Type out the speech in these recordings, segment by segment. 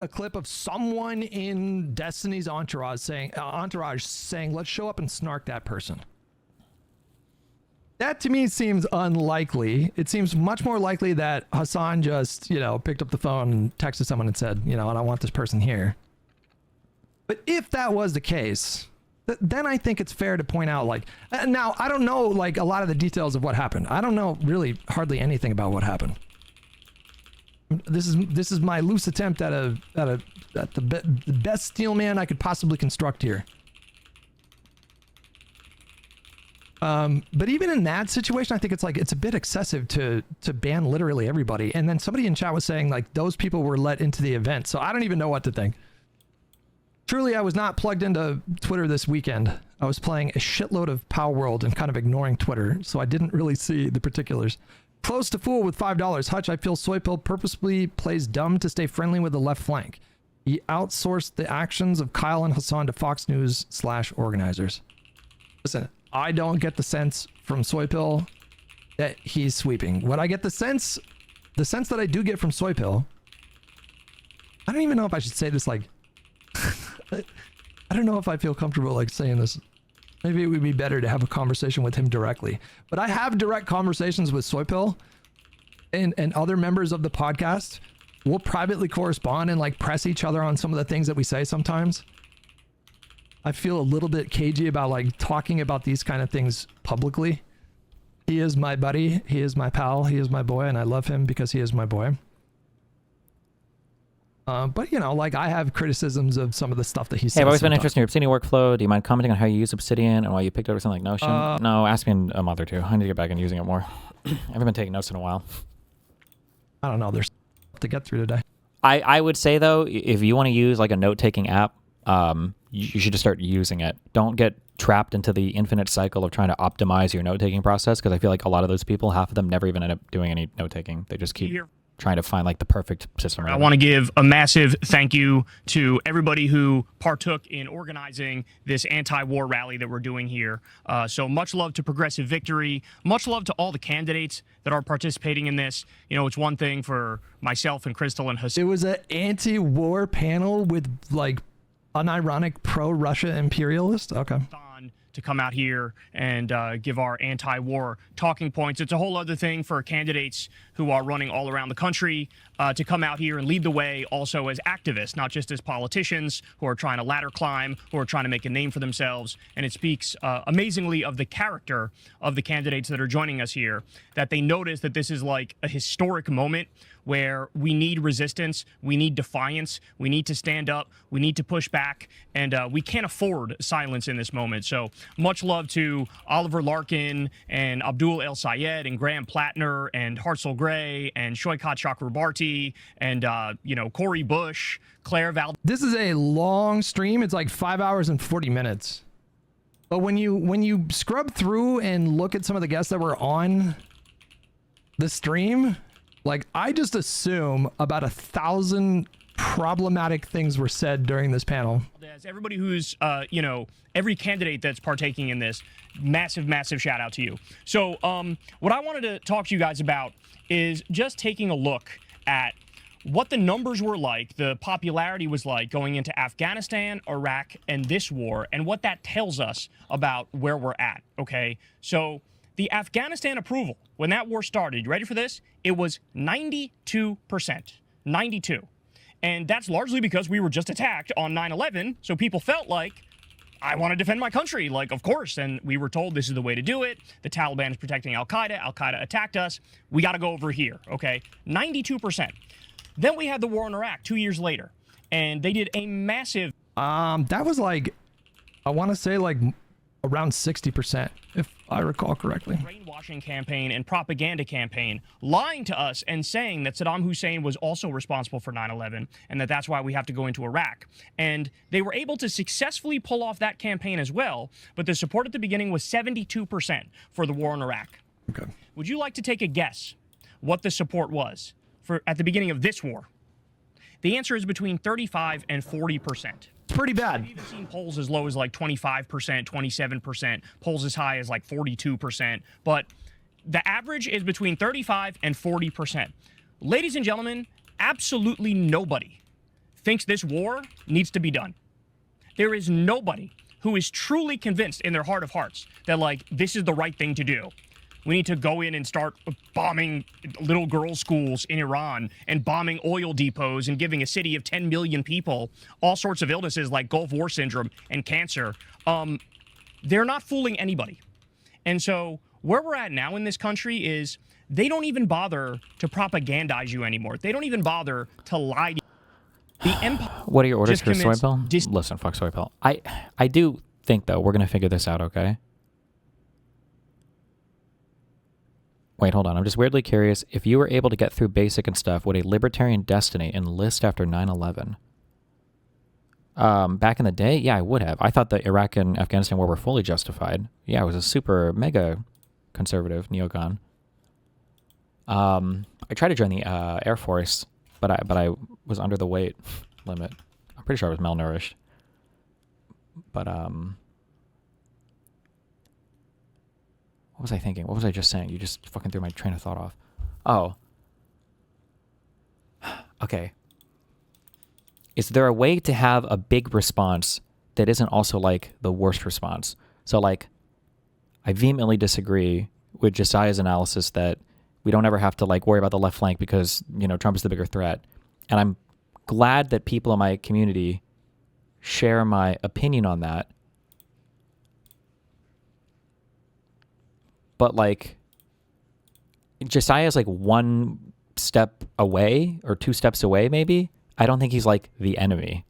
a clip of someone in Destiny's entourage saying, let's show up and snark that person. That to me seems unlikely. It seems much more likely that Hassan just, picked up the phone and texted someone and said, I don't want this person here. But if that was the case, then I think it's fair to point out, now I don't know, a lot of the details of what happened. I don't know really hardly anything about what happened. This is my loose attempt at the best steel man I could possibly construct here. But even in that situation, I think it's a bit excessive to ban literally everybody. And then somebody in chat was saying those people were let into the event. So I don't even know what to think. Truly, I was not plugged into Twitter this weekend. I was playing a shitload of Power World and kind of ignoring Twitter. So I didn't really see the particulars. Close to Fool with $5. Hutch, I feel Soypill purposely plays dumb to stay friendly with the left flank. He outsourced the actions of Kyle and Hassan to Fox News /organizers. Listen, I don't get the sense from Soypill that he's sweeping. What I get the sense that I do get from Soypill, I don't even know if I should say this I don't know if I feel comfortable saying this. Maybe it would be better to have a conversation with him directly. But I have direct conversations with Soypill and other members of the podcast. We'll privately correspond and press each other on some of the things that we say sometimes. I feel a little bit cagey about talking about these kind of things publicly. He is my buddy. He is my pal. He is my boy, and I love him because he is my boy. But I have criticisms of some of the stuff that he says. Hey, I've always been interested in your Obsidian workflow. Do you mind commenting on how you use Obsidian and why you picked over something like Notion? No, ask me in a month or two. I need to get back into using it more. I haven't been taking notes in a while. I don't know. There's stuff to get through today. I would say though, if you want to use a note-taking app, you should just start using it. Don't get trapped into the infinite cycle of trying to optimize your note-taking process, because I feel like a lot of those people, half of them never even end up doing any note-taking. They just keep trying to find the perfect system. I want to give a massive thank you to everybody who partook in organizing this anti-war rally that we're doing here. So much love to Progressive Victory. Much love to all the candidates that are participating in this. It's one thing for myself and Crystal and Hassan. It was an anti-war panel with unironic pro-Russia imperialist. Okay. To come out here and give our anti-war talking points. It's a whole other thing for candidates who are running all around the country to come out here and lead the way also as activists, not just as politicians who are trying to ladder climb, who are trying to make a name for themselves. And it speaks amazingly of the character of the candidates that are joining us here, that they notice that this is a historic moment where we need resistance, we need defiance, we need to stand up, we need to push back, and we can't afford silence in this moment. So much love to Oliver Larkin and Abdul El Sayed and Graham Plattner and Hartzell Gray and Shoykat Chakrabarti and, Corey Bush, Claire Val. This is a long stream. It's 5 hours and 40 minutes. But when you scrub through and look at some of the guests that were on the stream, I just assume about 1,000 problematic things were said during this panel. Everybody who's, every candidate that's partaking in this, massive, massive shout out to you. So what I wanted to talk to you guys about is just taking a look at what the numbers were like, the popularity was like going into Afghanistan, Iraq, and this war, and what that tells us about where we're at, okay? So the Afghanistan approval, when that war started, you ready for this? It was 92%. 92. And that's largely because we were just attacked on 9/11, so people felt like, I want to defend my country, of course. And we were told this is the way to do it. The Taliban is protecting Al-Qaeda. Al-Qaeda attacked us. We got to go over here, okay? 92%. Then we had the war in Iraq 2 years later, and they did a massive... That was I want to say around 60%, if I recall correctly. Brainwashing campaign and propaganda campaign, lying to us and saying that Saddam Hussein was also responsible for 9/11 and that that's why we have to go into Iraq. And they were able to successfully pull off that campaign as well, but the support at the beginning was 72% for the war in Iraq. Okay. Would you like to take a guess what the support was for at the beginning of this war? The answer is between 35 and 40%. It's pretty bad. I've even seen polls as low as 25%, 27%, polls as high as 42%, but the average is between 35 and 40%. Ladies and gentlemen, absolutely nobody thinks this war needs to be done. There is nobody who is truly convinced in their heart of hearts that, like, this is the right thing to do. We need to go in and start bombing little girls' schools in Iran and bombing oil depots and giving a city of 10 million people all sorts of illnesses like Gulf War syndrome and cancer. They're not fooling anybody. And so where we're at now in this country is they don't even bother to propagandize you anymore. They don't even bother to lie to you. The empire. What are your orders just for commits Soybill? Listen, fuck Soybill. I do think, though, we're going to figure this out, okay? Wait, hold on. I'm just weirdly curious. If you were able to get through basic and stuff, would a libertarian destiny enlist after 9/11? Back in the day, yeah, I would have. I thought the Iraq and Afghanistan war were fully justified. Yeah, I was a super mega conservative neocon. I tried to join the Air Force, but I was under the weight limit. I'm pretty sure I was malnourished. But what was I thinking? What was I just saying? You just fucking threw my train of thought off. Oh. Okay. Is there a way to have a big response that isn't also like the worst response? So like, I vehemently disagree with Josiah's analysis that we don't ever have to like worry about the left flank because, you know, Trump is the bigger threat. And I'm glad that people in my community share my opinion on that. But like, Josiah's like one step away or two steps away, maybe. I don't think he's like the enemy.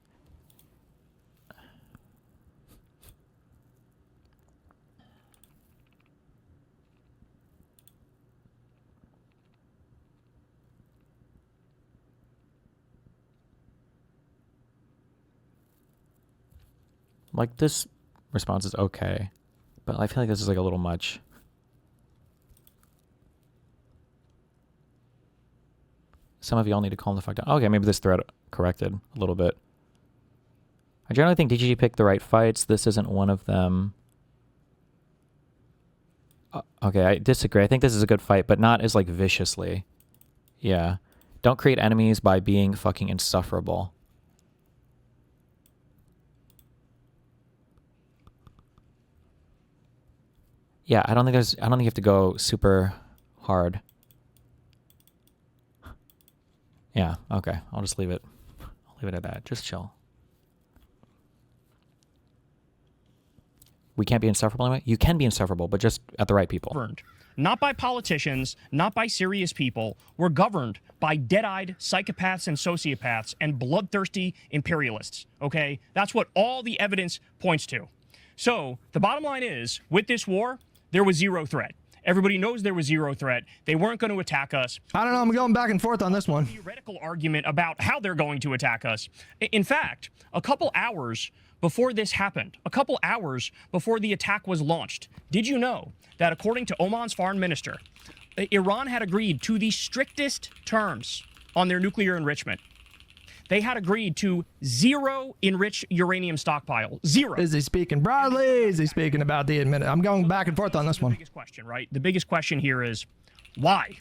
Like, this response is okay, but I feel like this is like a little much. Some of y'all need to calm the fuck down. Okay, maybe this thread corrected a little bit. I generally think DGG picked the right fights. This isn't one of them. Okay, I disagree. I think this is a good fight, but not as like viciously. Yeah. Don't create enemies by being fucking insufferable. Yeah, I don't think you have to go super hard. Yeah, okay. I'll just leave it. I'll leave it at that. Just chill. We can't be insufferable anyway? You can be insufferable, but just at the right people. Governed not by politicians, not by serious people. We're governed by dead-eyed psychopaths and sociopaths and bloodthirsty imperialists, okay? That's what all the evidence points to. So the bottom line is, with this war, there was zero threat. Everybody knows there was zero threat. They weren't going to attack us. I don't know. I'm going back and forth on this one. Theoretical argument about how they're going to attack us. In fact, a couple hours before this happened, a couple hours before the attack was launched, did you know that according to Oman's foreign minister, Iran had agreed to the strictest terms on their nuclear enrichment? They had agreed to zero enriched uranium stockpile. Zero. Is he speaking broadly? Is he speaking about the admin? I'm going back and forth on this one. The biggest question, right? The biggest question here is why?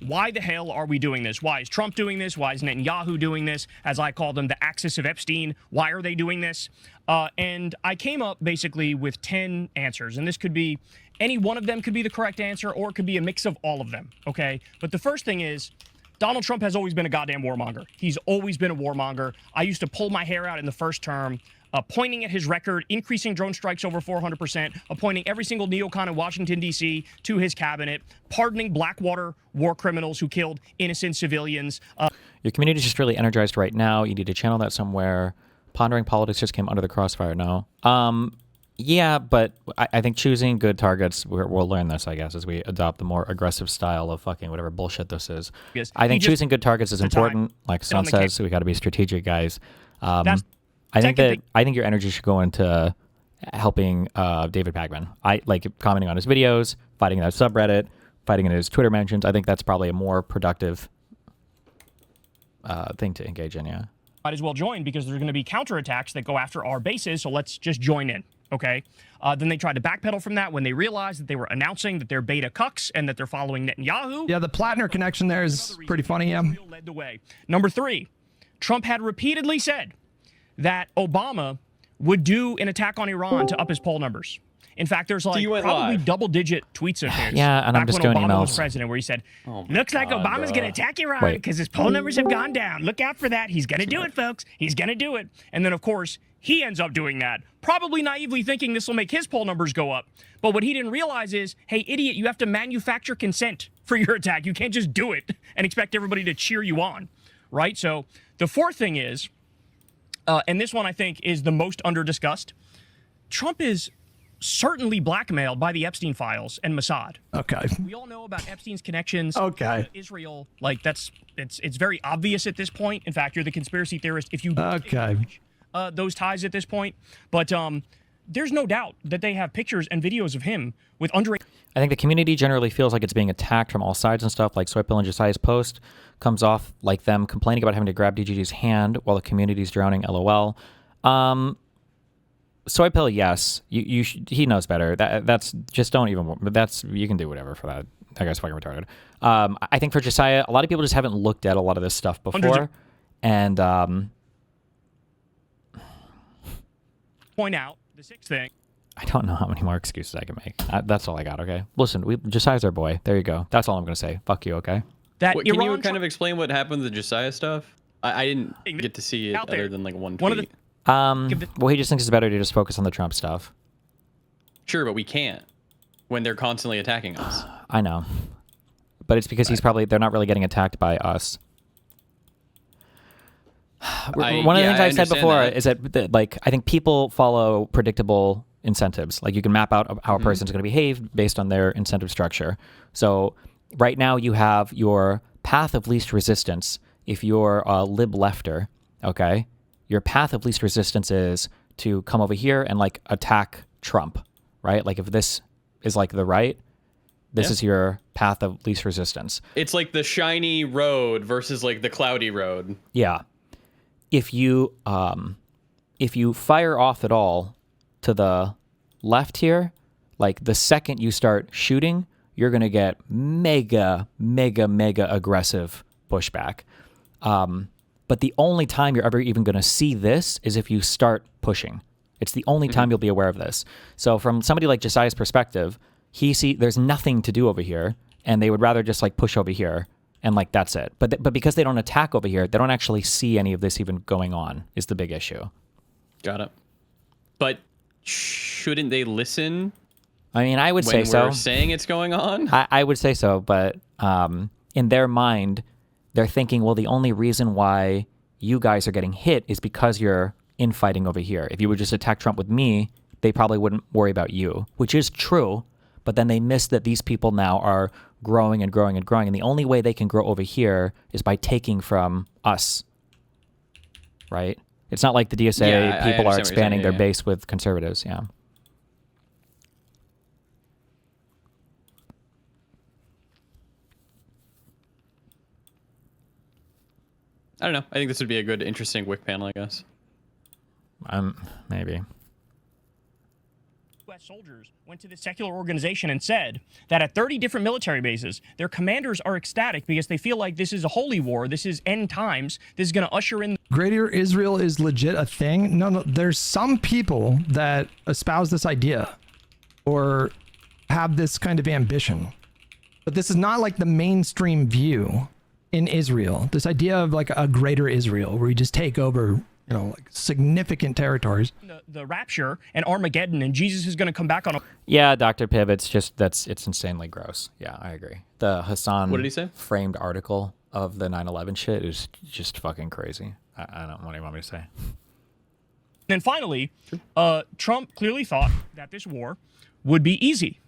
Why the hell are we doing this? Why is Trump doing this? Why is Netanyahu doing this? As I call them, the axis of Epstein. Why are they doing this? And I came up basically with 10 answers. And this could be, any one of them could be the correct answer, or it could be a mix of all of them, okay? But the first thing is, Donald Trump has always been a goddamn warmonger. He's always been a warmonger. I used to pull my hair out in the first term, pointing at his record, increasing drone strikes over 400%, appointing every single neocon in Washington, D.C. to his cabinet, pardoning Blackwater war criminals who killed innocent civilians. Your community is just really energized right now. You need to channel that somewhere. Pondering politics just came under the crossfire. No. Yeah, but I think choosing good targets, we'll learn this, I guess, as we adopt the more aggressive style of fucking whatever bullshit this is. Yes. I think choosing good targets is important. Like Son says, so we got to be strategic, guys. I think your energy should go into helping David Pagman. I like commenting on his videos, fighting in that subreddit, fighting in his Twitter mentions. I think that's probably a more productive thing to engage in, yeah. Might as well join because there's going to be counterattacks that go after our bases, so let's just join in. Okay. Then they tried to backpedal from that when they realized that they were announcing that they're beta cucks and that they're following Netanyahu. Yeah, the Plattner connection there is pretty funny. Yeah. Led the way. Number 3, Trump had repeatedly said that Obama would do an attack on Iran to up his poll numbers. In fact, there's like probably double-digit tweets of his Yeah, and I'm back just when doing Obama was emails. president where he said, looks like Obama's going to attack Iran Wait. because his poll numbers have gone down. Look out for that. He's going to do it, folks. He's going to do it. And then, of course, he ends up doing that, probably naively thinking this will make his poll numbers go up. But what he didn't realize is, hey, idiot, you have to manufacture consent for your attack. You can't just do it and expect everybody to cheer you on, right? So the fourth thing is, and this one I think is the most under-discussed, Trump is certainly blackmailed by the Epstein files and Mossad. Okay. We all know about Epstein's connections Okay. to Israel. Like it's very obvious at this point. In fact, you're the conspiracy theorist if you Okay. those ties at this point. But there's no doubt that they have pictures and videos of him with underage. I think the community generally feels like it's being attacked from all sides and stuff. Like Soypill and Josiah's post comes off like them complaining about having to grab DGG's hand while the community's drowning. LOL. Soypill, yes, he knows better. That's just don't even. That's you can do whatever for that. That guy's fucking retarded. I think for Josiah, a lot of people just haven't looked at a lot of this stuff before, and Point out the sixth thing. I don't know how many more excuses I can make. That's all I got. Okay, listen, Josiah's our boy. There you go. That's all I'm gonna say. Fuck you. Okay. That Can you kind of explain what happened with the Josiah stuff? I didn't get to see it Out there. other than like one tweet. One of the- Well, he just thinks it's better to just focus on the Trump stuff. Sure, but we can't when they're constantly attacking us. I know, but it's because they're not really getting attacked by us. One of the things I've said before is that like I think people follow predictable incentives. Like you can map out how a person's going to behave based on their incentive structure. So right now you have your path of least resistance. If you're a lib-lefter, okay, your path of least resistance is to come over here and like attack Trump, right? Like if this is like the right, this is your path of least resistance. It's like the shiny road versus like the cloudy road. Yeah. If you fire off at all to the left here, like the second you start shooting, you're going to get mega aggressive pushback. But the only time you're ever even going to see this is if you start pushing. It's the only time you'll be aware of this. So from somebody like Josiah's perspective, there's nothing to do over here, and they would rather just like push over here, and like that's it. But because they don't attack over here, they don't actually see any of this even going on. Is the big issue. Got it. But shouldn't they listen? I mean, I would when say so. we're saying it's going on. I would say so, but in their mind, they're thinking, well, the only reason why you guys are getting hit is because you're infighting over here. If you would just attack Trump with me, they probably wouldn't worry about you, which is true. But then they miss that these people now are growing and growing and growing. And the only way they can grow over here is by taking from us, right? It's not like the DSA Yeah, I people are understand what you're expanding saying, their yeah. base with conservatives. Yeah. I don't know. I think this would be a good, interesting WIC panel, I guess. Maybe. U.S. soldiers went to this secular organization and said that at 30 different military bases, their commanders are ecstatic because they feel like this is a holy war. This is end times. This is going to usher in. Greater Israel is legit a thing? No, there's some people that espouse this idea or have this kind of ambition. But this is not like the mainstream view in Israel. This idea of like a greater Israel where you just take over, like significant territories. The rapture and Armageddon, and Jesus is going to come back on a. Yeah, Dr. Piv, it's insanely gross. Yeah, I agree. The Hassan What did he say? framed article of the 9/11 shit is just fucking crazy. I don't know what do you want me to say. And finally, Trump clearly thought that this war would be easy,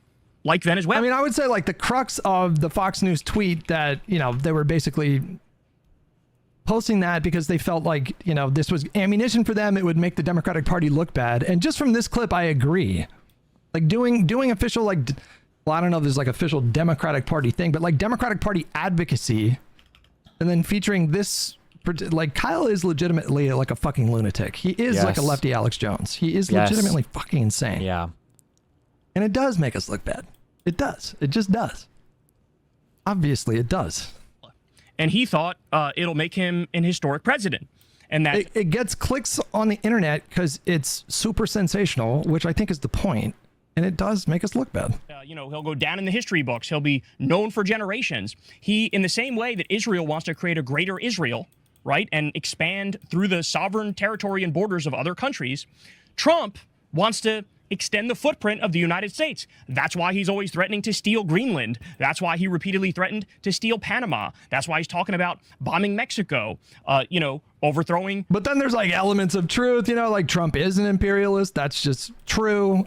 like Venezuela. I mean, I would say like the crux of the Fox News tweet that, they were basically posting that because they felt like, this was ammunition for them. It would make the Democratic Party look bad. And just from this clip, I agree. Like doing official, like, well, I don't know if there's like official Democratic Party thing, but like Democratic Party advocacy and then featuring this, like Kyle is legitimately like a fucking lunatic. He is like a Yes. lefty Alex Jones. He is Yes. legitimately fucking insane. Yeah. And it does make us look bad. It does. It just does. Obviously, it does. and he thought it'll make him an historic president. and that it gets clicks on the internet because it's super sensational, which I think is the point, and it does make us look bad. he'll go down in the history books. He'll be known for generations. He, in the same way that Israel wants to create a greater Israel, right, and expand through the sovereign territory and borders of other countries, Trump wants to extend the footprint of the United States. That's why he's always threatening to steal Greenland. That's why he repeatedly threatened to steal Panama. That's why he's talking about bombing Mexico, overthrowing. But then there's like elements of truth, like Trump is an imperialist. That's just true.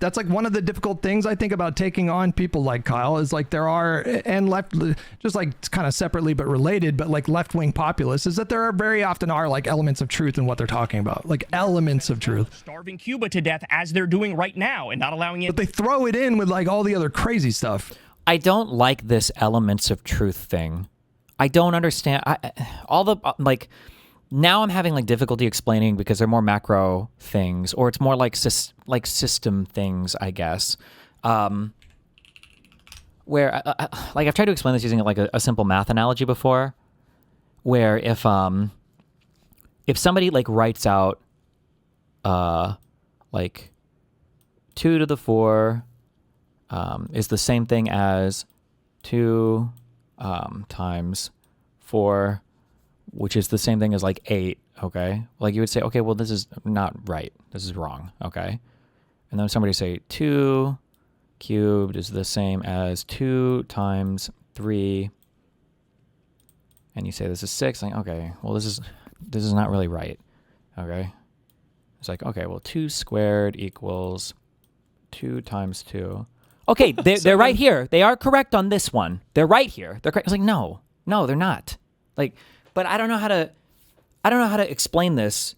That's like one of the difficult things I think about taking on people like Kyle is like there are, and left, just like kind of separately but related, but like left-wing populists, is that there are very often are like elements of truth in what they're talking about, like elements of truth. Starving Cuba to death as they're doing right now and not allowing it. But they throw it in with like all the other crazy stuff. I don't like this elements of truth thing. I don't understand. Now I'm having like difficulty explaining because they're more macro things, or it's more like system things, I guess. Where I've tried to explain this using like a simple math analogy before, where if somebody like writes out 2 to the 4 is the same thing as 2 times 4, which is the same thing as like 8, okay? Like you would say, okay, well, this is not right. This is wrong, okay? And then somebody say 2 cubed is the same as 2 times 3, and you say this is 6. Like, okay, well, this is not really right, okay? It's like, okay, well, 2 squared equals 2 times 2. Okay, they're right here. They are correct on this one. They're right here. They're correct. It's like, no, they're not. Like, but I don't know how to explain this.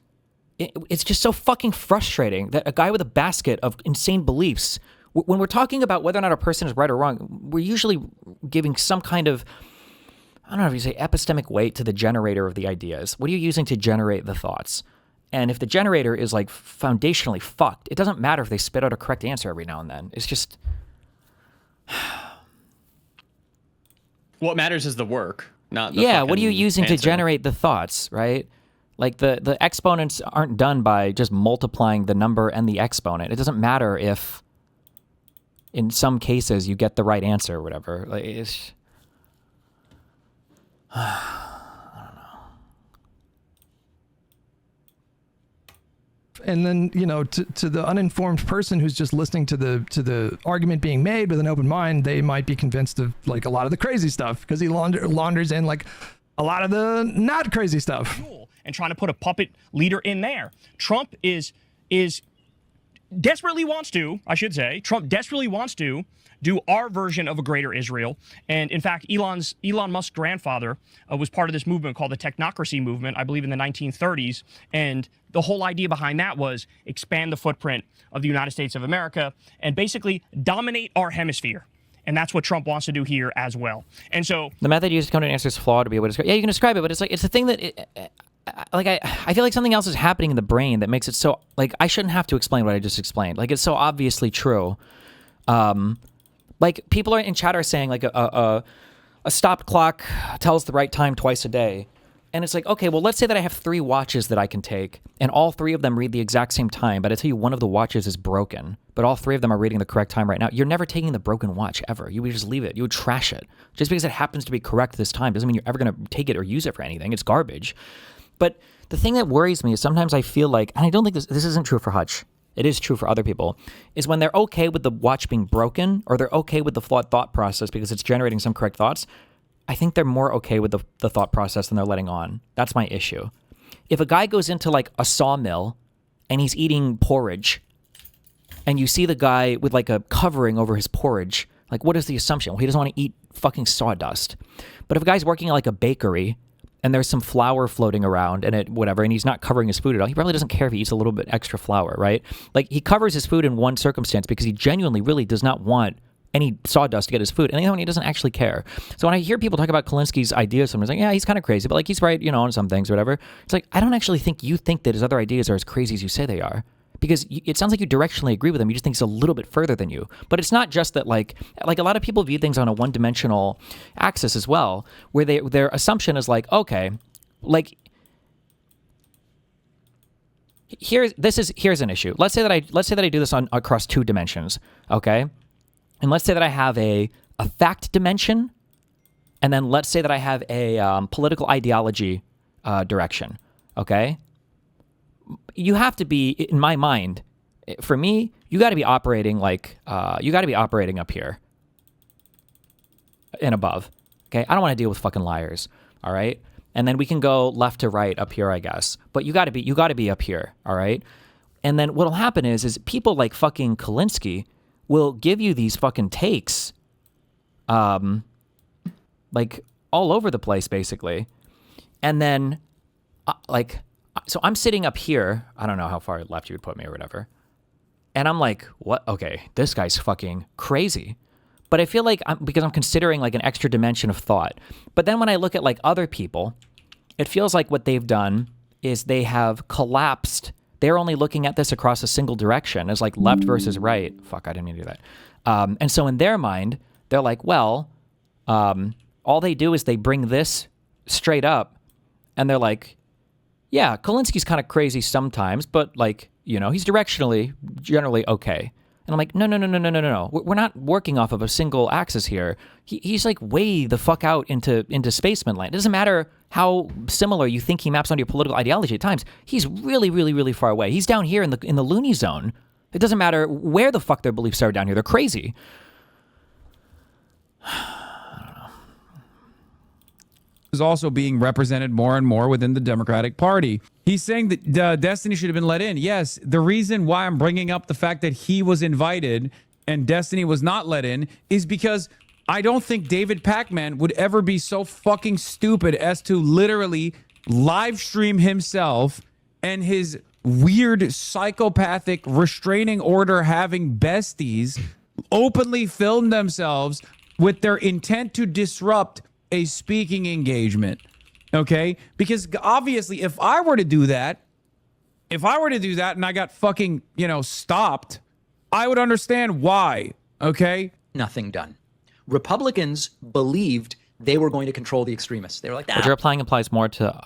It's just so fucking frustrating that a guy with a basket of insane beliefs, when we're talking about whether or not a person is right or wrong, we're usually giving some kind of, I don't know if you say epistemic weight to the generator of the ideas. What are you using to generate the thoughts? And if the generator is like foundationally fucked, it doesn't matter if they spit out a correct answer every now and then. It's just... What matters is the work, not the yeah, what are you fucking using to answer. generate the thoughts, right? Like the exponents aren't done by just multiplying the number and the exponent. It doesn't matter if in some cases you get the right answer or whatever. Like it's And then, to the uninformed person who's just listening to the argument being made with an open mind, they might be convinced of like a lot of the crazy stuff because he launders in like a lot of the not crazy stuff. And trying to put a puppet leader in there. Trump desperately wants to do our version of a greater Israel. And in fact, Elon Musk's grandfather was part of this movement called the technocracy movement, I believe in the 1930s. And the whole idea behind that was expand the footprint of the United States of America and basically dominate our hemisphere. And that's what Trump wants to do here as well. And so the method used to come to an answer is flawed to be able to describe. Yeah, you can describe it, but it's a thing that I feel like something else is happening in the brain that makes it so like I shouldn't have to explain what I just explained. Like it's so obviously true. Like people are in chat are saying like a stopped clock tells the right time twice a day. And it's like, okay, well, let's say that I have 3 watches that I can take and all 3 of them read the exact same time. But I tell you, one of the watches is broken, but all 3 of them are reading the correct time right now. You're never taking the broken watch ever. You would just leave it. You would trash it. Just because it happens to be correct this time doesn't mean you're ever going to take it or use it for anything. It's garbage. But the thing that worries me is sometimes I feel like, and I don't think this isn't true for Hutch, it is true for other people, is when they're okay with the watch being broken or they're okay with the flawed thought process because it's generating some correct thoughts, I think they're more okay with the thought process than they're letting on. That's my issue. If a guy goes into like a sawmill and he's eating porridge and you see the guy with like a covering over his porridge, like what is the assumption? Well, he doesn't want to eat fucking sawdust. But if a guy's working at like a bakery and there's some flour floating around and and he's not covering his food at all, he probably doesn't care if he eats a little bit extra flour, right? Like he covers his food in one circumstance because he genuinely really does not want any sawdust to get his food, and the other one, he doesn't actually care. So when I hear people talk about Kulinski's ideas, sometimes like, yeah, he's kind of crazy, but like he's right, on some things or whatever. It's like, I don't actually think you think that his other ideas are as crazy as you say they are. Because it sounds like you directionally agree with him. You just think he's a little bit further than you. But it's not just that like a lot of people view things on a one-dimensional axis as well, where their assumption is like, okay, like here's an issue. Let's say that I do this across 2 dimensions, okay? And let's say that I have a fact dimension, and then let's say that I have a political ideology direction, okay? You have to be, in my mind, for me, you got to be operating like you got to be operating up here and above, okay? I don't want to deal with fucking liars, all right? And then we can go left to right up here, I guess. But you got to be up here, all right? And then what'll happen is people like fucking Kulinski will give you these fucking takes, like all over the place, basically. And then, so I'm sitting up here. I don't know how far left you would put me or whatever. And I'm like, what? Okay, this guy's fucking crazy. But I feel like because I'm considering like an extra dimension of thought. But then when I look at like other people, it feels like what they've done is they have collapsed. They're only looking at this across a single direction as like left versus right. Fuck, I didn't mean to do that. And so in their mind, they're like, well, all they do is they bring this straight up and they're like, yeah, Kulinski's kind of crazy sometimes, but like, you know, he's directionally generally okay. And I'm like, no. We're not working off of a single axis here. He's like way the fuck out into spaceman land. It doesn't matter how similar you think he maps onto your political ideology at times. He's really, really, really far away. He's down here in the loony zone. It doesn't matter where the fuck their beliefs are down here. They're crazy. Is also being represented more and more within the Democratic Party. He's saying that Destiny should have been let in. Yes, the reason why I'm bringing up the fact that he was invited and Destiny was not let in is because I don't think David Pacman would ever be so fucking stupid as to literally live stream himself and his weird psychopathic restraining order having besties openly film themselves with their intent to disrupt a speaking engagement. Okay? Because obviously if I were to do that and I got fucking, stopped, I would understand why. Okay? Nothing done. Republicans believed they were going to control the extremists. They were like, What you're applying applies more to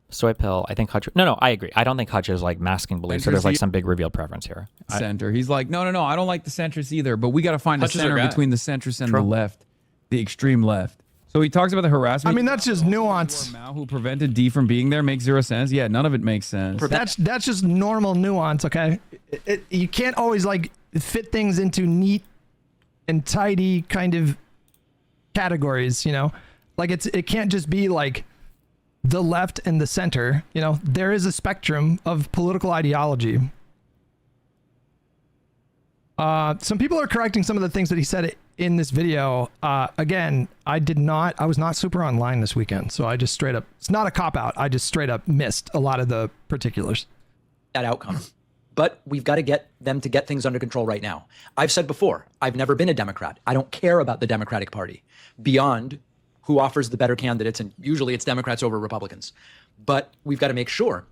Soy Pill. I think Hutch. No, I agree. I don't think Hutch is like masking beliefs. So there's like some big revealed preference here. Center. He's like, no, I don't like the centrists either, but we got to find a Hutch is our center guy. between the centrists and the left, the extreme left. So he talks about the harassment. I mean, that's just nuance. Mao, who prevented D from being there, makes zero sense. Yeah, none of it makes sense. That's just normal nuance, okay? You can't always like fit things into neat and tidy kind of categories, Like it can't just be like the left and the center, There is a spectrum of political ideology. Some people are correcting some of the things that he said in this video. Again, I was not super online this weekend, so I just straight up, it's not a cop-out, I just straight up missed a lot of the particulars. that outcome. But we've got to get them to get things under control right now. I've said before, I've never been a Democrat. I don't care about the Democratic Party beyond who offers the better candidates, and usually it's Democrats over Republicans. But we've got to make sure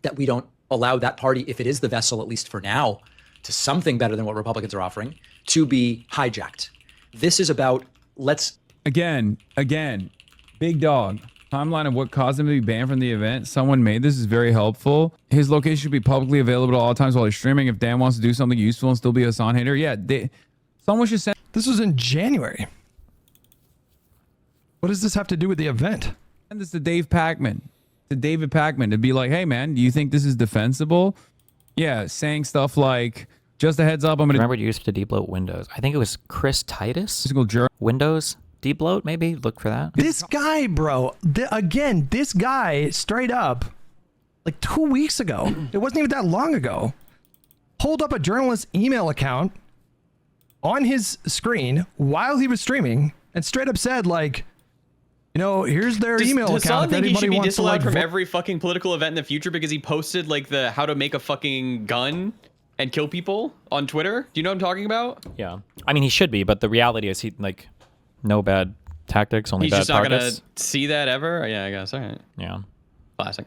that we don't allow that party, if it is the vessel, at least for now, to something better than what Republicans are offering, to be hijacked. This is about Again, big dog. Timeline of what caused him to be banned from the event. Someone made this is very helpful. His location should be publicly available at all times while he's streaming. If Dan wants to do something useful and still be a Hassan hater, yeah, someone should send This was in January. What does this have to do with the event? this to David Pacman to be like, hey man, do you think this is defensible? Yeah, saying stuff like, just a heads up, I'm gonna Remember to use to debloat Windows. I think it was Chris Titus. physical jerk. Windows debloat, maybe look for that. This guy, bro, this guy straight up, like 2 weeks ago, it wasn't even that long ago, pulled up a journalist's email account on his screen while he was streaming and straight up said, like, here's their email Does account. Hassan If think he anybody should be wants to disallowed like, from vote- every fucking political event in the future because he posted like the how to make a fucking gun and kill people on Twitter? Do you know what I'm talking about? Yeah, I mean he should be, but the reality is he like no bad tactics, only He's bad just not targets. gonna see that ever? Yeah, I guess. All right. Yeah. Classic.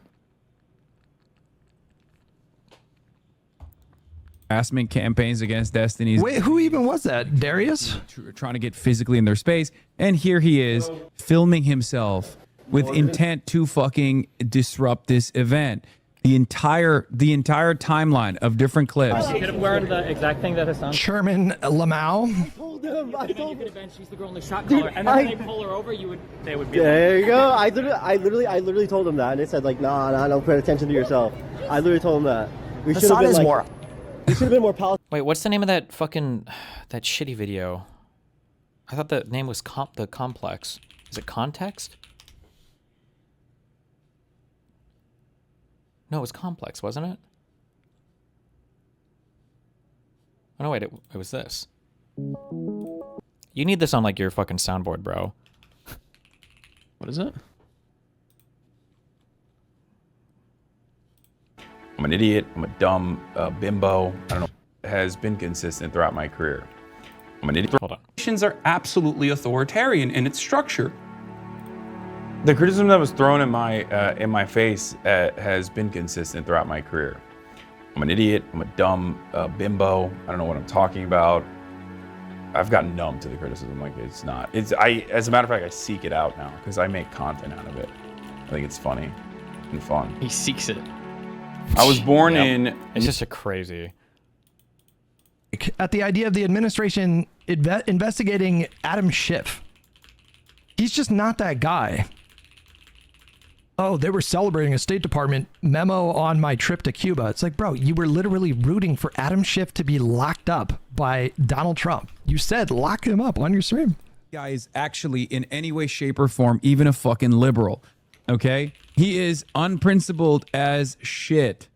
harassment campaigns against Destiny's Wait, who even was that? Darius? trying to get physically in their space, and here he is filming himself with intent to fucking disrupt this event. The entire timeline of different clips. You could have wearing the exact thing that Hassan. Sherman Lamau. I told him. She's the girl in the shot Dude, collar, and then when they pull her over, you would say it would be. There you go. I literally told him that, and they said like, nah, don't pay attention to yourself. I literally told him that. We should have been like, we should have been more Palestinian. Wait, what's the name of that fucking that shitty video? I thought the name was the Complex. Is it Context? No, it was Complex, wasn't it? Oh no, wait, it was this. You need this on like your fucking soundboard, bro. What is it? I'm an idiot. I'm a dumb bimbo. I don't know. Has been consistent throughout my career. I'm an idiot. Hold on. Nations are absolutely authoritarian in its structure. The criticism that was thrown in my face has been consistent throughout my career. I'm an idiot. I'm a dumb bimbo. I don't know what I'm talking about. I've gotten numb to the criticism. Like it's not. As a matter of fact, I seek it out now because I make content out of it. I think it's funny and fun. He seeks it. I was born Yep. in. It's just a crazy. At the idea of the administration investigating Adam Schiff. He's just not that guy. Oh, they were celebrating a State Department memo on my trip to Cuba. It's like, bro, you were literally rooting for Adam Schiff to be locked up by Donald Trump. You said lock him up on your stream. Guy is actually in any way, shape, or form even a fucking liberal. Okay? He is unprincipled as shit.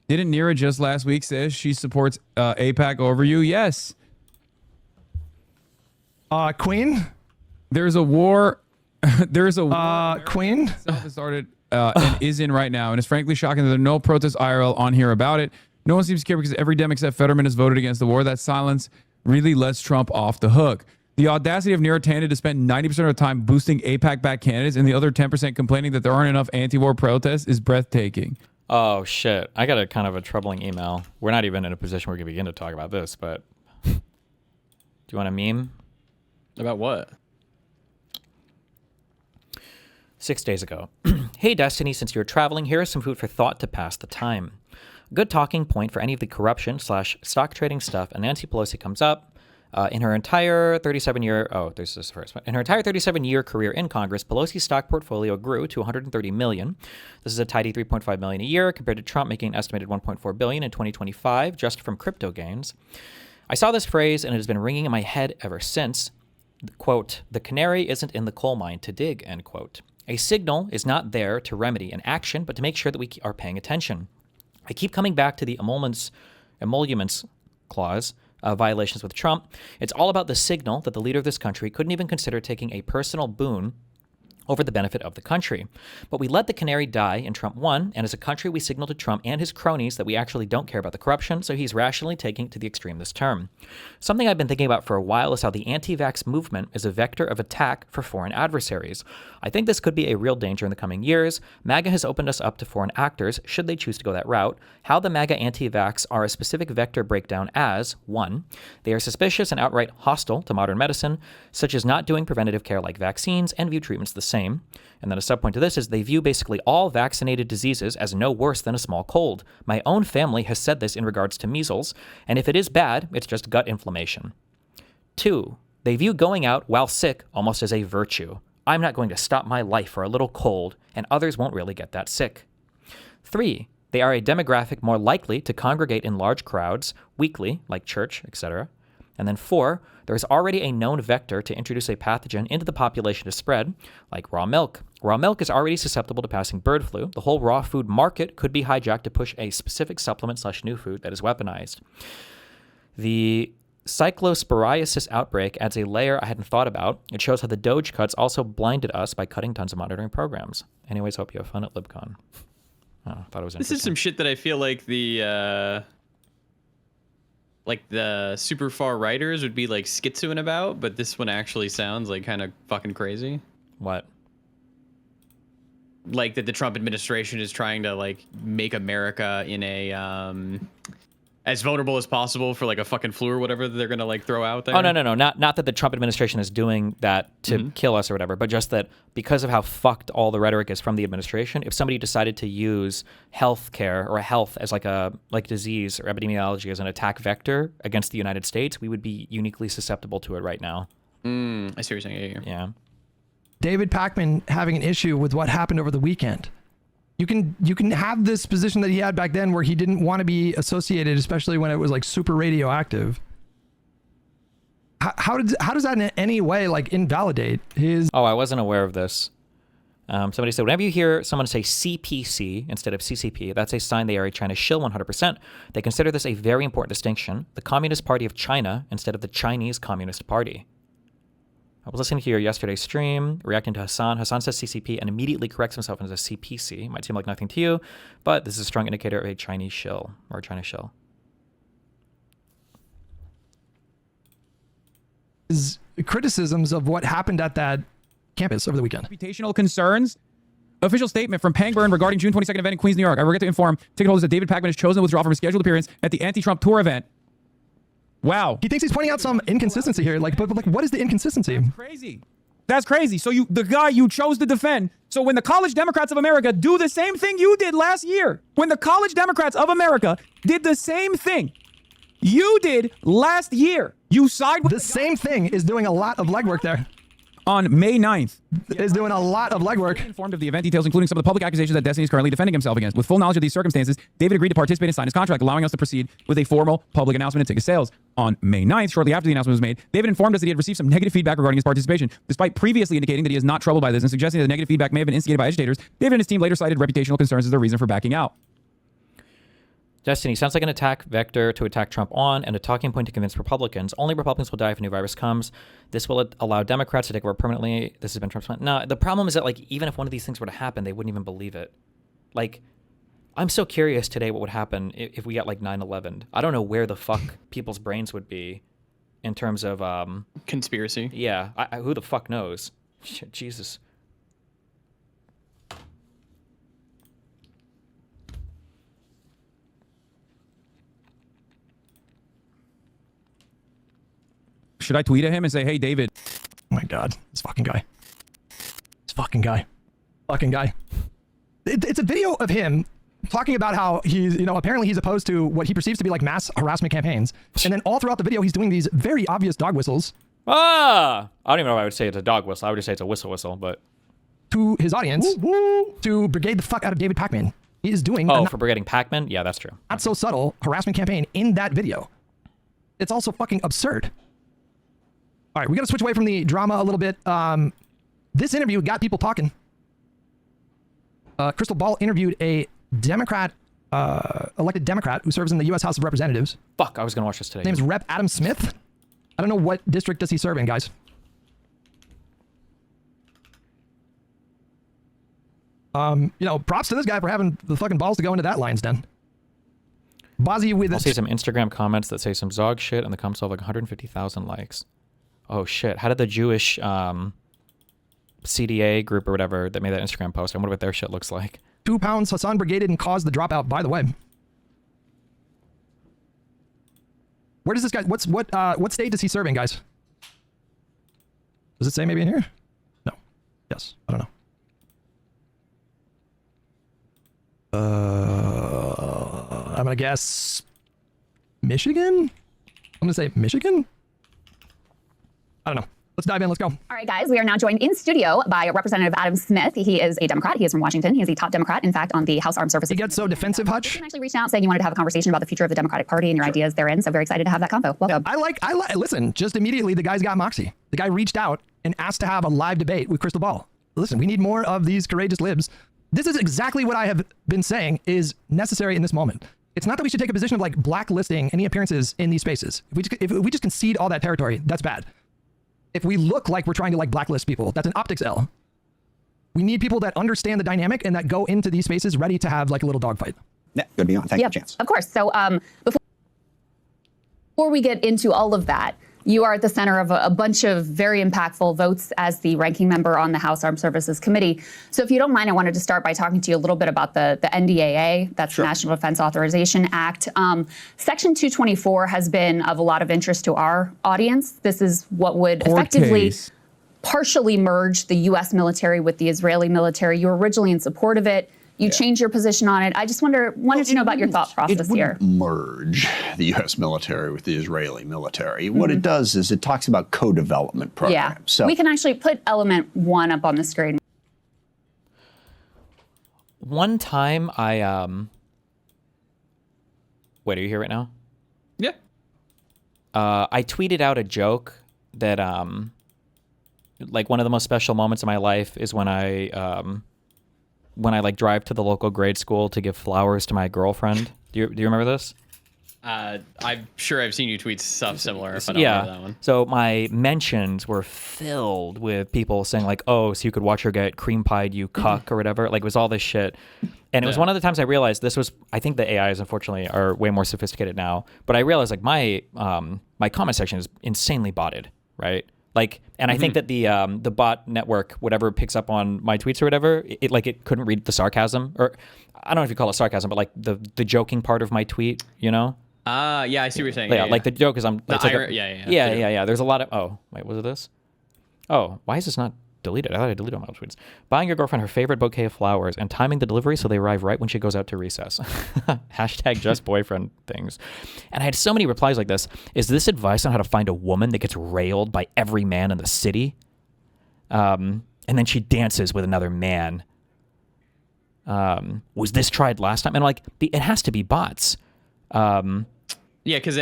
Didn't Nira just last week say she supports AIPAC over you? Yes. Queen? There's a war. There's a war Queen? has started and is in right now, and it's frankly shocking that there are no protests IRL on here about it. No one seems to care because every Dem except Fetterman has voted against the war. That silence really lets Trump off the hook. The audacity of Neera Tanden to spend 90% of the time boosting AIPAC-backed candidates and the other 10% complaining that there aren't enough anti-war protests is breathtaking. Oh shit! I got a kind of a troubling email. We're not even in a position where we can begin to talk about this, but do you want a meme? About what? 6 days ago. Hey Destiny, since you're traveling, here is some food for thought to pass the time. A good talking point for any of the corruption / stock trading stuff, and Nancy Pelosi comes up. In her entire 37-year career in Congress, Pelosi's stock portfolio grew to $130 million. This is a tidy $3.5 million a year compared to Trump making an estimated $1.4 billion in 2025 just from crypto gains. I saw this phrase and it has been ringing in my head ever since. Quote, "The canary isn't in the coal mine to dig," end quote. A signal is not there to remedy an action, but to make sure that we are paying attention. I keep coming back to the emoluments clause violations with Trump. It's all about the signal that the leader of this country couldn't even consider taking a personal boon over the benefit of the country. But we let the canary die and Trump won, and as a country we signal to Trump and his cronies that we actually don't care about the corruption, so he's rationally taking it to the extreme this term. Something I've been thinking about for a while is how the anti-vax movement is a vector of attack for foreign adversaries. I think this could be a real danger in the coming years. MAGA has opened us up to foreign actors, should they choose to go that route. How the MAGA anti-vax are a specific vector breakdown as, 1, they are suspicious and outright hostile to modern medicine, such as not doing preventative care like vaccines and view treatments the same. And then a subpoint to this is they view basically all vaccinated diseases as no worse than a small cold. My own family has said this in regards to measles, and if it is bad, it's just gut inflammation. 2, they view going out while sick almost as a virtue. I'm not going to stop my life for a little cold, and others won't really get that sick. 3, they are a demographic more likely to congregate in large crowds, weekly, like church, etc. And then 4, there is already a known vector to introduce a pathogen into the population to spread, like raw milk. Raw milk is already susceptible to passing bird flu. The whole raw food market could be hijacked to push a specific supplement / new food that is weaponized. The cyclosporiasis outbreak adds a layer I hadn't thought about. It shows how the Doge cuts also blinded us by cutting tons of monitoring programs. Anyways, hope you have fun at LibCon. Oh, I thought it was This is some shit that I feel like the super far righters would be like schizoing about, but this one actually sounds like kind of fucking crazy. What? Like that the Trump administration is trying to like make America in a as vulnerable as possible for like a fucking flu or whatever that they're gonna like throw out there. Oh no, not that the Trump administration is doing that to kill us or whatever, but just that because of how fucked all the rhetoric is from the administration, if somebody decided to use healthcare or health as like disease or epidemiology as an attack vector against the United States, we would be uniquely susceptible to it right now. I see what you're saying. Yeah. David Pakman having an issue with what happened over the weekend. You can have this position that he had back then where he didn't want to be associated, especially when it was like super radioactive. How does that in any way like invalidate his? Oh, I wasn't aware of this. Somebody said, whenever you hear someone say CPC instead of CCP, that's a sign they are a China shill 100%. They consider this a very important distinction. The Communist Party of China instead of the Chinese Communist Party. I was listening to your yesterday's stream, reacting to Hassan. Hassan says CCP and immediately corrects himself and says CPC. Might seem like nothing to you, but this is a strong indicator of a Chinese shill or a China shill. His criticisms of what happened at that campus over the weekend. Reputational concerns. Official statement from Pangburn regarding June 22nd event in Queens, New York. I regret to inform ticket holders that David Pakman has chosen to withdraw from his scheduled appearance at the anti-Trump tour event. Wow. He thinks he's pointing out some inconsistency here. Like, but like, what is the inconsistency? That's crazy. That's crazy. So the guy you chose to defend. So when the College Democrats of America do the same thing you did last year, when the College Democrats of America did the same thing you did last year, you side with the same thing is doing a lot of legwork there. On May 9th. Is doing a lot of legwork. Informed of the event details, including some of the public accusations that Destiny is currently defending himself against. With full knowledge of these circumstances, David agreed to participate and sign his contract, allowing us to proceed with a formal public announcement and ticket sales. On May 9th, shortly after the announcement was made, David informed us that he had received some negative feedback regarding his participation. Despite previously indicating that he is not troubled by this and suggesting that the negative feedback may have been instigated by agitators, David and his team later cited reputational concerns as their reason for backing out. Destiny sounds like an attack vector to attack Trump on and a talking point to convince Republicans. Only Republicans will die if a new virus comes. This will allow Democrats to take over permanently. This has been Trump's plan. No, the problem is that like even if one of these things were to happen, they wouldn't even believe it. Like, I'm so curious today what would happen if we got like 9/11. I don't know where the fuck people's brains would be in terms of conspiracy. Yeah, who the fuck knows? Shit, Jesus. Should I tweet at him and say, hey, David? Oh my God, this fucking guy. This fucking guy. Fucking guy. It's a video of him talking about how he's, apparently he's opposed to what he perceives to be like mass harassment campaigns. And then all throughout the video, he's doing these very obvious dog whistles. I don't even know if I would say it's a dog whistle. I would just say it's a whistle, but. To his audience, to brigade the fuck out of David Pakman. He is doing for brigading Pakman? Yeah, that's true. Not so subtle harassment campaign in that video. It's also fucking absurd. All right, we got to switch away from the drama a little bit. This interview got people talking. Crystal Ball interviewed a Democrat, elected Democrat who serves in the U.S. House of Representatives. Fuck, I was going to watch this today. His name's Rep. Adam Smith. I don't know what district does he serve in, guys. Props to this guy for having the fucking balls to go into that lion's den. Bozzy with I'll see some Instagram comments that say some Zog shit, and the comments have like 150,000 likes. Oh shit! How did the Jewish CDA group or whatever that made that Instagram post? I wonder what their shit looks like. 2 pounds Hassan brigaded and caused the dropout. By the way, where does this guy? What state does he serve in, guys? Does it say maybe in here? No. Yes. I don't know. I'm gonna guess Michigan. I'm gonna say Michigan. I don't know. Let's dive in. Let's go. All right, guys. We are now joined in studio by Representative Adam Smith. He is a Democrat. He is from Washington. He is a top Democrat, in fact, on the House Armed Services. You get so defensive, Hutch. You actually reached out saying you wanted to have a conversation about the future of the Democratic Party and your ideas therein. So very excited to have that convo. Welcome. I like. Listen, just immediately, the guy's got moxie. The guy reached out and asked to have a live debate with Crystal Ball. Listen, we need more of these courageous libs. This is exactly what I have been saying is necessary in this moment. It's not that we should take a position of like blacklisting any appearances in these spaces. If we just concede all that territory, that's bad. If we look like we're trying to like blacklist people, that's an optics L. We need people that understand the dynamic and that go into these spaces ready to have like a little dogfight. Yeah, good to be on. Thank you, Chance. Of course. So before we get into all of that, You are at the center of a bunch of very impactful votes as the ranking member on the House Armed Services Committee. So if you don't mind, I wanted to start by talking to you a little bit about the NDAA, that's the National Defense Authorization Act. Section 224 has been of a lot of interest to our audience. This is what would effectively partially merge the U.S. military with the Israeli military. You were originally in support of it. You changed your position on it. I just wanted to know about your thought process here. It wouldn't merge the U.S. military with the Israeli military. What it does is it talks about co-development programs. Yeah, So we can actually put element 1 up on the screen. One time I wait, are you here right now? Yeah. I tweeted out a joke that like one of the most special moments of my life is when I like drive to the local grade school to give flowers to my girlfriend. Do you remember this? I'm sure I've seen you tweet stuff similar. If I don't remember that one. So my mentions were filled with people saying like, "Oh, so you could watch her get cream pied, you cuck," or whatever. Like it was all this shit. And it was one of the times I realized this was. I think the AIs unfortunately are way more sophisticated now. But I realized like my comment section is insanely botted, right? Like, and I think that the bot network, whatever picks up on my tweets or whatever, it couldn't read the sarcasm, or I don't know if you call it sarcasm, but like the joking part of my tweet, you know? Yeah, I see what you're saying. Yeah, like the joke is yeah. There's a lot of wait, was it this? Oh, why is this not deleted? I thought I deleted all my tweets. Buying your girlfriend her favorite bouquet of flowers and timing the delivery so they arrive right when she goes out to recess. Hashtag just boyfriend things. And I had so many replies like this. Is this advice on how to find a woman that gets railed by every man in the city? And then she dances with another man. Was this tried last time? And like, it has to be bots. Yeah, because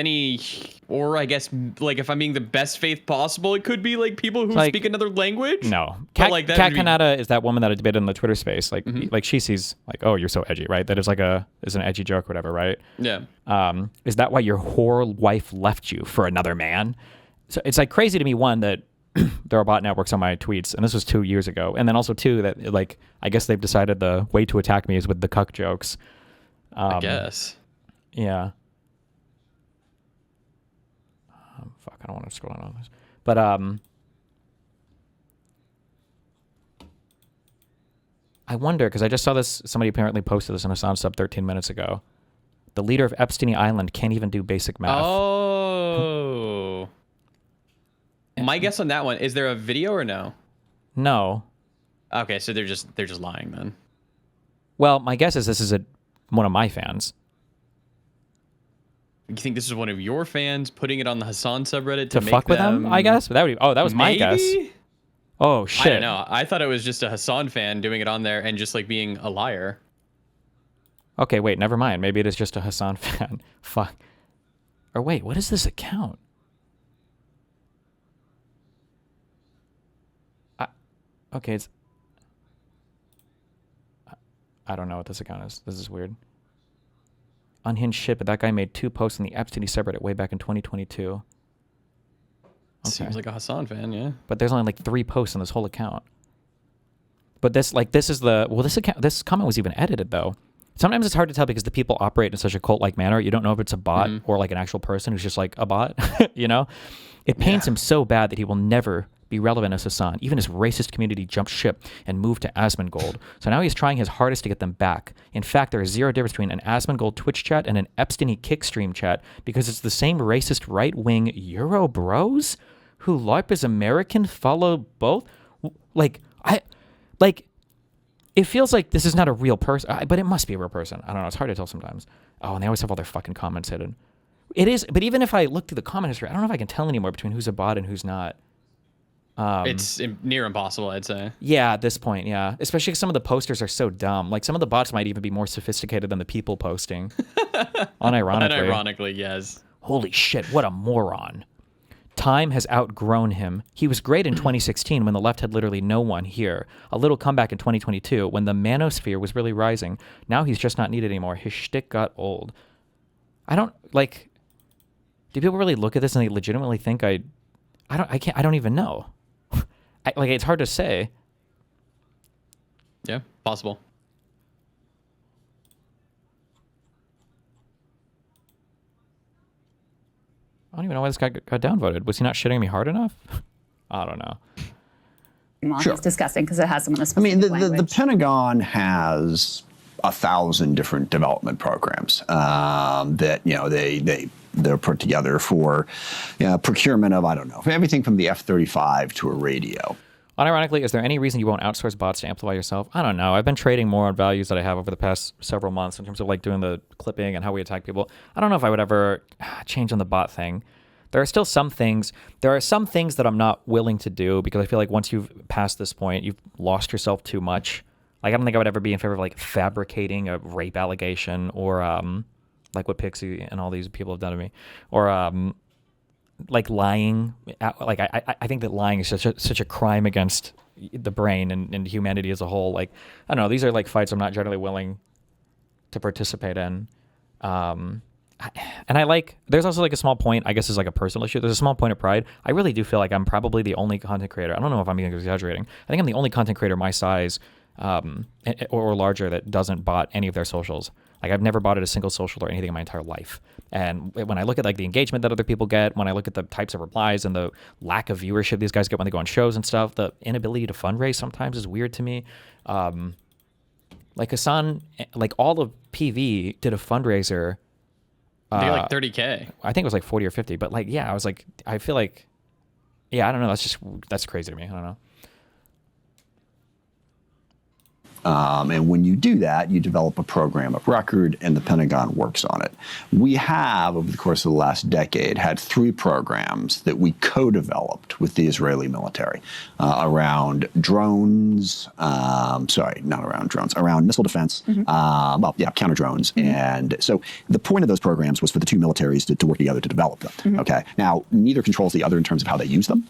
or I guess, like, if I'm being the best faith possible, it could be, like, people who speak another language. No. Kat Kanata is that woman that I debated in the Twitter space. Like, like she sees, like, oh, you're so edgy, right? That is like is an edgy joke or whatever, right? Yeah. Is that why your whore wife left you for another man? So it's, like, crazy to me, one, that there are bot networks on my tweets, and this was 2 years ago. And then also, two, that, like, I guess they've decided the way to attack me is with the cuck jokes. I guess. Yeah. Fuck, I don't want to scroll down on this. But I wonder, because I just saw this, somebody apparently posted this in a sound sub 13 minutes ago. The leader of Epstein Island can't even do basic math. Oh. My guess on that one, is there a video or no? No. Okay, so they're just lying then. Well, my guess is this is one of my fans. You think this is one of your fans putting it on the Hassan subreddit to fuck with them? I guess that was my guess. Oh shit! I don't know. I thought it was just a Hassan fan doing it on there and just like being a liar. Okay, wait, never mind. Maybe it is just a Hassan fan. Fuck. Or wait, what is this account? Okay, it's. I don't know what this account is. This is weird. Unhinged shit, but that guy made 2 posts in the Epstein subreddit way back in 2022. Okay. Seems like a Hassan fan, yeah. But there's only like 3 posts on this whole account. But this comment was even edited though. Sometimes it's hard to tell because the people operate in such a cult-like manner. You don't know if it's a bot or like an actual person who's just like a bot. You know, it pains him so bad that he will never be relevant as Hassan. Even his racist community jumped ship and moved to Asmongold. So now he's trying his hardest to get them back. In fact, there is zero difference between an Asmongold Twitch chat and an Epstein Kickstream chat because it's the same racist right-wing Euro bros who LARP is American follow both. It feels like this is not a real person, but it must be a real person. I don't know. It's hard to tell sometimes. Oh, and they always have all their fucking comments hidden. It is, but even if I look through the comment history, I don't know if I can tell anymore between who's a bot and who's not. It's near impossible, I'd say. Yeah, at this point, yeah. Especially because some of the posters are so dumb. Like, some of the bots might even be more sophisticated than the people posting. Unironically, yes. Holy shit, what a moron. Time has outgrown him. He was great in 2016 when the left had literally no one here. A little comeback in 2022 when the manosphere was really rising. Now he's just not needed anymore. His shtick got old. I don't, like... Do people really look at this and they legitimately think I don't even know. It's hard to say. Yeah, possible. don't even know why this guy got downvoted. Was he not shitting me hard enough? I don't know. Well, Sure. it's discussing because it has some of the I mean, specific the Pentagon has 1,000 different development programs that they're put together for procurement of, I don't know, everything from the F-35 to a radio. Unironically, is there any reason you won't outsource bots to amplify yourself? I don't know. I've been trading more on values that I have over the past several months in terms of like doing the clipping and how we attack people. I don't know if I would ever change on the bot thing. There are still some things. There are some things that I'm not willing to do because I feel like once you've passed this point, you've lost yourself too much. Like I don't think I would ever be in favor of like fabricating a rape allegation or like what Pixie and all these people have done to me, or like lying. Like I think that lying is such a crime against the brain and humanity as a whole. Like I don't know. These are like fights I'm not generally willing to participate in. And I like, there's also like a small point, I guess is like a personal issue. There's a small point of pride. I really do feel like I'm probably the only content creator. I don't know if I'm even exaggerating. I think I'm the only content creator my size or larger that doesn't bot any of their socials. Like I've never botted a single social or anything in my entire life. And when I look at like the engagement that other people get, when I look at the types of replies and the lack of viewership these guys get when they go on shows and stuff, the inability to fundraise sometimes is weird to me. Like Hasan, like all of PV did a fundraiser. They got like 30K. I think it was like 40 or 50, but like, yeah, I was like, I feel like, yeah, I don't know. That's crazy to me. I don't know. And when you do that, you develop a program of record, and the Pentagon works on it. We have, over the course of the last decade, had 3 programs that we co-developed with the Israeli military around drones. Sorry, not around drones, around missile defense. Counter drones. And so the point of those programs was for the two militaries to work together to develop them. Okay. Now, neither controls the other in terms of how they use them.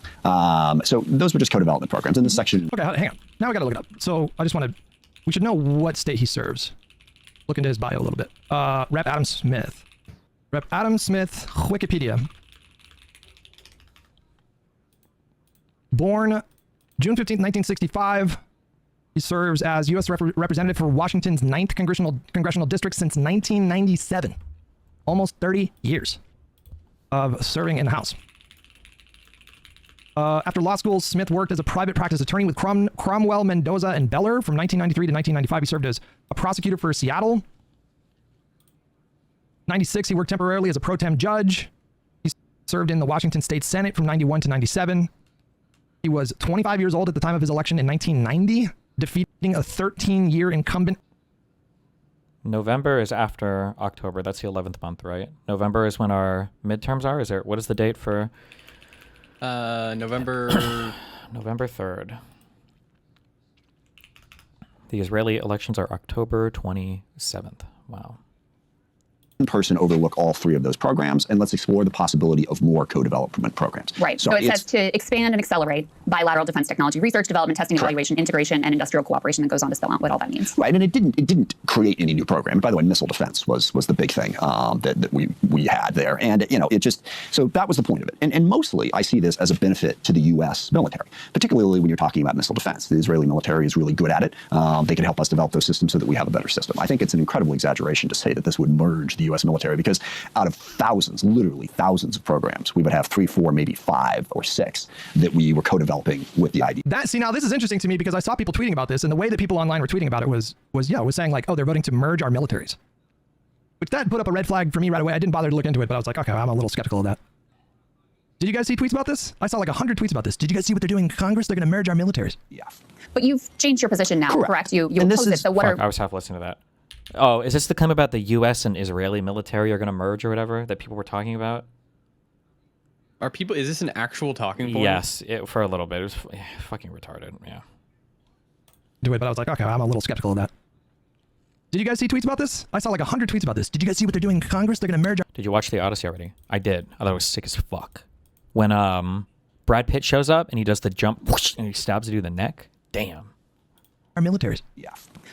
So those were just co-development programs. In this section. Okay, hang on. Now we got to look it up. So I just want to. We should know what state he serves. Look into his bio a little bit. Rep. Adam Smith. Rep. Adam Smith, Wikipedia. Born June 15th, 1965. He serves as U.S. Representative for Washington's 9th Congressional District since 1997. Almost 30 years of serving in the House. After law school, Smith worked as a private practice attorney with Cromwell, Mendoza, and Beller from 1993 to 1995. He served as a prosecutor for Seattle. 96, he worked temporarily as a pro tem judge. He served in the Washington State Senate from 91 to 97. He was 25 years old at the time of his election in 1990, defeating a 13-year incumbent. November is after October. That's the 11th month, right? November is when our midterms are. What is the date for? November 3rd. The Israeli elections are October 27th. Wow. Person overlook all 3 of those programs, and let's explore the possibility of more co-development programs. Right. So it says to expand and accelerate bilateral defense technology research, development, testing, evaluation, integration, and industrial cooperation. That goes on to spell out what all that means. Right, and it didn't create any new program. And by the way, missile defense was the big thing that we had there, and it just so that was the point of it. And mostly, I see this as a benefit to the U.S. military, particularly when you're talking about missile defense. The Israeli military is really good at it. They can help us develop those systems so that we have a better system. I think it's an incredible exaggeration to say that this would merge the U.S. military, because out of thousands, literally thousands of programs, we would have 3, 4, maybe 5 or 6 that we were co-developing with the idea. Now this is interesting to me because I saw people tweeting about this, and the way that people online were tweeting about it was saying like, oh, they're voting to merge our militaries, which that put up a red flag for me right away. I didn't bother to look into it, but I was like, okay, I'm a little skeptical of that. Did you guys see tweets about this? I saw like 100 tweets about this. Did you guys see what they're doing in Congress? They're going to merge our militaries. Yeah. But you've changed your position now, correct? You oppose it. So what I was half listening to that. Oh, is this the claim about the U.S. and Israeli military are going to merge or whatever that people were talking about? Is this an actual talking point? Yes, for a little bit. It was fucking retarded, yeah. Do it, but I was like, okay, I'm a little skeptical of that. Did you guys see tweets about this? I saw like 100 tweets about this. Did you guys see what they're doing in Congress? They're going to merge. Did you watch The Odyssey already? I did. I thought it was sick as fuck. When Brad Pitt shows up and he does the jump whoosh, and he stabs the dude in the neck. Damn. our militaries. Yeah.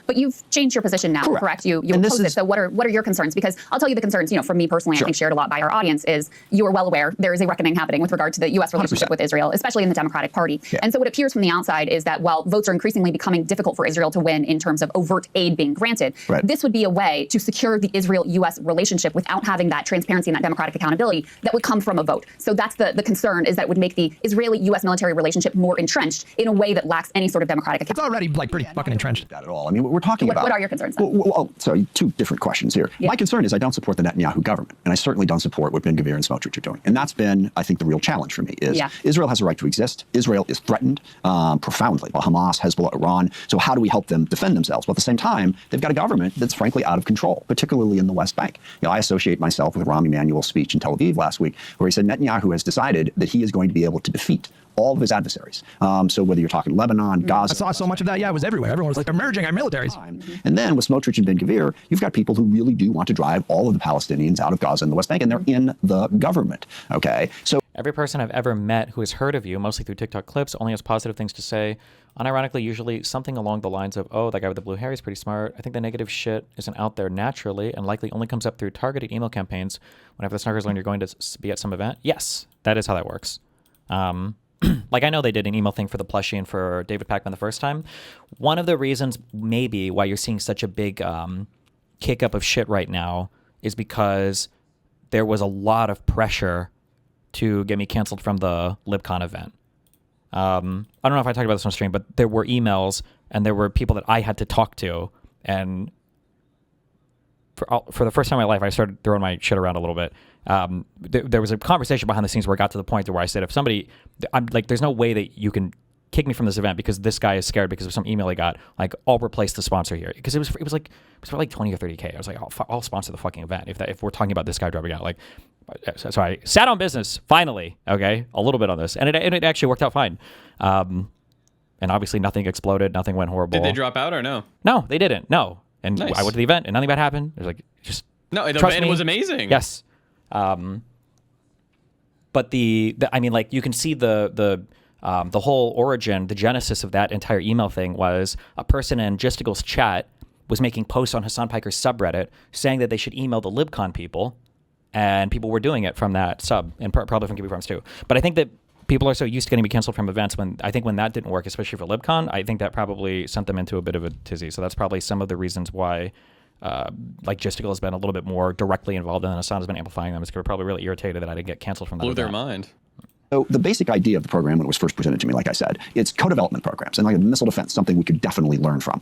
But you've changed your position now, correct? You oppose it. So what are your concerns? Because I'll tell you the concerns, from me personally, I think shared a lot by our audience, is you are well aware there is a reckoning happening with regard to the U.S. relationship 100%. with Israel, especially in the Democratic Party. Yeah. And so what appears from the outside is that while votes are increasingly becoming difficult for Israel to win in terms of overt aid being granted, this would be a way to secure the Israel-U.S. relationship without having that transparency and that democratic accountability that would come from a vote. So that's the concern, is that it would make the Israeli-U.S. military relationship more entrenched in a way that lacks any sort of democratic accountability. It's already pretty fucking entrenched. That at all. I mean, what we're talking about. What are your concerns then? Well, sorry, two different questions here. Yeah. My concern is I don't support the Netanyahu government, and I certainly don't support what Ben Gvir and Smotrich are doing. And that's been, I think, the real challenge for me is Israel has a right to exist. Israel is threatened profoundly by Hamas, Hezbollah, Iran. So how do we help them defend themselves? Well, at the same time, they've got a government that's frankly out of control, particularly in the West Bank. I associate myself with Rahm Emanuel's speech in Tel Aviv last week, where he said Netanyahu has decided that he is going to be able to defeat all of his adversaries. So whether you're talking Lebanon, Gaza. I saw so much of that. Yeah, it was everywhere. Everyone was like, emerging our militaries. And then with Smotrich and Ben Gvir, you've got people who really do want to drive all of the Palestinians out of Gaza and the West Bank, and they're in the government. Okay, so every person I've ever met who has heard of you, mostly through TikTok clips, only has positive things to say. Unironically, usually something along the lines of, oh, that guy with the blue hair is pretty smart. I think the negative shit isn't out there naturally and likely only comes up through targeted email campaigns whenever the snarkers learn you're going to be at some event. Yes, that is how that works. Like, I know they did an email thing for the plushie and for David Pakman the first time. One of the reasons maybe why you're seeing such a big kick up of shit right now is because there was a lot of pressure to get me canceled from the LibCon event. I don't know if I talked about this on stream, but there were emails and there were people that I had to talk to. And for the first time in my life, I started throwing my shit around a little bit. There was a conversation behind the scenes where it got to the point where I said, if somebody, I'm like, there's no way that you can kick me from this event because this guy is scared because of some email he got. Like, I'll replace the sponsor here, because it was for like 20 or 30K. I was like, I'll sponsor the fucking event if we're talking about this guy dropping out. Like, so I sat on business finally. Okay, a little bit on this, and it actually worked out fine. And obviously nothing exploded, nothing went horrible. Did they drop out or no? No, they didn't. No. And nice. I went to the event and nothing bad happened. It was like, just no, the trust event me. was amazing. Yes. But the I mean, like, you can see the whole origin, the genesis of that entire email thing was a person in Gisticle's chat was making posts on Hassan Piker's subreddit saying that they should email the LibCon people, and people were doing it from that sub, and probably from Kiwi Farms too. But I think that people are so used to getting me canceled from events when that didn't work, especially for LibCon, I think that probably sent them into a bit of a tizzy. So that's probably some of the reasons why like Gisticle has been a little bit more directly involved, and Hassan has been amplifying them. It's probably really irritated that I didn't get canceled from that. Blew event. their mind. So the basic idea of the program when it was first presented to me, like I said, it's co-development programs, and like missile defense, something we could definitely learn from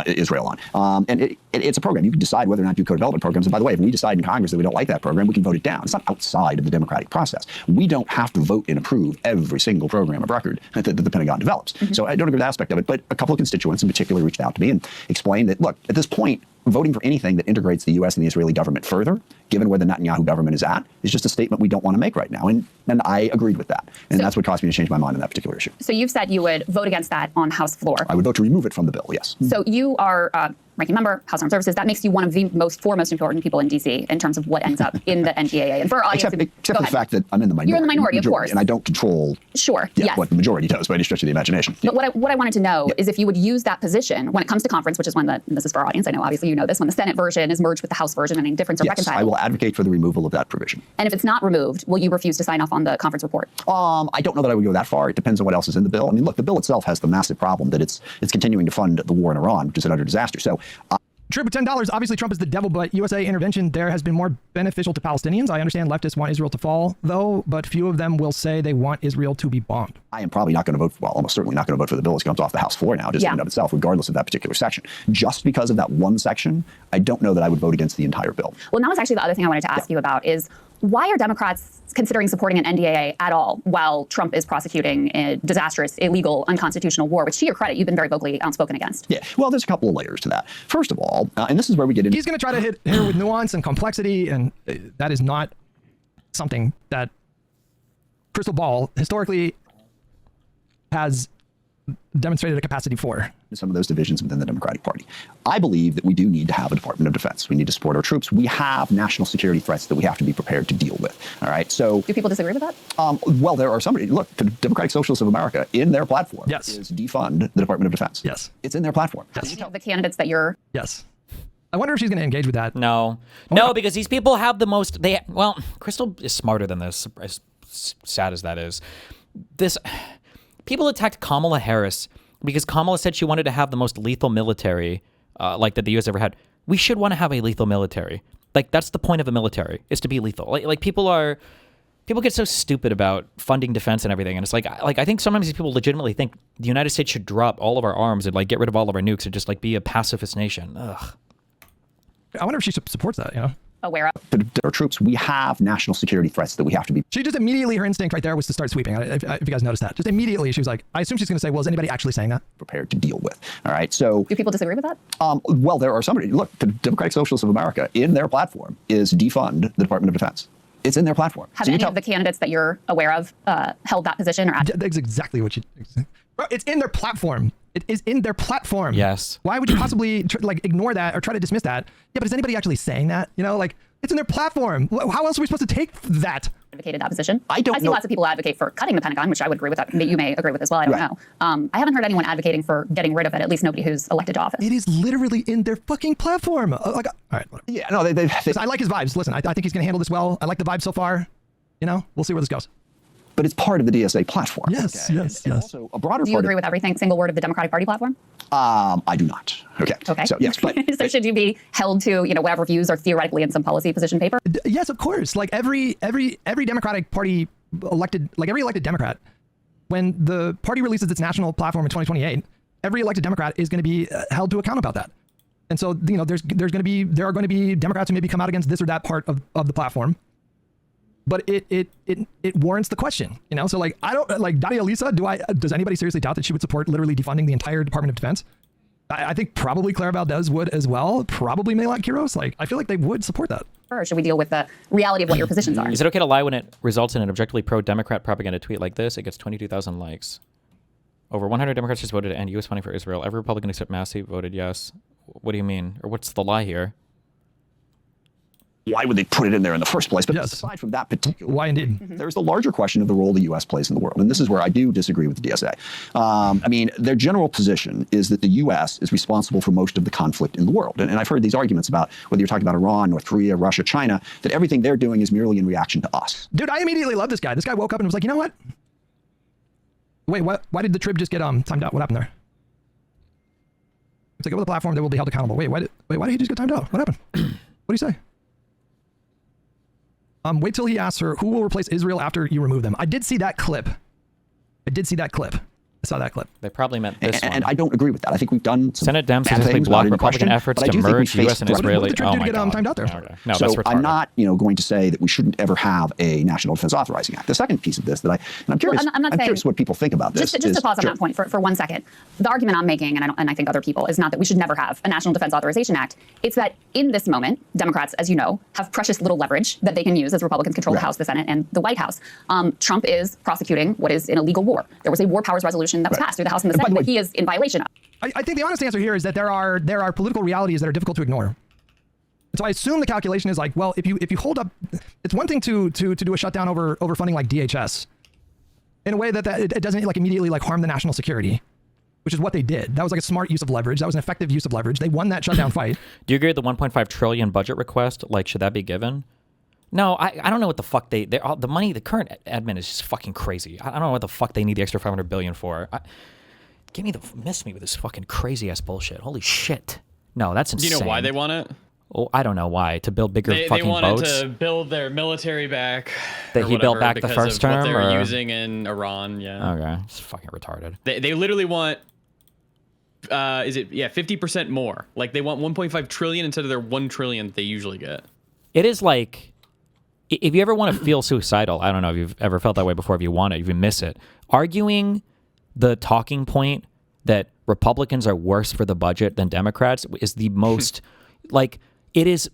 Israel on. And it's a program. You can decide whether or not to do co-development programs. And by the way, if we decide in Congress that we don't like that program, we can vote it down. It's not outside of the democratic process. We don't have to vote and approve every single program of record that the Pentagon develops. Mm-hmm. So I don't agree with that aspect of it, but a couple of constituents in particular reached out to me and explained that, look, at this point, voting for anything that integrates the U.S. and the Israeli government further, given where the Netanyahu government is at, is just a statement we don't want to make right now. And I agreed with that. And that's what caused me to change my mind on that particular issue. So you've said you would vote against that on House floor. I would vote to remove it from the bill, yes. So you are ranking member, House Armed Services. That makes you one of the four most important people in D.C. in terms of what ends up in the NDAA. And for our audience, except for the fact that I'm in the minority. You're in the minority, of course. And I don't control yes. what the majority does by any stretch of the imagination. But what I wanted to know is if you would use that position when it comes to conference, which is when this is for our audience, I know obviously you know this, when the Senate version is merged with the House version and any difference are reconciled. I will advocate for the removal of that provision. And if it's not removed, will you refuse to sign off on the conference report? I don't know that I would go that far. It depends on what else is in the bill. I mean, look, the bill itself has the massive problem that it's continuing to fund the war in Iran, which is an utter disaster. So. True, but $10, obviously Trump is the devil, but USA intervention there has been more beneficial to Palestinians. I understand leftists want Israel to fall, though, but few of them will say they want Israel to be bombed. I am probably not going to vote, almost certainly not going to vote for the bill as it comes off the House floor now, just in and of itself, regardless of that particular section. Just because of that one section, I don't know that I would vote against the entire bill. Well, that was actually the other thing I wanted to ask you about is, why are Democrats considering supporting an NDAA at all while Trump is prosecuting a disastrous, illegal, unconstitutional war, which to your credit, you've been very vocally outspoken against? Yeah, well, there's a couple of layers to that. First of all, and this is where we get into... He's going to try to hit her with nuance and complexity, and that is not something that Crystal Ball historically has demonstrated a capacity for. some of those divisions within the Democratic Party. I believe that we do need to have a Department of Defense. We need to support our troops. We have national security threats that we have to be prepared to deal with. All right. So do people disagree with that? Well, there are somebody. Look, the Democratic Socialists of America in their platform Yes. is defund the Department of Defense. Yes. It's in their platform. Yes. The candidates that you're. Yes. I wonder if she's going to engage with that. No, no, because these people have the most. Well, Crystal is smarter than this. As sad as that is, people attacked Kamala Harris because Kamala said she wanted to have the most lethal military, like that the U.S. ever had. We should want to have a lethal military. Like that's the point of a military, is to be lethal. Like people get so stupid about funding defense and everything, and it's like I think sometimes these people legitimately think the United States should drop all of our arms and like get rid of all of our nukes and just like be a pacifist nation. Ugh. I wonder if she supports that, you know? Aware of. Our troops, we have national security threats that we have to be. She just immediately, her instinct right there was to start sweeping. If you guys noticed that. Just immediately, she was like, I assume she's going to say, well, is anybody actually saying that? Prepared to deal with. All right. So. Do people disagree with that? Well, there are somebody. Look, the Democratic Socialists of America in their platform is defund the Department of Defense. It's in their platform. Have any of the candidates that you're aware of held that position or? That's exactly what you. Bro, it's in their platform. It is in their platform. Yes. Why would you possibly ignore that or try to dismiss that? Yeah, but is anybody actually saying that? You know, like it's in their platform. How else are we supposed to take that? Advocated that position. I see lots of people advocate for cutting the Pentagon, which I would agree with. That you may agree with as well. I don't know. I haven't heard anyone advocating for getting rid of it. At least nobody who's elected to office. It is literally in their fucking platform. All right. Whatever. Yeah. No. I like his vibes. Listen, I think he's going to handle this well. I like the vibe so far. You know, we'll see where this goes. But it's part of the DSA platform. Yes. Okay? Yes. And Yes. also a broader. Do you agree with everything, single word of the Democratic Party platform? I do not. Okay. Okay. So yes, but so should you be held to whatever views are theoretically in some policy position paper? Yes, of course. Like every Democratic Party elected, like every elected Democrat, when the party releases its national platform in 2028, every elected Democrat is going to be held to account about that. And so there are going to be Democrats who maybe come out against this or that part of the platform. But it warrants the question, you know. So like I don't like Daria Lisa. Does anybody seriously doubt that she would support literally defunding the entire Department of Defense? I think probably Clara Valdez would as well. Probably Melat Quiros. Like I feel like they would support that. Or should we deal with the reality of what your positions are? Is it okay to lie when it results in an objectively pro-Democrat propaganda tweet like this? It gets 22,000 likes. Over 100 Democrats just voted to end U.S. funding for Israel. Every Republican except Massey voted yes. What do you mean? Or what's the lie here? why would they put it in there in the first place? But yes. aside from that particular, why indeed? There's the larger question of the role the U.S. plays in the world, and this is where I do disagree with the DSA. I mean, their general position is that the U.S. is responsible for most of the conflict in the world, and I've heard these arguments about whether you're talking about Iran, North Korea, Russia, China, that everything they're doing is merely in reaction to us. Dude, I immediately love this guy. This guy woke up and was like, you know what? Wait, what? Why did the trib just get timed out? What happened there? It's like over the platform, they will be held accountable. Wait, why did he just get timed out? What happened? What do you say? Wait till he asks her who will replace Israel after you remove them. I did see that clip. I saw that clip. They probably meant this one. And I don't agree with that. I think we've done some Senate Dems bad specifically things, blocked not in Republican question, efforts but I to do think we merge face U.S. and threats. Israeli. What did the trib Oh do my to get God. timed out there? Okay. No, So that's retarded. I'm not, going to say that we shouldn't ever have a National Defense Authorizing Act. The second piece of this that I'm curious, I'm not saying- curious what people think about this. Just to pause on Sure. that point for 1 second. The argument I'm making, and I think other people, is not that we should never have a National Defense Authorization Act. It's that in this moment, Democrats, as you know, have precious little leverage that they can use as Republicans control the House, the Senate, and the White House. Trump is prosecuting what is an illegal war. There was a war powers resolution that was passed through the House and the Senate that he is in violation of. I think the honest answer here is that there are political realities that are difficult to ignore. So I assume the calculation is like, well, if you hold up, it's one thing to do a shutdown over funding like DHS in a way that it doesn't like immediately like harm the national security, which is what they did. That was like a smart use of leverage. That was an effective use of leverage. They won that shutdown fight. Do you agree with the 1.5 trillion budget request? Like, should that be given? No, I don't know what the fuck the money, the current admin is just fucking crazy. I don't know what the fuck they need the extra 500 billion for. Miss me with this fucking crazy ass bullshit. Holy shit. No, that's insane. Do you know why they want it? Oh, I don't know why. To build bigger They fucking wanted boats? to build their military back. That or he built whatever back the because first of what term, they were or- using in Iran, yeah. Okay, it's fucking retarded. They literally want 50% more. Like they want 1.5 trillion instead of their 1 trillion that they usually get. It is like, if you ever want to feel suicidal, I don't know if you've ever felt that way before, if you want it, if you miss it, arguing the talking point that Republicans are worse for the budget than Democrats is the most, like, it is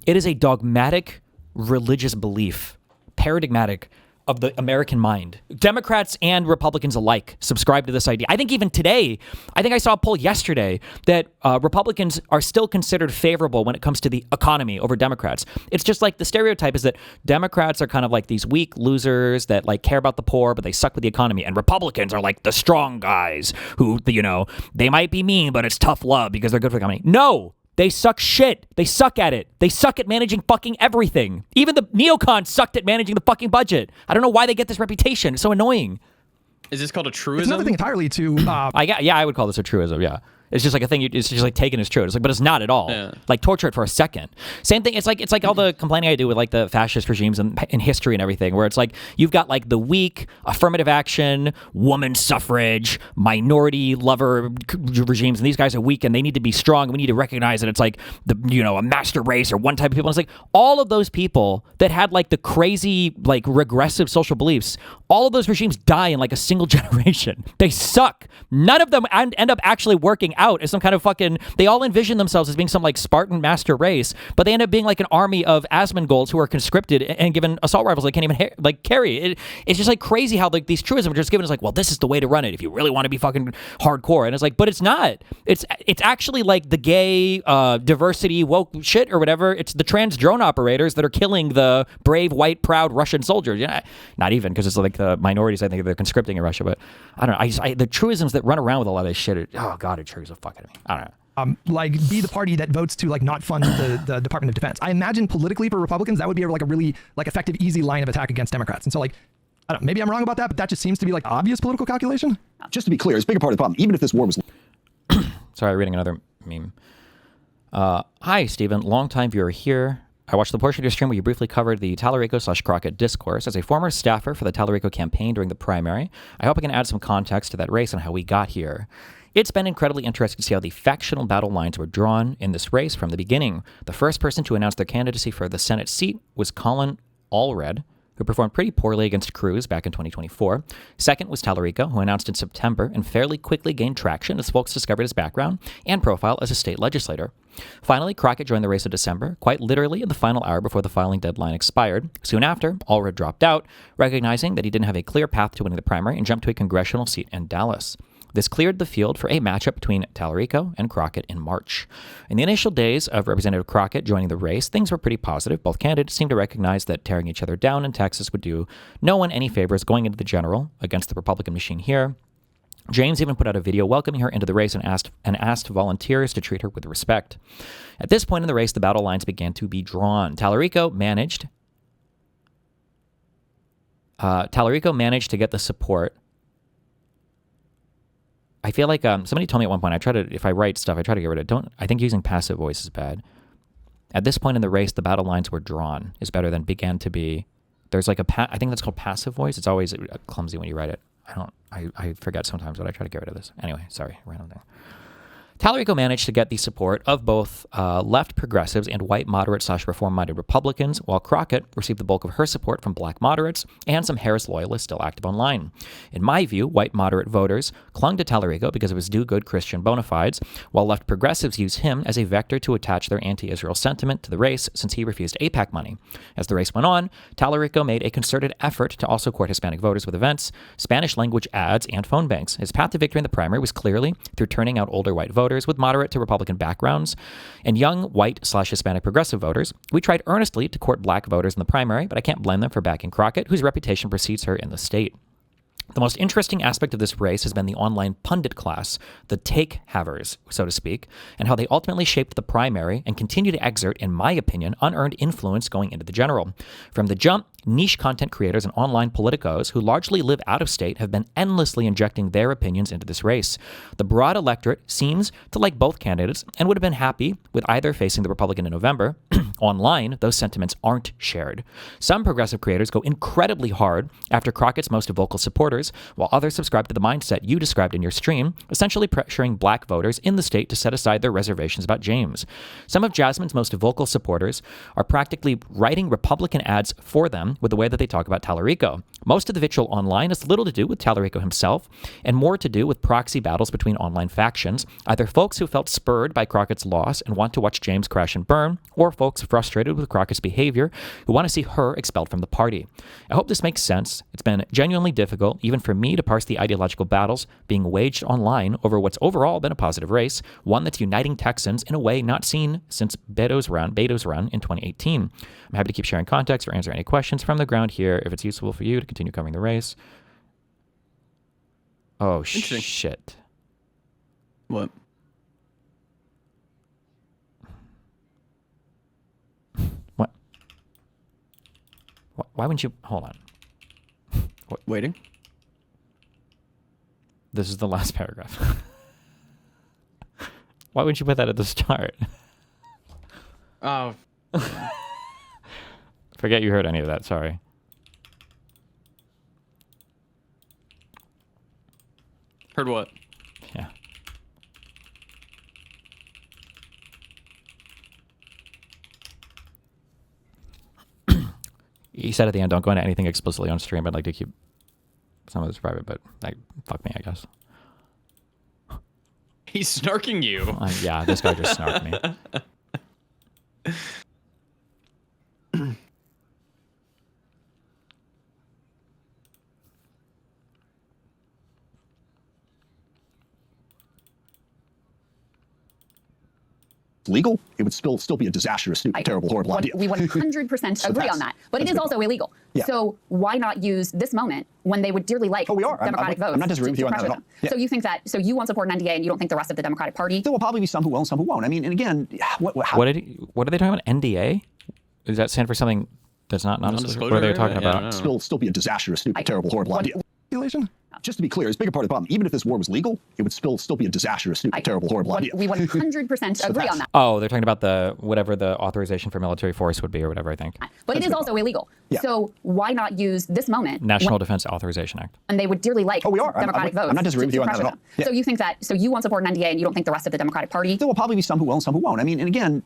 a dogmatic religious belief, paradigmatic of the American mind. Democrats and Republicans alike subscribe to this idea. I think even today, I think I saw a poll yesterday that Republicans are still considered favorable when it comes to the economy over Democrats. It's just like the stereotype is that Democrats are kind of like these weak losers that like care about the poor, but they suck with the economy. And Republicans are like the strong guys who, you know, they might be mean, but it's tough love because they're good for the economy. No! They suck shit. They suck at it. They suck at managing fucking everything. Even the neocons sucked at managing the fucking budget. I don't know why they get this reputation. It's so annoying. Is this called a truism? It's another thing entirely to. I would call this a truism. Yeah. It's just like a thing. It's just like taken as true. It's like, but it's not at all. Yeah. Like torture it for a second. Same thing. It's like all the complaining I do with like the fascist regimes in history and everything, where it's like you've got like the weak affirmative action, woman suffrage, minority lover regimes, and these guys are weak and they need to be strong. And we need to recognize that it's like a master race or one type of people. And it's like all of those people that had like the crazy like regressive social beliefs. All of those regimes die in like a single generation. They suck. None of them end up actually working out as some kind of fucking. They all envision themselves as being some like Spartan master race, but they end up being like an army of Asmongols who are conscripted and given assault rifles they can't even carry. It's just like crazy how like these truisms are just given as like, well, this is the way to run it if you really want to be fucking hardcore. And it's like, but it's not. It's actually like the gay diversity woke shit or whatever. It's the trans drone operators that are killing the brave white proud Russian soldiers. Yeah, not even because it's like the minorities. I think they're conscripting in Russia, but I don't know. The truisms that run around with a lot of this shit. Oh god, it triggers the fuck out of me. I don't know. Like be the party that votes to like not fund the Department of Defense. I imagine politically for Republicans that would be like a really like effective, easy line of attack against Democrats. And so like, I don't know, maybe I'm wrong about that, but that just seems to be like obvious political calculation. Just to be clear, it's a bigger part of the problem. Even if this war was. Sorry, reading another meme. Hi, Stephen, longtime viewer here. I watched the portion of your stream where you briefly covered the Tallarico/Crockett discourse. As a former staffer for the Tallarico campaign during the primary, I hope I can add some context to that race and how we got here. It's been incredibly interesting to see how the factional battle lines were drawn in this race from the beginning. The first person to announce their candidacy for the Senate seat was Colin Allred, who performed pretty poorly against Cruz back in 2024. Second was Tallarico, who announced in September and fairly quickly gained traction as folks discovered his background and profile as a state legislator. Finally, Crockett joined the race in December, quite literally in the final hour before the filing deadline expired. Soon after, Allred dropped out, recognizing that he didn't have a clear path to winning the primary and jumped to a congressional seat in Dallas. This cleared the field for a matchup between Tallarico and Crockett in March. In the initial days of Representative Crockett joining the race, things were pretty positive. Both candidates seemed to recognize that tearing each other down in Texas would do no one any favors going into the general against the Republican machine here. James even put out a video welcoming her into the race and asked volunteers to treat her with respect. At this point in the race, the battle lines began to be drawn. Tallarico managed to get the support. I feel like somebody told me at one point, if I write stuff, I try to get rid of it. I think using passive voice is bad. At this point in the race, the battle lines were drawn is better than began to be. There's like I think that's called passive voice. It's always clumsy when you write it. I forget sometimes, but I try to get rid of this. Anyway, sorry, random thing. Tallarico managed to get the support of both left progressives and white moderate/reform-minded Republicans, while Crockett received the bulk of her support from black moderates and some Harris loyalists still active online. In my view, white moderate voters clung to Tallarico because of his do-good Christian bona fides, while left progressives used him as a vector to attach their anti-Israel sentiment to the race since he refused AIPAC money. As the race went on, Tallarico made a concerted effort to also court Hispanic voters with events, Spanish-language ads, and phone banks. His path to victory in the primary was clearly through turning out older white voters with moderate to Republican backgrounds and young white/Hispanic progressive voters. We tried earnestly to court black voters in the primary, but I can't blame them for backing Crockett, whose reputation precedes her in the state. The most interesting aspect of this race has been the online pundit class, the take-havers, so to speak, and how they ultimately shaped the primary and continue to exert, in my opinion, unearned influence going into the general. From the jump, niche content creators and online politicos who largely live out of state have been endlessly injecting their opinions into this race. The broad electorate seems to like both candidates and would have been happy with either facing the Republican in November. Online, those sentiments aren't shared. Some progressive creators go incredibly hard after Crockett's most vocal supporters, while others subscribe to the mindset you described in your stream, essentially pressuring black voters in the state to set aside their reservations about James. Some of Jasmine's most vocal supporters are practically writing Republican ads for them problem with the way that they talk about Tallarico. Most of the vitriol online has little to do with Tallarico himself and more to do with proxy battles between online factions, either folks who felt spurred by Crockett's loss and want to watch James crash and burn, or folks frustrated with Crockett's behavior who want to see her expelled from the party. I hope this makes sense. It's been genuinely difficult, even for me, to parse the ideological battles being waged online over what's overall been a positive race, one that's uniting Texans in a way not seen since Beto's run in 2018. I'm happy to keep sharing context or answer any questions from the ground here if it's useful for you to continue covering the race. Oh, shit. What? What? Why wouldn't you... Hold on. What? Waiting. This is the last paragraph. Why wouldn't you put that at the start? Oh. Forget you heard any of that, sorry. Heard what? Yeah. He said at the end, don't go into anything explicitly on stream. I'd like to keep some of this private, but like, fuck me, I guess. He's snarking you. Yeah, this guy just snarked me. Legal, it would still be a disastrous, stupid, terrible, horrible idea. We 100% agree on that. But it is also illegal. Yeah. So why not use this moment when they would dearly like Democratic votes? I'm not disagreeing with you on that at all. Yeah. So you think that, so you won't support an NDA and you don't think the rest of the Democratic Party? There will probably be some who will and some who won't. I mean, and again, what are they talking about? NDA? Does that stand for something that's not non-disclosure? What are they talking about? Still be a disastrous, stupid, terrible, horrible idea. Just to be clear, it's a bigger part of the problem. Even if this war was legal, it would still be a disastrous, stupid, terrible, horrible idea. We 100% agree on that. Oh, they're talking about the whatever the authorization for military force would be or whatever, I think. But it is also illegal. Yeah. So why not use this moment? National Defense Authorization Act. And they would dearly like Democratic votes. I'm not disagreeing with you on that at all. Yeah. So you think that, so you won't support an NDA and you don't think the rest of the Democratic Party? There will probably be some who will and some who won't. I mean, and again,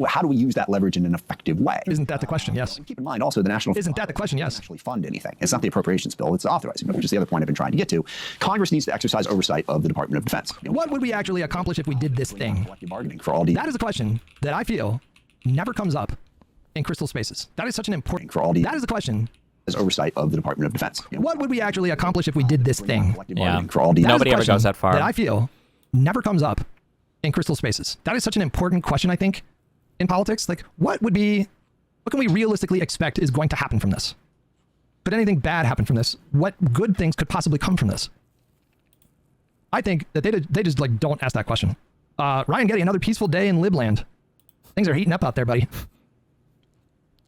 how do we use that leverage in an effective way? Isn't that the question? Yes. And keep in mind also the national. Isn't that the question? Yes. Actually fund anything. It's not the appropriations bill. It's the authorizing bill, which is the other point I've been trying to get to. Congress needs to exercise oversight of the Department of Defense. What would we actually accomplish if we did this thing? Collective bargaining for all these. That is a question that I feel never comes up in Crystal Spaces. That is such an important. For all these. That is a question. As oversight of the Department of Defense. What would we actually accomplish if we did this thing? Yeah. For all these. Nobody ever goes that far. That I feel never comes up in Crystal Spaces. That is such an important question, I think, in politics. Like, what can we realistically expect is going to happen from this? Could anything bad happen from this? What good things could possibly come from this? I think that they just like don't ask that question. Ryan Getty, another peaceful day in Libland. Things are heating up out there, buddy.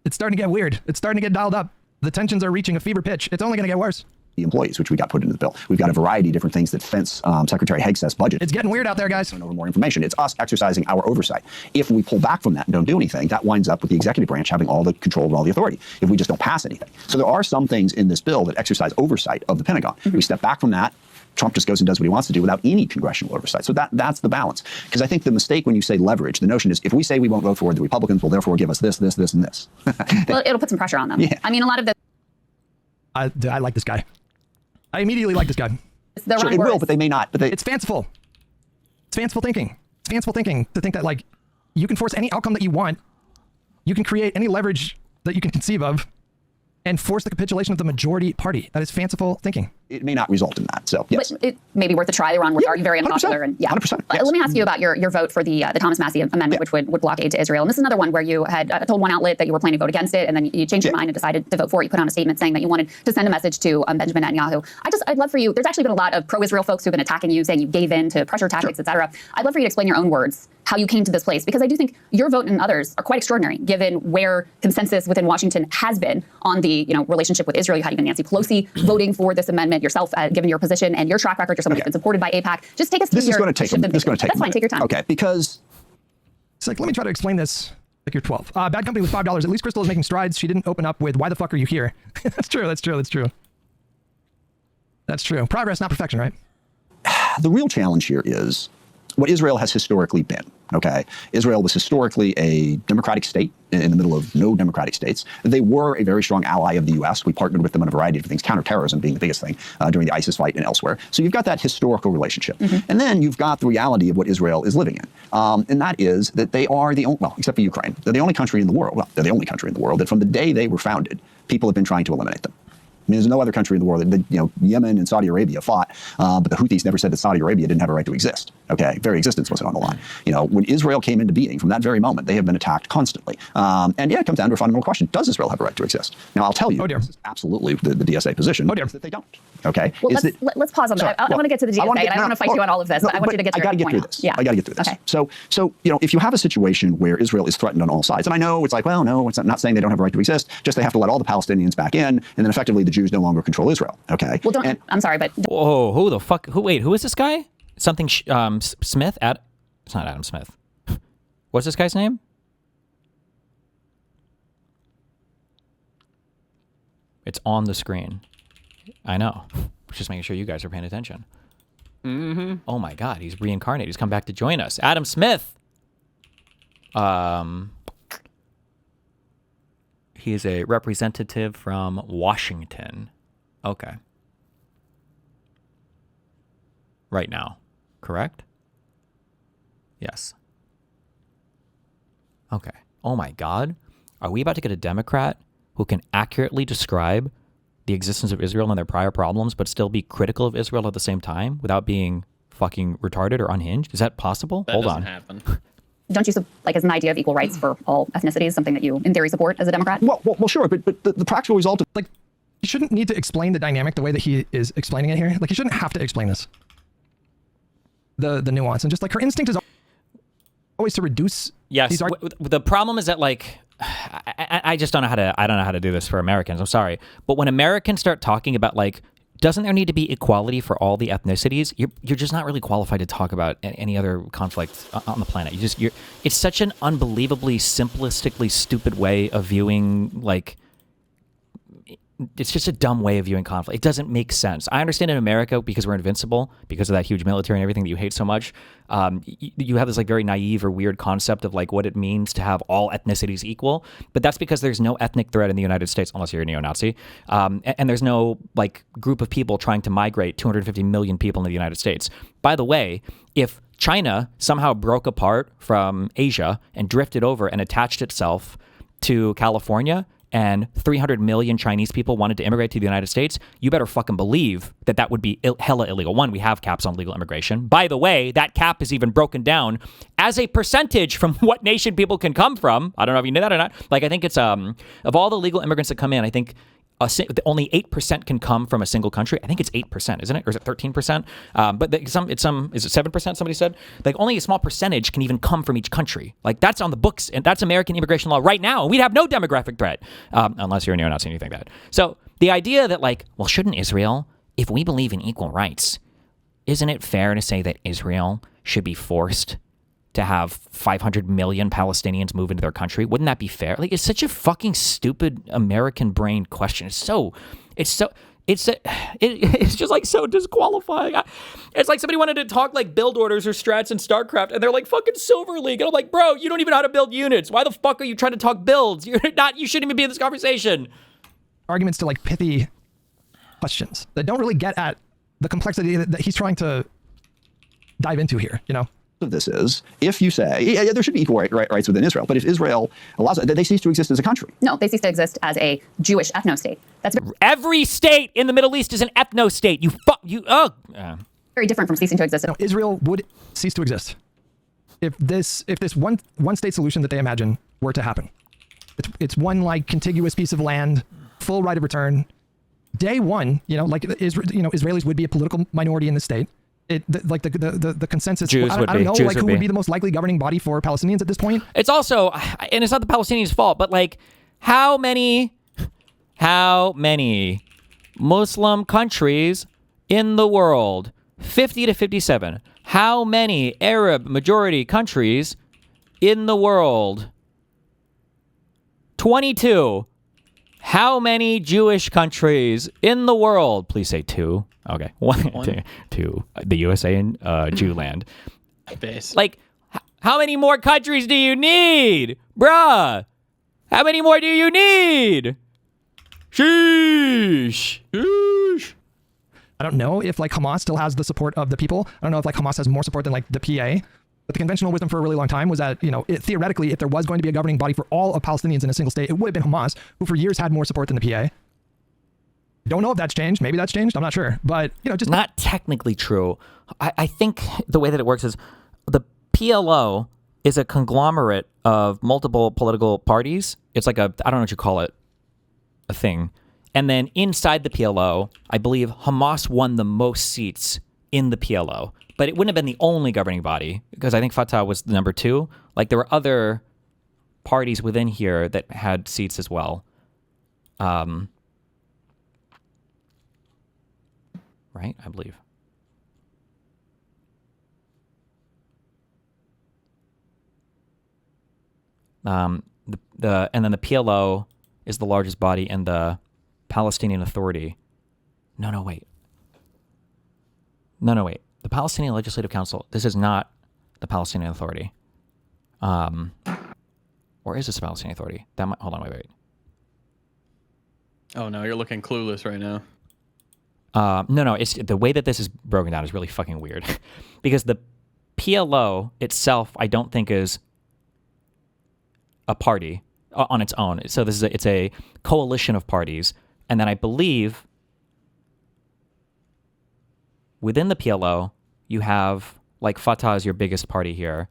It's starting to get weird. It's starting to get dialed up. The tensions are reaching a fever pitch. It's only going to get worse. The employees, which we got put into the bill. We've got a variety of different things that fence Secretary Hegseth's budget. It's getting weird out there, guys. Turn over more information. It's us exercising our oversight. If we pull back from that and don't do anything, that winds up with the executive branch having all the control and all the authority. If we just don't pass anything. So there are some things in this bill that exercise oversight of the Pentagon. We step back from that. Trump just goes and does what he wants to do without any congressional oversight. So that's the balance. Because I think the mistake when you say leverage, the notion is if we say we won't vote for it, the Republicans will therefore give us this, this, this, and this. Well, it'll put some pressure on them. Yeah. I mean, a lot of the... I like this guy. I immediately like this guy. Sure, it will, but they may not. But it's fanciful. It's fanciful thinking. It's fanciful thinking to think that like you can force any outcome that you want. You can create any leverage that you can conceive of and force the capitulation of the majority party. That is fanciful thinking. It may not result in that. So, yes. But it may be worth a try. Iran was already very unpopular. 100%, And yeah. 100%. Yes. Let me ask you about your vote for the Thomas Massie amendment, which would block aid to Israel. And this is another one where you had told one outlet that you were planning to vote against it, and then you changed your mind and decided to vote for it. You put on a statement saying that you wanted to send a message to Benjamin Netanyahu. I'd love for you, there's actually been a lot of pro-Israel folks who've been attacking you, saying you gave in to pressure tactics, et cetera. I'd love for you to explain your own words, how you came to this place, because I do think your vote and others are quite extraordinary, given where consensus within Washington has been on the relationship with Israel. You had even Nancy Pelosi voting for this amendment yourself, given your position and your track record. You're someone who's been supported by AIPAC. Just take us through this is going to take That's fine. Take your time. Okay, because it's like, let me try to explain this. Like you're 12. Bad Company was $5. At least Crystal is making strides. She didn't open up with, why the fuck are you here? That's true. That's true. That's true. That's true. Progress, not perfection, right? The real challenge here is what Israel has historically been. Okay, Israel was historically a democratic state in the middle of no democratic states. They were a very strong ally of the U.S. We partnered with them on a variety of things, counterterrorism being the biggest thing during the ISIS fight and elsewhere. So you've got that historical relationship. And then you've got the reality of what Israel is living in. And that is that they are the only, well, except for Ukraine, they're the only country in the world, well, they're the only country in the world that from the day they were founded, people have been trying to eliminate them. I mean, there's no other country in the world that, Yemen and Saudi Arabia fought, but the Houthis never said that Saudi Arabia didn't have a right to exist. Okay, very existence wasn't on the line. When Israel came into being, from that very moment, they have been attacked constantly. And it comes down to a fundamental question: does Israel have a right to exist? Now, I'll tell you, this is absolutely the DSA position. Is that they don't. Okay. Well, let's pause on that. I want to get to the DSA, and I don't want to fight you on all of this, but I want you to get to your point. I got to get through this. Yeah. I got to get through this. Okay. So if you have a situation where Israel is threatened on all sides, and I know it's like, well, no, it's not saying they don't have a right to exist, just they have to let all the Palestinians back in, and then effectively the Jews no longer control Israel. Okay. Well, I'm sorry, but whoa, who the fuck? Who is this guy? Something Smith? It's not Adam Smith. What's this guy's name? It's on the screen. I know. Just making sure you guys are paying attention. Oh my God, he's reincarnated. He's come back to join us. Adam Smith. He is a representative from Washington. Okay. Right now, correct? Yes. Okay. Oh my God. Are we about to get a Democrat who can accurately describe the existence of Israel and their prior problems, but still be critical of Israel at the same time without being fucking retarded or unhinged? Is that possible? That Hold doesn't on. happen. don't you, as an idea of equal rights for all ethnicities, something that you, in theory, support as a Democrat? Well, sure, but the practical result of... He shouldn't need to explain the dynamic the way that he is explaining it here. He shouldn't have to explain this. The nuance, and just her instinct is always to reduce. Yes. The problem is that I just don't know how to do this for Americans. I'm sorry, but when Americans start talking about doesn't there need to be equality for all the ethnicities? You're just not really qualified to talk about any other conflict on the planet. It's such an unbelievably simplistically stupid way of viewing it's just a dumb way of viewing conflict. It doesn't make sense. I understand in America, because we're invincible, because of that huge military and everything that you hate so much, you have this very naive or weird concept of what it means to have all ethnicities equal. But that's because there's no ethnic threat in the United States, unless you're a neo-Nazi. And there's no group of people trying to migrate 250 million people into the United States. By the way, if China somehow broke apart from Asia and drifted over and attached itself to California, and 300 million Chinese people wanted to immigrate to the United States, you better fucking believe that would be hella illegal. One, we have caps on legal immigration. By the way, that cap is even broken down as a percentage from what nation people can come from. I don't know if you knew that or not. I think it's, of all the legal immigrants that come in, I think only 8% can come from a single country. I think it's 8%, isn't it? Or is it 13%? But is it 7%? Somebody said only a small percentage can even come from each country. That's on the books, and that's American immigration law right now. We'd have no demographic threat unless you're a neo-Nazi and anything like that. So the idea that shouldn't Israel, if we believe in equal rights, isn't it fair to say that Israel should be forced to have 500 million Palestinians move into their country? Wouldn't that be fair? It's such a fucking stupid American brain question. It's just so disqualifying. It's like somebody wanted to talk build orders or strats in StarCraft, and they're fucking Silver League. And I'm like, bro, you don't even know how to build units. Why the fuck are you trying to talk builds? You shouldn't even be in this conversation. Arguments to pithy questions that don't really get at the complexity that he's trying to dive into here, of this is, if you say, there should be equal rights within Israel, but if Israel allows it, they cease to exist as a country. No, they cease to exist as a Jewish ethno-state. That's every state in the Middle East is an ethno-state. Very different from ceasing to exist. No, Israel would cease to exist if this one state solution that they imagine were to happen. It's one contiguous piece of land, full right of return. Day one, Israelis would be a political minority in the state. The consensus. Jews I don't know who would be the most likely governing body for Palestinians at this point. It's also, and it's not the Palestinians' fault, but how many Muslim countries in the world? 50 to 57. How many Arab majority countries in the world? 22. How many Jewish countries in the world? Please say 2. Okay. One. 2. The USA and Jewland. base. Like, how many more countries do you need? Bruh. How many more do you need? Sheesh. Sheesh. I don't know if like Hamas still has the support of the people. I don't know if like Hamas has more support than like the PA. But the conventional wisdom for a really long time was that, you know, theoretically, if there was going to be a governing body for all of Palestinians in a single state, it would have been Hamas, who for years had more support than the PA. Don't know if that's changed. Maybe that's changed. I'm not sure. But, you know, just not technically true. I think the way that it works is the PLO is a conglomerate of multiple political parties. It's like a, I don't know what you call it, a thing. And then inside the PLO, I believe Hamas won the most seats in the PLO. But it wouldn't have been the only governing body, because I think Fatah was the number 2. Like, there were other parties within here that had seats as well. Right, I believe. And then the PLO is the largest body in the Palestinian Authority. No, wait. The Palestinian Legislative Council. This is not the Palestinian Authority. Or is this the Palestinian Authority? That might, hold on, wait. Oh no, you're looking clueless right now. No. It's the way that this is broken down is really fucking weird, because the PLO itself, I don't think is a party on its own. So it's a coalition of parties, and then I believe within the PLO you have like Fatah is your biggest party here.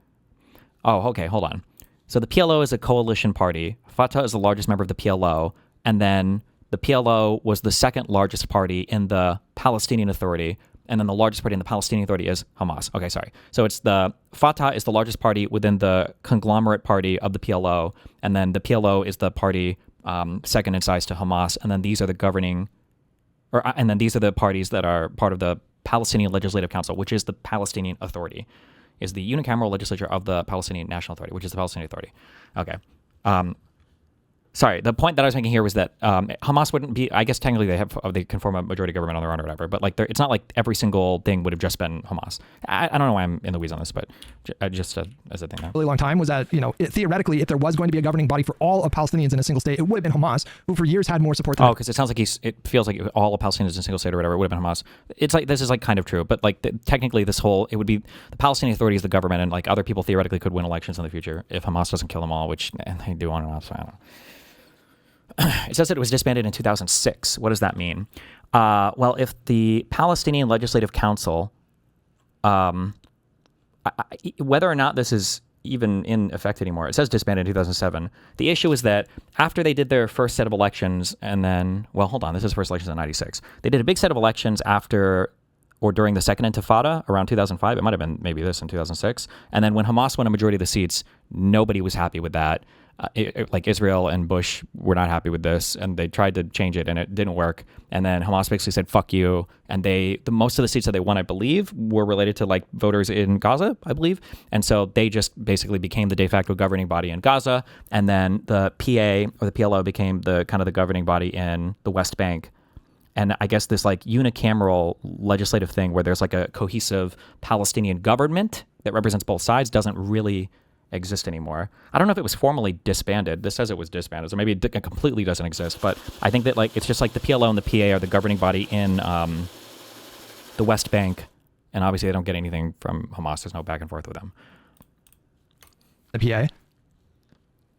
Oh, okay, hold on. So the PLO is a coalition party. Fatah is the largest member of the PLO, and then the PLO was the second largest party in the Palestinian Authority, and then the largest party in the Palestinian Authority is Hamas. Okay, sorry. So it's the Fatah is the largest party within the conglomerate party of the PLO, and then the PLO is the party second in size to Hamas, and then these are the these are the parties that are part of the Palestinian Legislative Council, which is the Palestinian Authority, is the unicameral legislature of the Palestinian National Authority, which is the Palestinian Authority. Okay. Sorry, the point that I was making here was that Hamas wouldn't be, I guess technically they can form a majority government on their own or whatever, but like it's not like every single thing would have just been Hamas. I don't know why I'm in the weeds on this, but just as a thing there. Really long time was that, you know, theoretically, if there was going to be a governing body for all of Palestinians in a single state, it would have been Hamas, who for years had more support than because it sounds like it feels like all of Palestinians in a single state or whatever, it would have been Hamas. It's like, this is like kind of true, but like technically it would be the Palestinian Authority is the government, and like other people theoretically could win elections in the future if Hamas doesn't kill them all, which they do on and off, so I don't know. It says that it was disbanded in 2006. What does that mean? Well, if the Palestinian Legislative Council, whether or not this is even in effect anymore, it says disbanded in 2007. The issue is that after they did their first set of elections, and then, well, hold on, this is first elections in 96. They did a big set of elections after or during the second Intifada around 2005. It might have been maybe this in 2006. And then when Hamas won a majority of the seats, nobody was happy with that. Like Israel and Bush were not happy with this, and they tried to change it, and it didn't work. And then Hamas basically said, fuck you. And most of the seats that they won, I believe, were related to like voters in Gaza, I believe. And so they just basically became the de facto governing body in Gaza. And then the PA or the PLO became the kind of the governing body in the West Bank. And I guess this like unicameral legislative thing where there's like a cohesive Palestinian government that represents both sides doesn't really exist anymore. I don't know if it was formally disbanded. This says it was disbanded, so maybe it completely doesn't exist. But I think that like it's just like the PLO and the PA are the governing body in the West Bank, and obviously they don't get anything from Hamas. There's no back and forth with them. The PA.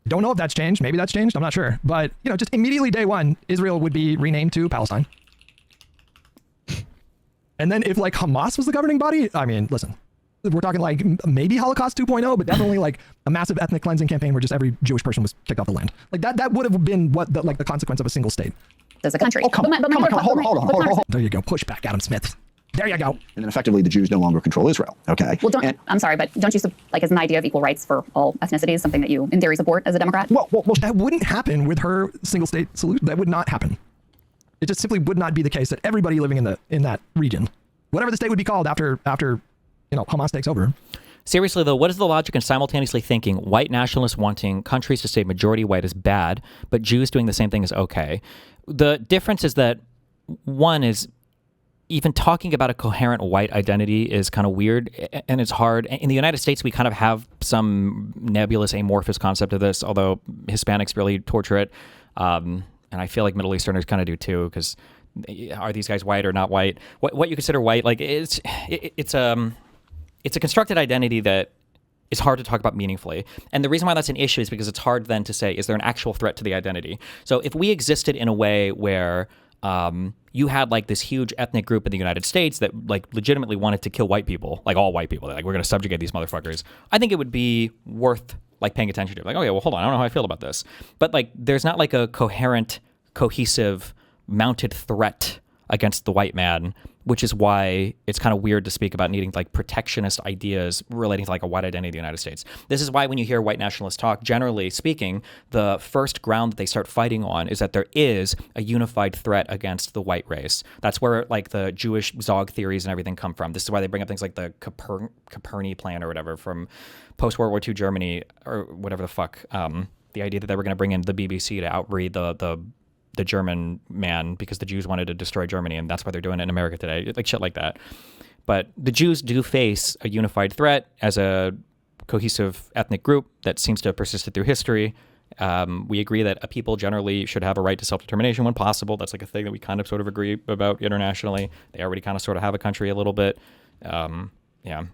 Don't know if that's changed. Maybe that's changed. I'm not sure. But you know, just immediately day one, Israel would be renamed to Palestine. And then if like Hamas was the governing body, I mean, listen. We're talking like maybe Holocaust 2.0, but definitely like a massive ethnic cleansing campaign where just every Jewish person was kicked off the land. Like that would have been what the consequence of a single state. As a country. Hold on. There you go. Push back, Adam Smith. There you go. And then effectively the Jews no longer control Israel. Okay. Well, I'm sorry, but don't you like as an idea of equal rights for all ethnicities, something that you in theory support as a Democrat? Well, that wouldn't happen with her single state solution. That would not happen. It just simply would not be the case that everybody living in that region, whatever the state would be called after Hamas takes over. Seriously, though, what is the logic in simultaneously thinking white nationalists wanting countries to stay majority white is bad, but Jews doing the same thing is okay? The difference is that one is even talking about a coherent white identity is kind of weird, and it's hard. In the United States, we kind of have some nebulous, amorphous concept of this, although Hispanics really torture it. And I feel like Middle Easterners kind of do too, because are these guys white or not white? What you consider white, like it's a constructed identity that is hard to talk about meaningfully. And the reason why that's an issue is because it's hard then to say, is there an actual threat to the identity? So if we existed in a way where you had like this huge ethnic group in the United States that like legitimately wanted to kill white people, like all white people, they're like, we're going to subjugate these motherfuckers, I think it would be worth like paying attention to. Like, okay, well, hold on, I don't know how I feel about this. But like, there's not like a coherent, cohesive, mounted threat against the white man, which is why it's kind of weird to speak about needing like protectionist ideas relating to like a white identity in the United States. This is why when you hear white nationalists talk, generally speaking, the first ground that they start fighting on is that there is a unified threat against the white race. That's where like the Jewish Zog theories and everything come from. This is why they bring up things like the Copernican plan or whatever from post-World War II Germany or whatever the fuck. The idea that they were going to bring in the BBC to outbreed the German man because the Jews wanted to destroy Germany, and that's why they're doing it in America today, like shit like that. But the Jews do face a unified threat as a cohesive ethnic group that seems to have persisted through history. We agree that a people generally should have a right to self-determination when possible. That's like a thing that we kind of sort of agree about internationally. They already kind of sort of have a country a little bit. Yeah.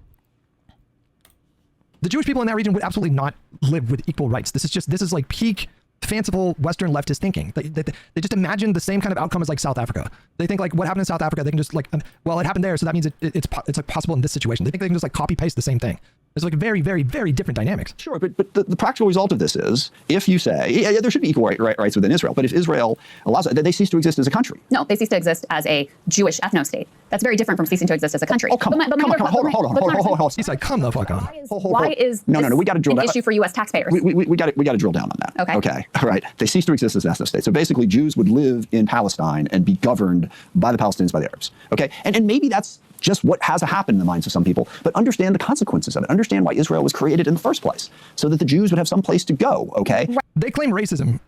The Jewish people in that region would absolutely not live with equal rights. This is like peak fanciful Western leftist thinking. They just imagine the same kind of outcome as like South Africa. They think like what happened in South Africa, they can just like, well, it happened there, so that means it's like possible in this situation. They think they can just like copy paste the same thing. There's like very, very, very different dynamics. Sure, but the practical result of this is if you say, yeah, there should be equal rights within Israel, but if Israel allows it, then they cease to exist as a country. No, they cease to exist as a Jewish ethno-state. That's very different from ceasing to exist as a country. Oh, come on, hold on. He's like, come the fuck on. Why is no, we got to drill an down. issue for U.S. taxpayers? We got to drill down on that. Okay. All right. They cease to exist as an ethno-state. So basically, Jews would live in Palestine and be governed by the Palestinians, by the Arabs. Okay, and maybe that's just what has happened in the minds of some people, but understand the consequences of it. Understand why Israel was created in the first place, so that the Jews would have some place to go, okay? They claim racism,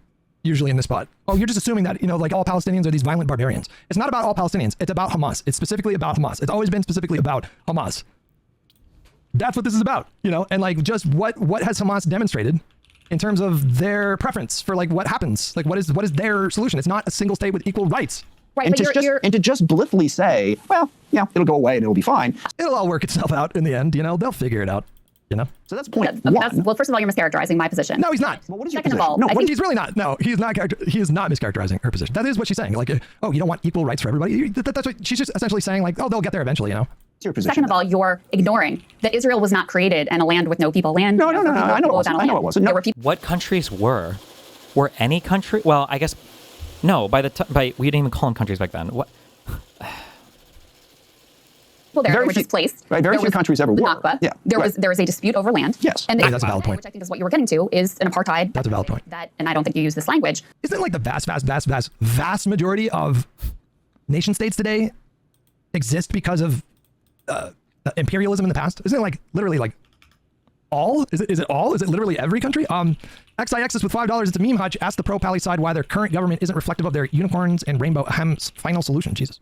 usually in this spot. Oh, you're just assuming that, like all Palestinians are these violent barbarians. It's not about all Palestinians. It's about Hamas. It's specifically about Hamas. It's always been specifically about Hamas. That's what this is about, and like just what has Hamas demonstrated in terms of their preference for like what happens? Like what is their solution? It's not a single state with equal rights. Right, and, but to just blithely say, well, yeah, it'll go away and it'll be fine. It'll all work itself out in the end, they'll figure it out, So that's point one. Well, first of all, you're mischaracterizing my position. No, he's not. Well, what is your Second position? of all, He's really not. No, he's not. He is not mischaracterizing her position. That is what she's saying. Like, oh, you don't want equal rights for everybody. That's what she's just essentially saying. Like, oh, they'll get there eventually. What's your position? Second of all, you're ignoring that Israel was not created in a land with no people. Land. No. I know it wasn't. There were people. What countries were any country? Well, I guess no. By we didn't even call them countries back then. What? Well, they were displaced. Right, very few countries ever were. Nakba. Yeah, there was a dispute over land. Yes, and that's a valid point. Which I think is what you were getting to, is an apartheid. That's a valid point. And I don't think you use this language. Isn't it like the vast majority of nation states today exist because of imperialism in the past? Isn't it like literally like all? Is it all? Is it literally every country? XIXs with $5. It's a meme hutch. Ask the pro-Pally side why their current government isn't reflective of their unicorns and rainbow hem's final solution. Jesus.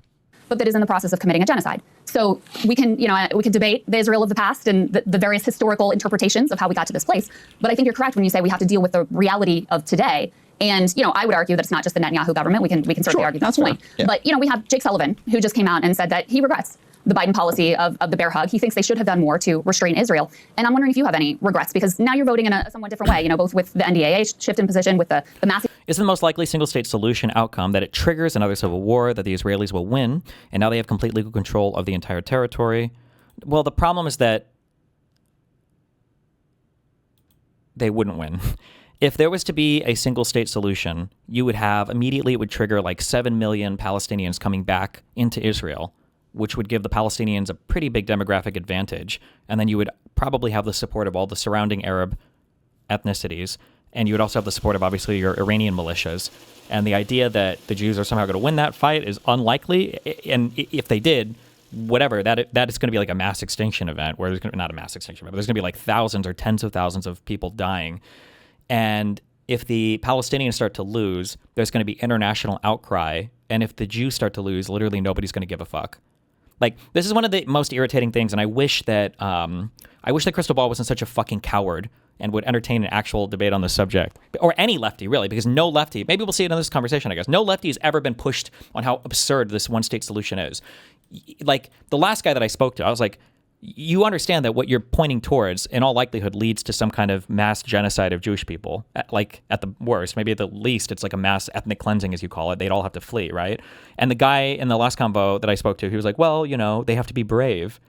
But that is in the process of committing a genocide. So we can debate the Israel of the past and the various historical interpretations of how we got to this place. But I think you're correct when you say we have to deal with the reality of today. And, I would argue that it's not just the Netanyahu government. We can certainly argue that point. Yeah. But, we have Jake Sullivan, who just came out and said that he regrets the Biden policy of the bear hug. He thinks they should have done more to restrain Israel. And I'm wondering if you have any regrets, because now you're voting in a somewhat different way, both with the NDAA shift in position, with the massive... Is the most likely single-state solution outcome that it triggers another civil war, that the Israelis will win, and now they have complete legal control of the entire territory? Well, the problem is that they wouldn't win. If there was to be a single-state solution, you would have immediately, it would trigger like 7 million Palestinians coming back into Israel, which would give the Palestinians a pretty big demographic advantage. And then you would probably have the support of all the surrounding Arab ethnicities. And you would also have the support of, obviously, your Iranian militias. And the idea that the Jews are somehow going to win that fight is unlikely. And if they did, whatever, that is going to be like a mass extinction event, where there's not a mass extinction event, but there's going to be like thousands or tens of thousands of people dying. And if the Palestinians start to lose, there's going to be international outcry. And if the Jews start to lose, literally nobody's going to give a fuck. Like, this is one of the most irritating things, and I wish that Krystal Ball wasn't such a fucking coward and would entertain an actual debate on the subject, or any lefty really, because no lefty, maybe we'll see it in this conversation, I guess, no lefty has ever been pushed on how absurd this one-state solution is. Like, the last guy that I spoke to, I was like, you understand that what you're pointing towards in all likelihood leads to some kind of mass genocide of Jewish people, like at the worst, maybe at the least, it's like a mass ethnic cleansing, as you call it. They'd all have to flee, right? And the guy in the last convo that I spoke to, he was like, well, you know, they have to be brave.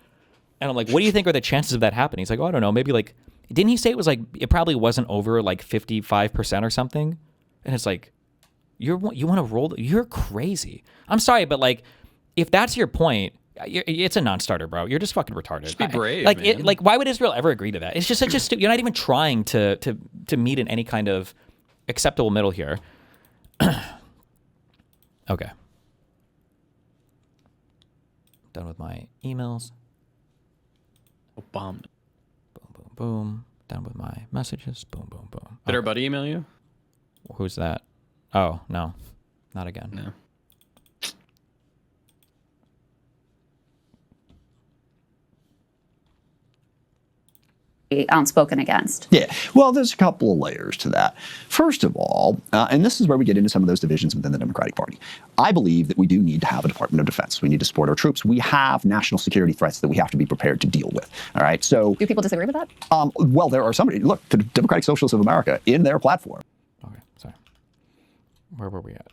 And I'm like, what do you think are the chances of that happening? He's like, oh, I don't know, maybe like, didn't he say it was like, it probably wasn't over like 55% or something? And it's like, you want to roll, you're crazy. I'm sorry, but like, if that's your point, it's a non-starter, bro. You're just fucking retarded. Just be brave, man. Like, why would Israel ever agree to that? It's just such a stupid. You're not even trying to meet in any kind of acceptable middle here. Okay. Done with my emails. Bomb. Boom, boom, boom. Done with my messages. Boom, boom, boom. Did our buddy email you? Who's that? Oh, no. Not again. No. Outspoken against. Yeah, well, there's a couple of layers to that. First of all, and this is where we get into some of those divisions within the Democratic Party, I believe that we do need to have a Department of Defense. We need to support our troops. We have national security threats that we have to be prepared to deal with. All right, so... Do people disagree with that? Well, there are somebody... Look, the Democratic Socialists of America, in their platform... Okay, sorry. Where were we at?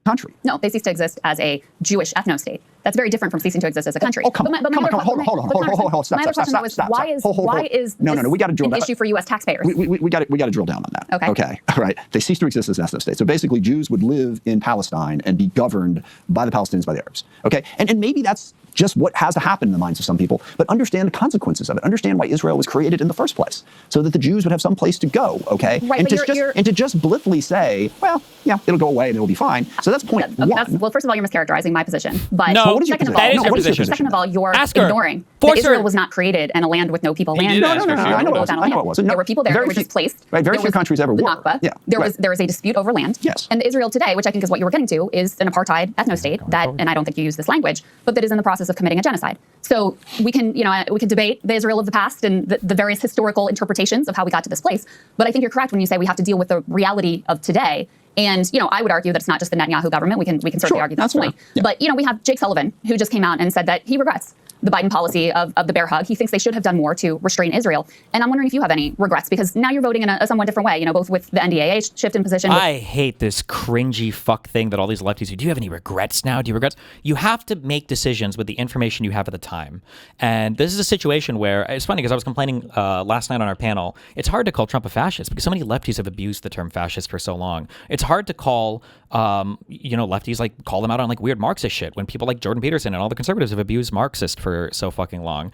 Country. No, they cease to exist as a Jewish ethno-state. That's very different from ceasing to exist as a country. Oh, come on, hold on. My other question was, why is we got to drill an issue for U.S. taxpayers? We got to drill down on that. Okay. All right. They cease to exist as an ethno-state. So basically, Jews would live in Palestine and be governed by the Palestinians, by the Arabs. Okay. And maybe that's just what has to happen in the minds of some people, but understand the consequences of it. Understand why Israel was created in the first place, so that the Jews would have some place to go, okay? Right, and to just blithely say, well, yeah, it'll go away and it'll be fine. So that's point one. Well, first of all, you're mischaracterizing my position. But no, what is your second position? of all, that is your position. Second of all, you're Ask her. ignoring Force that Israel her. was not created in a land with no people land. No, I know it wasn't. There were people there Very who were few- displaced. Right, very There few was countries ever the were. Nakba. Yeah, There right. was a dispute over land. Yes. And Israel today, which I think is what you were getting to, is an apartheid ethno-state that, and I don't think you use this language, but that is in the process of committing a genocide. So we can debate the Israel of the past and the various historical interpretations of how we got to this place. But I think you're correct when you say we have to deal with the reality of today. And, I would argue that it's not just the Netanyahu government. We can certainly argue that point. Yeah. But, we have Jake Sullivan, who just came out and said that he regrets the Biden policy of the bear hug. He thinks they should have done more to restrain Israel. And I'm wondering if you have any regrets, because now you're voting in a somewhat different way, both with the NDAA shift in position. I hate this cringy fuck thing that all these lefties do. Do you have any regrets now? Do you regrets? You have to make decisions with the information you have at the time. And this is a situation where, it's funny because I was complaining last night on our panel, it's hard to call Trump a fascist because so many lefties have abused the term fascist for so long. It's hard to call, lefties, like call them out on like weird Marxist shit when people like Jordan Peterson and all the conservatives have abused Marxist for so fucking long.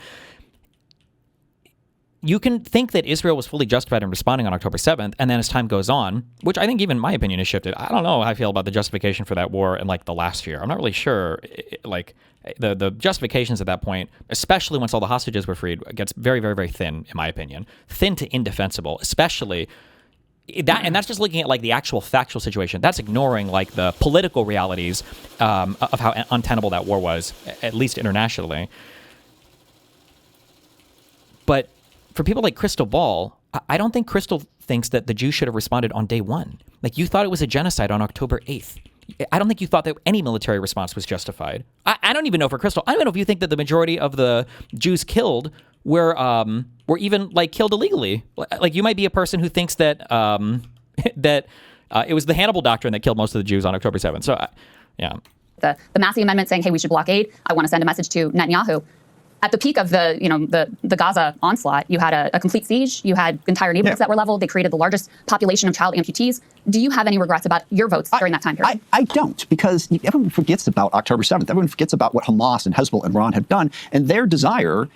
You can think that Israel was fully justified in responding on October 7th, and then as time goes on, which I think even my opinion has shifted. I don't know how I feel about the justification for that war in like the last year. I'm not really sure. Like the justifications at that point, especially once all the hostages were freed, gets very, very, very thin, in my opinion. Thin to indefensible, especially that, and that's just looking at like the actual factual situation. That's ignoring like the political realities of how untenable that war was, at least internationally. But for people like Krystal Ball, I don't think Krystal thinks that the Jews should have responded on day one. Like, you thought it was a genocide on October 8th. I don't think you thought that any military response was justified. I don't even know for Krystal. I don't even know if you think that the majority of the Jews killed were even like killed illegally. Like, you might be a person who thinks that that it was the Hannibal Doctrine that killed most of the Jews on October 7th. So, yeah. The Massey Amendment saying, hey, we should block aid. I want to send a message to Netanyahu. At the peak of the Gaza onslaught, you had a complete siege. You had entire neighborhoods that were leveled. They created the largest population of child amputees. Do you have any regrets about your votes during that time period? I don't, because everyone forgets about October 7th. Everyone forgets about what Hamas and Hezbollah and Iran have done, and their desire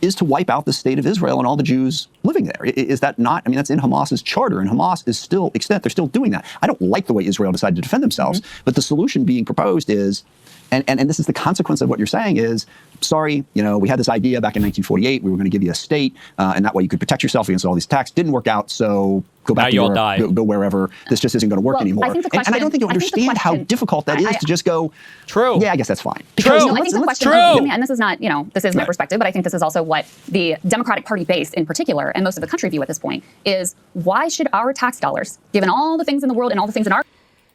is to wipe out the state of Israel and all the Jews living there. Is that not? I mean, that's in Hamas's charter, and Hamas is still extent. They're still doing that. I don't like the way Israel decided to defend themselves, but the solution being proposed is And this is the consequence of what you're saying is, sorry, we had this idea back in 1948, we were going to give you a state, and that way you could protect yourself against all these attacks. Didn't work out, so go back to Europe, go wherever. This just isn't going to work anymore. And I don't think you understand how difficult that is to just go, true. Yeah, I guess that's fine. True. No, I think the question, and this is not, this is my perspective, but I think this is also what the Democratic Party base in particular, and most of the country view at this point, is why should our tax dollars, given all the things in the world and all the things in our...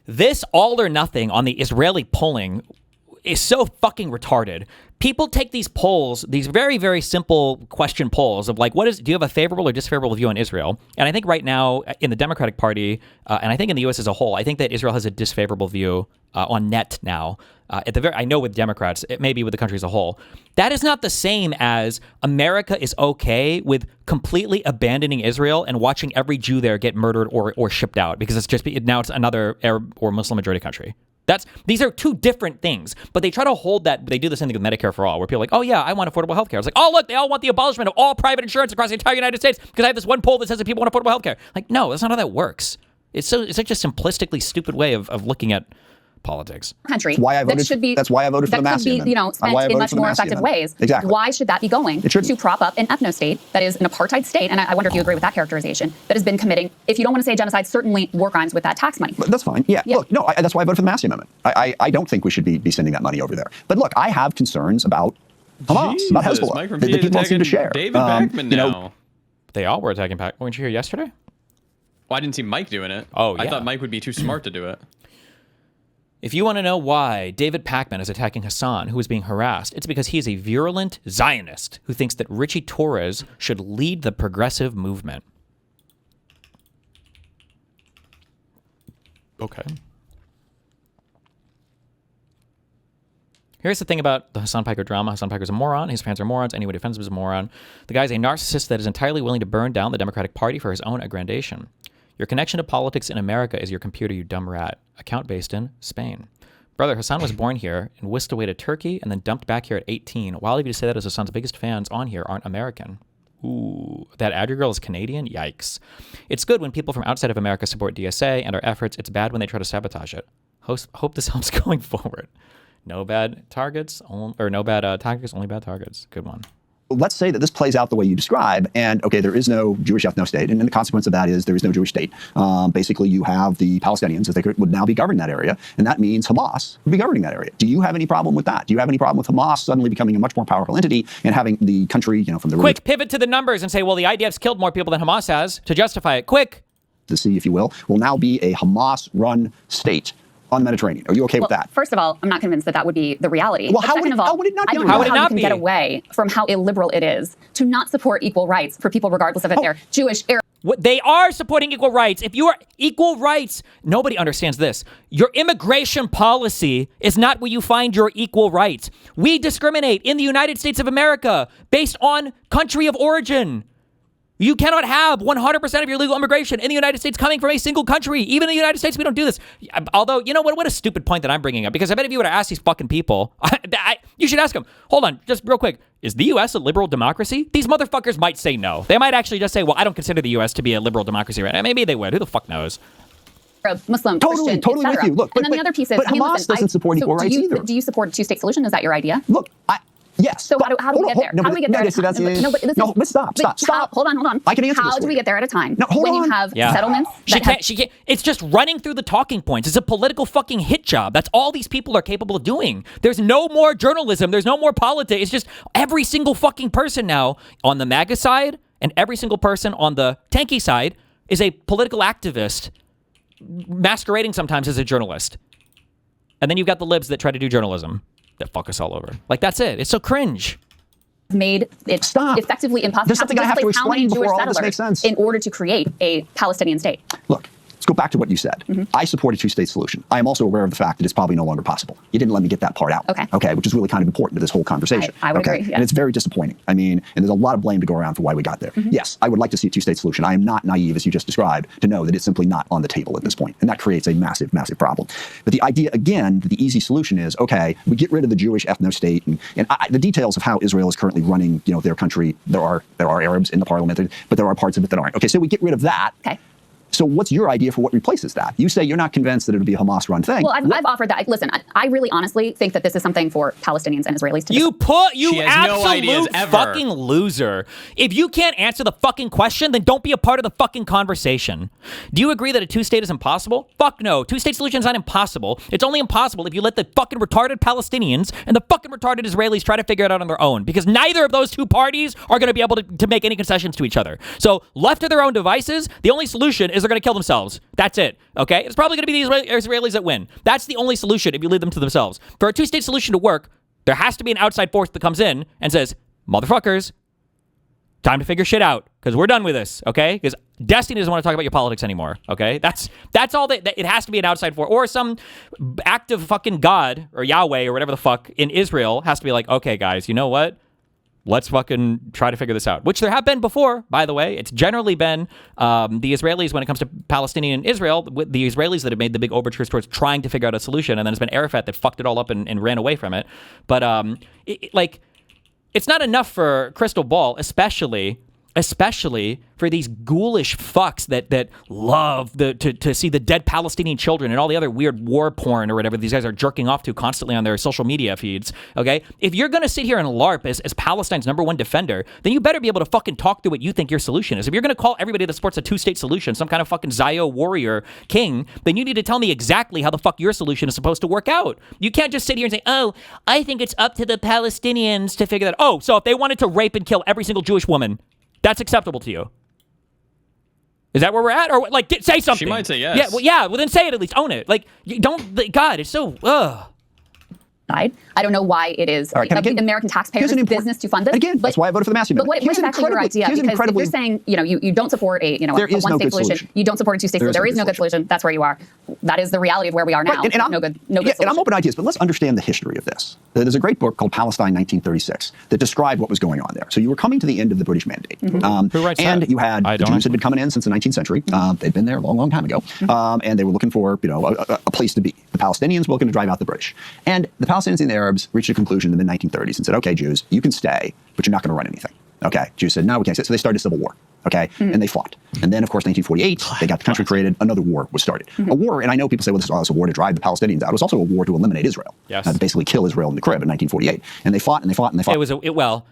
This all or nothing on the Israeli polling is so fucking retarded. People take these polls, these very, very simple question polls of like, do you have a favorable or disfavorable view on Israel? And I think right now in the Democratic Party, and I think in the U.S. as a whole, I think that Israel has a disfavorable view on net now. I know with Democrats, it may be with the country as a whole. That is not the same as America is okay with completely abandoning Israel and watching every Jew there get murdered or shipped out because it's another Arab or Muslim majority country. These are two different things, but they try to hold that. They do the same thing with Medicare for all, where people are like, oh yeah, I want affordable healthcare. It's like, oh look, they all want the abolishment of all private insurance across the entire United States because I have this one poll that says that people want affordable healthcare. Like, no, that's not how that works. It's such a simplistically stupid way of looking at politics. Country. That's why I voted for the Massey Amendment. Spent in much more effective ways. Exactly. Why should that be going to prop up an ethno-state that is an apartheid state? And I wonder if you agree with that characterization, that has been committing, if you don't want to say genocide, certainly war crimes with that tax money. But that's fine. Yeah. Look, no, that's why I voted for the Massey Amendment. I don't think we should be sending that money over there. But look, I have concerns about Hamas, about Hezbollah, that people don't seem to share. David Pakman now. They all were attacking Pakman. Weren't you here yesterday? Well, I didn't see Mike doing it. Oh, yeah. I thought Mike would be too smart to do it. If you want to know why David Pakman is attacking Hassan, who is being harassed, it's because he is a virulent Zionist who thinks that Richie Torres should lead the progressive movement. Okay. Here's the thing about the Hassan Piker drama. Hassan Piker's a moron. His fans are morons. Anyone who defends him is a moron. The guy's a narcissist that is entirely willing to burn down the Democratic Party for his own aggrandization. Your connection to politics in America is your computer, you dumb rat. Account based in Spain. Brother, Hassan was born here and whisked away to Turkey and then dumped back here at 18. Wild of you to say that as Hassan's biggest fans on here aren't American. Ooh, that Adria girl is Canadian? Yikes. It's good when people from outside of America support DSA and our efforts. It's bad when they try to sabotage it. Hope this helps going forward. No bad targets, no bad tactics, only bad targets. Good one. Let's say that this plays out the way you describe, and okay, there is no Jewish ethno-state, and the consequence of that is there is no Jewish state. Basically, you have the Palestinians, as they would now be governing that area, and that means Hamas would be governing that area. Do you have any problem with that? Do you have any problem with Hamas suddenly becoming a much more powerful entity and having the country, from the quick pivot to the numbers and say, well, the IDF's killed more people than Hamas has to justify it. Quick. The sea, if you will now be a Hamas-run state on the Mediterranean. Are you okay with that? First of all, I'm not convinced that would be the reality. Well, how would it not be? I don't know how you can get away from how illiberal it is to not support equal rights for people regardless of if they're Jewish, Arab. They are supporting equal rights. If you are equal rights, nobody understands this. Your immigration policy is not where you find your equal rights. We discriminate in the United States of America based on country of origin. You cannot have 100% of your legal immigration in the United States coming from a single country. Even in the United States, we don't do this. Although, you know what a stupid point that I'm bringing up. Because I bet if you were to ask these fucking people, you should ask them, hold on, just real quick. Is the U.S. a liberal democracy? These motherfuckers might say no. They might actually just say, well, I don't consider the U.S. to be a liberal democracy right now. Maybe they would. Who the fuck knows? Muslim, totally Christian, with you. Look, and then the other piece is, but Hamas doesn't support equal rights either. Do you support a two-state solution? Is that your idea? Look, yes. So how do we get there? How do we get there? Stop. Hold on. I can answer this. How do we get there at a time? No, hold on. When you have settlements. She can't. It's just running through the talking points. It's a political fucking hit job. That's all these people are capable of doing. There's no more journalism. There's no more politics. It's just every single fucking person now on the MAGA side and every single person on the tanky side is a political activist masquerading sometimes as a journalist. And then you've got the libs that try to do journalism that fuck us all over. Like, that's it. It's so cringe. Made it effectively impossible. There's something I have to explain before all this makes sense. In order to create a Palestinian state. Look, let's go back to what you said. I support a two-state solution. I am also aware of the fact that it's probably no longer possible. You didn't let me get that part out. Okay, which is really kind of important to this whole conversation. I would agree. And it's very disappointing. I mean, and there's a lot of blame to go around for why we got there. Yes, I would like to see a two-state solution. I am not naive, as you just described, to know that it's simply not on the table at this point. And that creates a massive, massive problem. But the idea, again, the easy solution is, okay, we get rid of the Jewish ethno-state. And the details of how Israel is currently running, their country, there are Arabs in the parliament, but there are parts of it that aren't. Okay, so we get rid of that. Okay. So what's your idea for what replaces that? You say you're not convinced that it'll be a Hamas-run thing. Well, I've offered that. Listen, I really honestly think that this is something for Palestinians and Israelis to decide. You absolute fucking loser. If you can't answer the fucking question, then don't be a part of the fucking conversation. Do you agree that a two-state is impossible? Fuck no. Two-state solution is not impossible. It's only impossible if you let the fucking retarded Palestinians and the fucking retarded Israelis try to figure it out on their own, because neither of those two parties are going to be able to make any concessions to each other. So left to their own devices, the only solution is they're going to kill themselves. That's it. Okay? It's probably going to be the Israelis that win. That's the only solution if you leave them to themselves. For a two-state solution to work, there has to be an outside force that comes in and says, motherfuckers, time to figure shit out, because we're done with this, okay? Because Destiny doesn't want to talk about your politics anymore, okay? That's all that it has to be an outside force, or some active fucking God or Yahweh or whatever the fuck in Israel has to be like, okay, guys, you know what? Let's fucking try to figure this out, which there have been before, by the way. It's generally been the Israelis, when it comes to Palestinian Israel, the Israelis that have made the big overtures towards trying to figure out a solution, and then it's been Arafat that fucked it all up and ran away from it. But it's not enough for Crystal Ball, especially for these ghoulish fucks that love to see the dead Palestinian children and all the other weird war porn or whatever these guys are jerking off to constantly on their social media feeds, okay? If you're going to sit here and LARP as Palestine's #1 defender, then you better be able to fucking talk through what you think your solution is. If you're going to call everybody that supports a two-state solution some kind of fucking Zio warrior king, then you need to tell me exactly how the fuck your solution is supposed to work out. You can't just sit here and say, oh, I think it's up to the Palestinians to figure that out. Oh, so if they wanted to rape and kill every single Jewish woman, that's acceptable to you? Is that where we're at? Or like, say something. She might say yes. Yeah, well, then say it at least. Own it. Like, you don't. God, it's so. I don't know why it is the American taxpayers' business to fund this. Again, that's why I voted for the Massey Amendment. But what is actually your idea? Because if you're saying, you don't support a one-state solution, you don't support a two-state solution. There is no good solution. That's where you are. That is the reality of where we are now. Right, no good solution. And I'm open to ideas, but let's understand the history of this. There's a great book called Palestine 1936 that described what was going on there. So you were coming to the end of the British Mandate. Who writes that? And you had the Jews had been coming in since the 19th century. They'd been there a long, long time ago. And they were looking for a place to be. The Palestinians were looking to drive out the British. And the Palestinians and the Arabs reached a conclusion in the mid-1930s and said, okay, Jews, you can stay, but you're not going to run anything. Okay. Jews said, no, we can't stay. So they started a civil war. Okay. And they fought. And then, of course, 1948, they got the country created. Another war was started. A war, and I know people say, well, this was a war to drive the Palestinians out. It was also a war to eliminate Israel. Yes. To basically kill Israel in the crib in 1948. And they fought and they fought and they fought.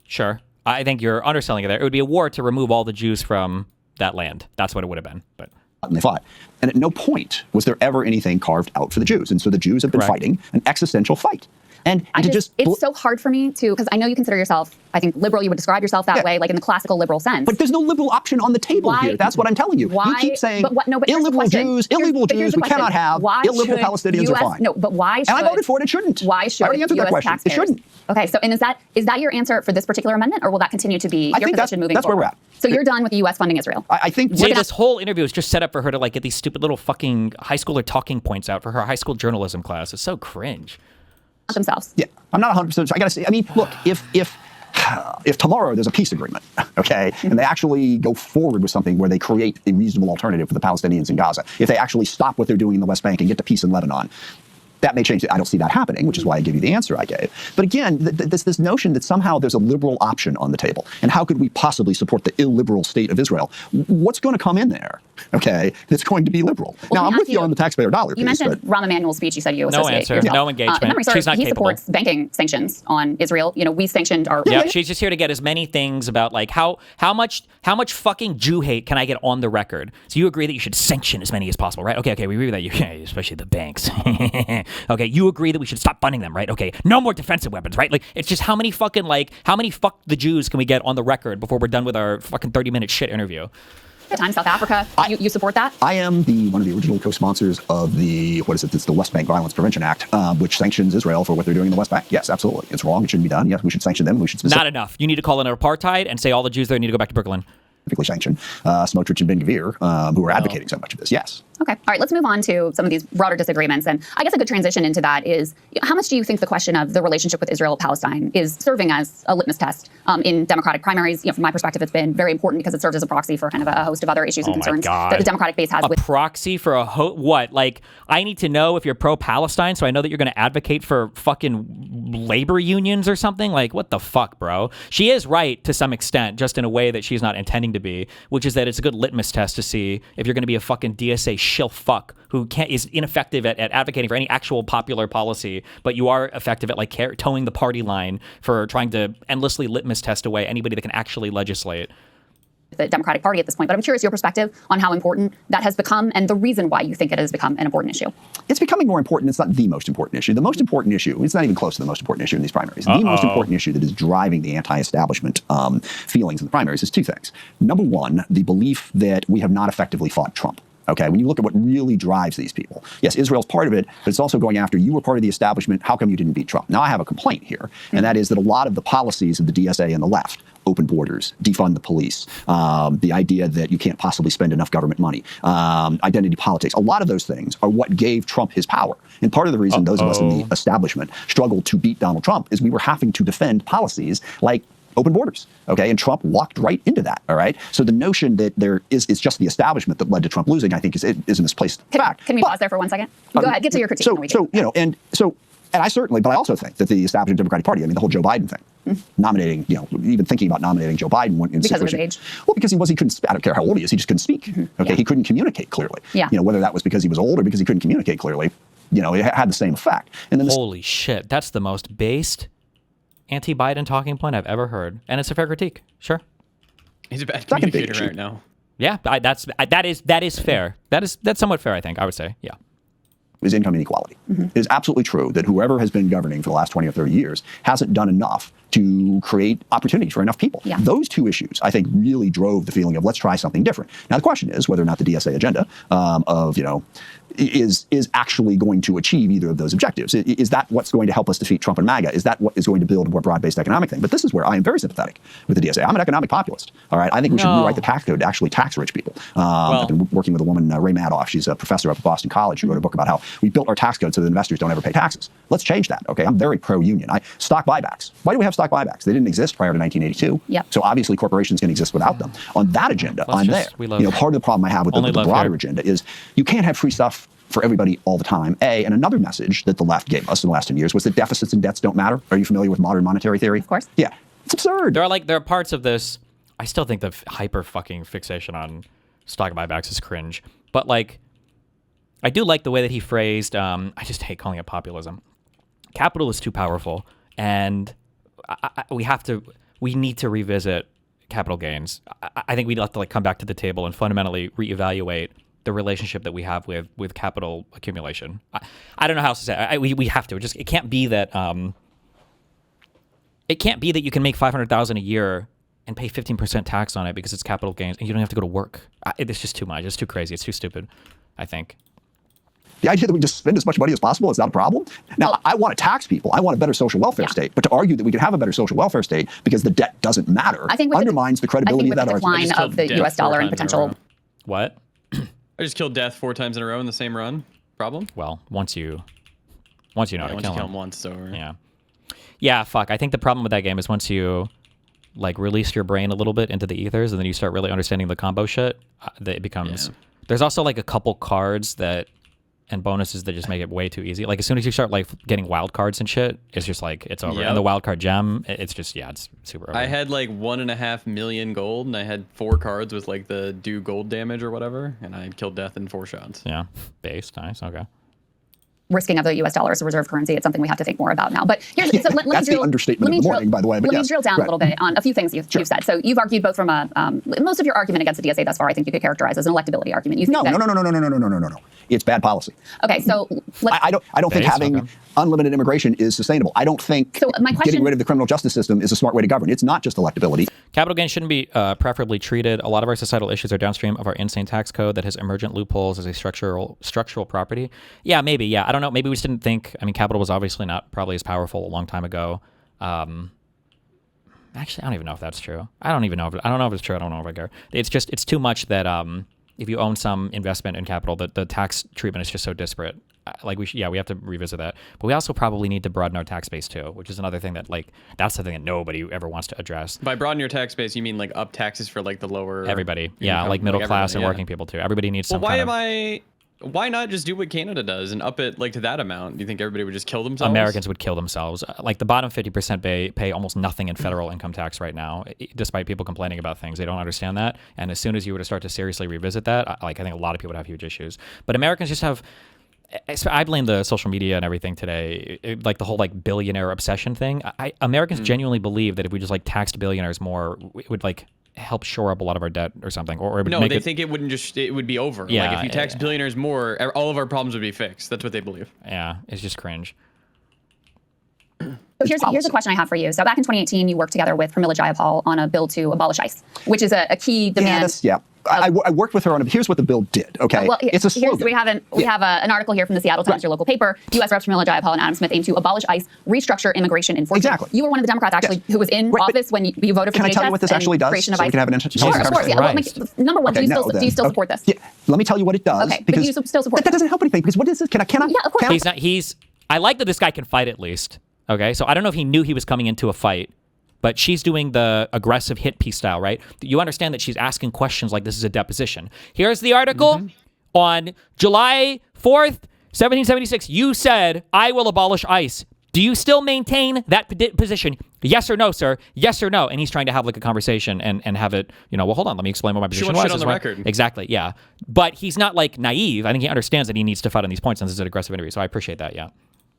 Sure. I think you're underselling it there. It would be a war to remove all the Jews from that land. That's what it would have been. But and they fought. And at no point was there ever anything carved out for the Jews. And so the Jews have been fighting an existential fight. And it's so hard for me to, because I know you consider yourself, I think, liberal. You would describe yourself that way, like in the classical liberal sense. But there's no liberal option on the table here. That's what I'm telling you. You keep saying illiberal Jews, we cannot have. Illiberal Palestinians are fine. No, but why should? And I voted for it. It shouldn't. Why should? I already answered that question. It shouldn't. Okay, so and is that your answer for this particular amendment, or will that continue to be your position moving forward? That's where we're at. So you're done with the U.S. funding Israel. I think this whole interview is just set up for her to like get these stupid little fucking high schooler talking points out for her high school journalism class. It's so cringe. Themselves. Yeah, I'm not 100% sure. I gotta say, I mean, look, if tomorrow there's a peace agreement, okay, and they actually go forward with something where they create a reasonable alternative for the Palestinians in Gaza, if they actually stop what they're doing in the West Bank and get to peace in Lebanon, that may change it. I don't see that happening, which is why I give you the answer I gave. But again, this notion that somehow there's a liberal option on the table, and how could we possibly support the illiberal state of Israel? What's going to come in there, okay, that's going to be liberal? Now, I'm with you on the taxpayer dollar piece. You mentioned Rahm Emanuel's speech. You said you associate answer, no engagement. She's not he capable. Supports banking sanctions on Israel. We sanctioned our... Yeah, she's just here to get as many things about, like, how much fucking Jew hate can I get on the record? So you agree that you should sanction as many as possible, right? Okay, we agree with that. Yeah, especially the banks. Okay, you agree that we should stop funding them, right? Okay, no more defensive weapons, right? Like, it's just how many fuck the Jews can we get on the record before we're done with our fucking 30-minute shit interview? Time South Africa, you support that? I am one of the original co-sponsors of the West Bank Violence Prevention Act, which sanctions Israel for what they're doing in the West Bank. Yes, absolutely. It's wrong. It shouldn't be done. Yes, we should sanction them. We should Not enough. You need to call it an apartheid and say all the Jews there need to go back to Brooklyn. Sanction Smotrich and Ben Gvir, who are advocating so much of this. Yes. Okay. All right. Let's move on to some of these broader disagreements. And I guess a good transition into that is, how much do you think the question of the relationship with Israel-Palestine is serving as a litmus test in Democratic primaries? From my perspective, it's been very important because it serves as a proxy for kind of a host of other issues and concerns that the Democratic base has. A proxy for what? Like, I need to know if you're pro-Palestine so I know that you're going to advocate for fucking labor unions or something? Like, what the fuck, bro? She is right to some extent, just in a way that she's not intending to be, which is that it's a good litmus test to see if you're going to be a fucking DSA shill fuck who is ineffective at advocating for any actual popular policy, but you are effective at like towing the party line for trying to endlessly litmus test away anybody that can actually legislate. The Democratic Party at this point, but I'm curious your perspective on how important that has become and the reason why you think it has become an important issue. It's becoming more important. It's not the most important issue. The most important issue, it's not even close to the most important issue in these primaries. The most important issue that is driving the anti-establishment feelings in the primaries is two things. Number one, the belief that we have not effectively fought Trump. Okay, when you look at what really drives these people, yes, Israel's part of it, but it's also going after, you were part of the establishment, how come you didn't beat Trump? Now I have a complaint here, and that is that a lot of the policies of the DSA and the left, open borders, defund the police, the idea that you can't possibly spend enough government money, identity politics, a lot of those things are what gave Trump his power. And part of the reason those of us in the establishment struggled to beat Donald Trump is we were having to defend policies like open borders, okay? And Trump walked right into that, all right? So the notion that it's just the establishment that led to Trump losing, I think is a misplaced fact. Can we pause there for 1 second? Go ahead, get to your critique. And I certainly, but I also think that the establishment Democratic Party, I mean, the whole Joe Biden thing, nominating, even thinking about nominating Joe Biden. Because of his age? Well, because he couldn't, I don't care how old he is, he just couldn't speak, okay? He couldn't communicate clearly. Yeah. Whether that was because he was old or because he couldn't communicate clearly, it had the same effect. And then Holy shit, that's the most based anti-Biden talking point I've ever heard, and it's a fair critique. Sure, he's a bad communicator right now. Yeah, that is fair. That's somewhat fair, I think. I would say, yeah. Is income inequality. It is absolutely true that whoever has been governing for the last 20 or 30 years hasn't done enough to create opportunities for enough people. Yeah. Those two issues, I think, really drove the feeling of let's try something different. Now, the question is whether or not the DSA agenda is actually going to achieve either of those objectives. Is that what's going to help us defeat Trump and MAGA? Is that what is going to build a more broad-based economic thing? But this is where I am very sympathetic with the DSA. I'm an economic populist. All right, I think we should rewrite the tax code to actually tax rich people. I've been working with a woman, Ray Madoff. She's a professor up at Boston College. Who wrote a book about how we built our tax code so that investors don't ever pay taxes. Let's change that. Okay, I'm very pro-union. Stock buybacks. Why do we have stock buybacks? They didn't exist prior to 1982. Yep. So obviously corporations can exist without them. On that agenda, I'm there. Part of the problem I have with the broader agenda is you can't have free stuff for everybody all the time. And another message that the left gave us in the last 10 years was that deficits and debts don't matter. Are you familiar with modern monetary theory? Of course. Yeah. It's absurd. There are parts of this, I still think the hyper fucking fixation on stock buybacks is cringe. But I do like the way that he phrased, I just hate calling it populism. Capital is too powerful, and we need to revisit capital gains. I think we'd have to come back to the table and fundamentally reevaluate the relationship that we have with capital accumulation. I don't know how else to say it. We have to. It can't be that you can make $500,000 a year and pay 15% tax on it because it's capital gains and you don't have to go to work. It's just too much. It's too crazy. It's too stupid, I think. The idea that we just spend as much money as possible is not a problem. Now, I want to tax people. I want a better social welfare state. But to argue that we can have a better social welfare state because the debt doesn't matter undermines the credibility of that argument. I think with the decline of the U.S. dollar and potential... What? I just killed death 4 times in a row in the same run. Problem? Well, once you know how to kill him once, it's over. Yeah. Yeah, fuck. I think the problem with that game is once you release your brain a little bit into the ethers and then you start really understanding the combo shit, that it becomes... Yeah. There's also a couple cards and bonuses that just make it way too easy. As soon as you start getting wild cards and shit, it's just it's over. Yep. And the wild card gem, it's just it's super over. I had 1.5 million gold, and I had 4 cards with the do gold damage or whatever, and I killed death in 4 shots. Yeah, base, nice, okay. Risking of the U.S. dollar as a reserve currency, it's something we have to think more about now. But here's let me that's drill, the understatement of the morning, by the way. But let me drill down a little bit on a few things you've said. So you've argued both from most of your argument against the DSA thus far, I think you could characterize as an electability argument. You think No. It's bad policy. Okay, so I don't think having unlimited immigration is sustainable. I don't think getting rid of the criminal justice system is a smart way to govern. It's not just electability. Capital gains shouldn't be preferably treated. A lot of our societal issues are downstream of our insane tax code that has emergent loopholes as a structural property. Yeah, maybe. Yeah, I don't know. Maybe we just didn't think. I mean, capital was obviously not probably as powerful a long time ago. Actually, I don't even know if that's true. I don't know if it's true. I don't know if I care. It's too much that if you own some investment in capital, the tax treatment is just so disparate. Like we have to revisit that. But we also probably need to broaden our tax base too, which is another thing that that's something that nobody ever wants to address. By broaden your tax base, you mean like up taxes for like the lower everybody, like middle class and working people too. Everybody needs some. Why not just do what Canada does and up it like to that amount? Do you think everybody would just kill themselves? Americans would kill themselves. Like the bottom 50% pay almost nothing in federal income tax right now, despite people complaining about things. They don't understand that. And as soon as you were to start to seriously revisit that, I think a lot of people would have huge issues. But Americans just have. I blame the social media and everything today, like the whole like billionaire obsession thing. Americans genuinely believe that if we just like taxed billionaires more, it would like help shore up a lot of our debt or something, or it would they think it would be over. Yeah, like if you tax billionaires more, all of our problems would be fixed. That's what they believe. Yeah, it's just cringe. So here's a question I have for you. So back in 2018, you worked together with Pramila Jayapal on a bill to abolish ICE, which is a key demand. I worked with her on it. Here's what the bill did. Okay, well, it's a slogan. We have an article here from the Seattle Times, your local paper. U.S. Reps Pramila Jayapal and Adam Smith aim to abolish ICE, restructure immigration enforcement. Exactly. You were one of the Democrats actually who was in office when you voted for Can I tell you what this actually does? So we can have an Sure, of course. Yeah. Well, number one, do you still support this? Yeah. Let me tell you what it does. Okay, but do you still support that? Doesn't help anything because what is this? Can I? Yeah, of course. I like that this guy can fight at least. Okay, so I don't know if he knew he was coming into a fight, but she's doing the aggressive hit piece style, right? You understand that she's asking questions like this is a deposition. Here's the article. On July 4th, 1776, you said, I will abolish ICE. Do you still maintain that position? Yes or no, sir? Yes or no? And he's trying to have like a conversation and have it, well, hold on, let me explain what my position was. Shit on the record. Exactly, yeah. But he's not like naive. I think he understands that he needs to fight on these points, and this is an aggressive interview. So I appreciate that, yeah.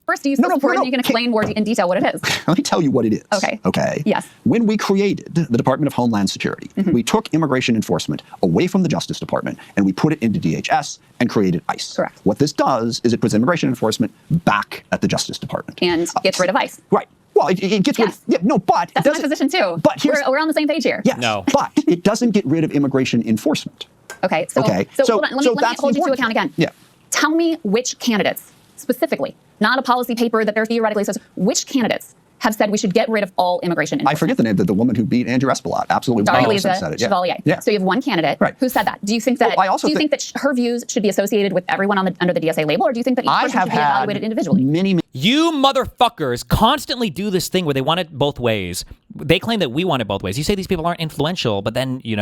First, do you still support it? You can explain more in detail what it is. Let me tell you what it is. Okay. Yes. When we created the Department of Homeland Security, we took immigration enforcement away from the Justice Department and we put it into DHS and created ICE. Correct. What this does is it puts immigration enforcement back at the Justice Department. And gets rid of ICE. Right. Well, it gets rid of, but that's my position too. But we're on the same page here. Yes. No. But it doesn't get rid of immigration enforcement. Okay. So hold on, let me hold you to account again. Yeah. Tell me which candidates specifically, not a policy paper that there theoretically says, which candidates have said we should get rid of all immigration enforcement? I forget the name, the woman who beat Andrew Espelot. Absolutely. Darlisa Chevalier. Yeah. So you have one candidate who said that. Do you think that you think that her views should be associated with everyone under the DSA label, or do you think that each person should be evaluated individually? You motherfuckers constantly do this thing where they want it both ways. They claim that we want it both ways. You say these people aren't influential, but then, you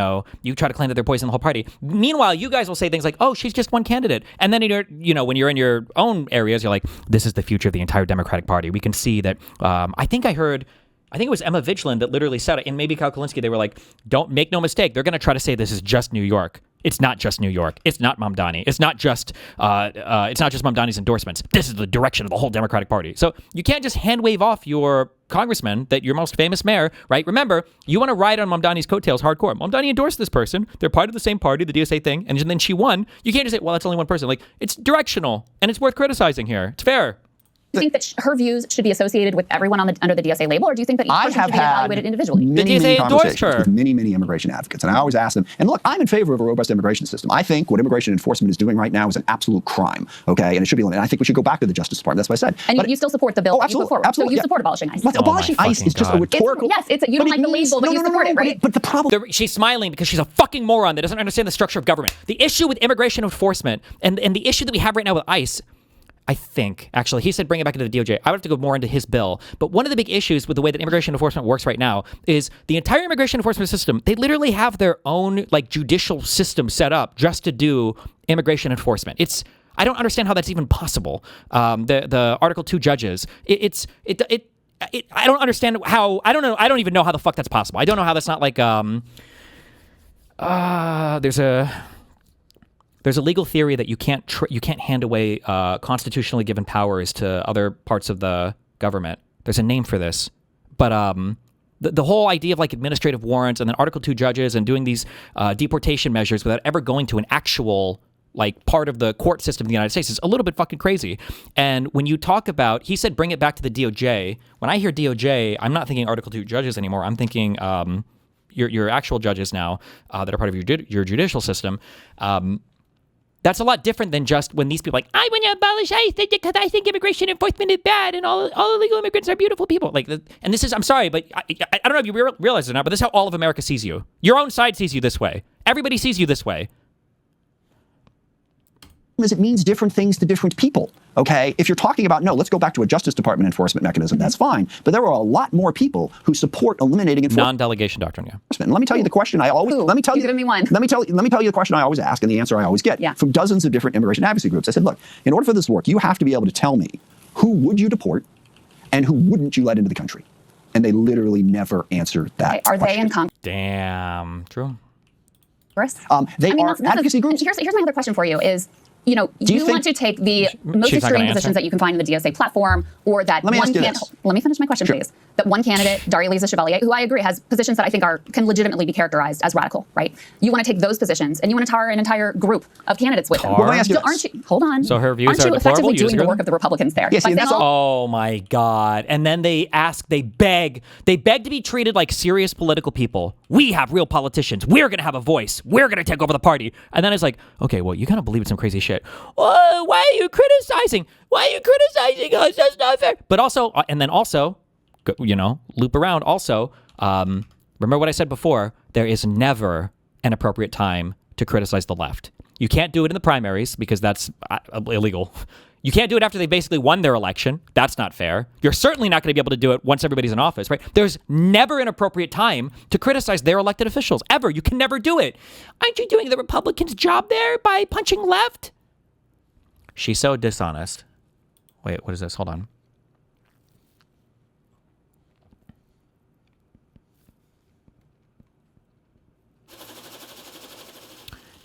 try to claim that they're poisoning the whole party. Meanwhile, you guys will say things like, oh, she's just one candidate. And then, when you're in your own areas, you're like, this is the future of the entire Democratic Party. We can see that, I think it was Emma Vigeland that literally said it, and maybe Kyle Kulinski, they were like, don't make no mistake. They're going to try to say this is just New York. It's not just New York. It's not Mamdani. It's not just Mamdani's endorsements. This is the direction of the whole Democratic Party. So you can't just hand wave off your congressman, that your most famous mayor, right? Remember, you want to ride on Mamdani's coattails hardcore. Mamdani endorsed this person. They're part of the same party, the DSA thing, and then she won. You can't just say, well, that's only one person. Like, it's directional, and it's worth criticizing here. It's fair. Do you think that her views should be associated with everyone under the DSA label, or do you think that each person should be evaluated individually? Many conversations with many immigration advocates, and I always ask them, and look, I'm in favor of a robust immigration system. I think what immigration enforcement is doing right now is an absolute crime, okay? And it should be limited. I think we should go back to the Justice Department. That's what I said. And you still support the bill that you put forward. Absolutely. So you support abolishing ICE. But abolishing ICE is just a rhetorical... You don't like the label, but you support it, right? But the problem... She's smiling because she's a fucking moron that doesn't understand the structure of government. The issue with immigration enforcement and the issue that we have right now with ICE, I think, actually, he said bring it back into the DOJ. I would have to go more into his bill. But one of the big issues with the way that immigration enforcement works right now is the entire immigration enforcement system, they literally have their own judicial system set up just to do immigration enforcement. I don't understand how that's even possible. The Article 2 judges, I don't understand how, I don't even know how the fuck that's possible. I don't know how that's not there's a legal theory that you can't hand away constitutionally given powers to other parts of the government. There's a name for this, but the whole idea of administrative warrants and then Article 2 judges and doing these deportation measures without ever going to an actual part of the court system of the United States is a little bit fucking crazy. And when you talk about, he said bring it back to the DOJ. When I hear DOJ, I'm not thinking Article 2 judges anymore. I'm thinking your actual judges now that are part of your judicial system. That's a lot different than just when these people I want to abolish ICE because I think immigration enforcement is bad and all illegal immigrants are beautiful people. And this is, I'm sorry, but I don't know if you realize it or not, but this is how all of America sees you. Your own side sees you this way. Everybody sees you this way. is it means different things to different people. Okay, if you're talking about, no, let's go back to a Justice Department enforcement mechanism, that's fine. But there are a lot more people who support eliminating enforcement. Non-delegation doctrine, yeah. And let me tell you the question I always, let me tell you the question I always ask and the answer I always get from dozens of different immigration advocacy groups. I said, look, in order for this to work, you have to be able to tell me who would you deport and who wouldn't you let into the country. And they literally never answer that Are question. they in Congress? Damn, true. They are advocacy groups. Here's my other question for you is, you know, you want to take the most extreme positions that you can find in the DSA platform, or that Let me ask you this. Let me finish my question, please. That one candidate, Daria-Lisa Chevalier, who I agree has positions that I think can legitimately be characterized as radical, right? You want to take those positions and you want to tar an entire group of candidates with them. Well, let me ask you So this. aren't you? Hold on. So her views aren't are you deplorable? effectively You doing disagree the with work of the Republicans there? Yes, By saying all- Oh my God. And then they beg to be treated like serious political people. We have real politicians. We're going to have a voice. We're going to take over the party. And then it's like, okay, well, you kind of believe in some crazy shit. Oh, why are you criticizing? Why are you criticizing us? That's not fair. But also, and then also, you know, loop around also, remember what I said before, there is never an appropriate time to criticize the left. You can't do it in the primaries because that's illegal. You can't do it after they basically won their election. That's not fair. You're certainly not going to be able to do it once everybody's in office, right? There's never an appropriate time to criticize their elected officials, ever. You can never do it. Aren't you doing the Republicans' job there by punching left? She's so dishonest. Wait, what is this? Hold on.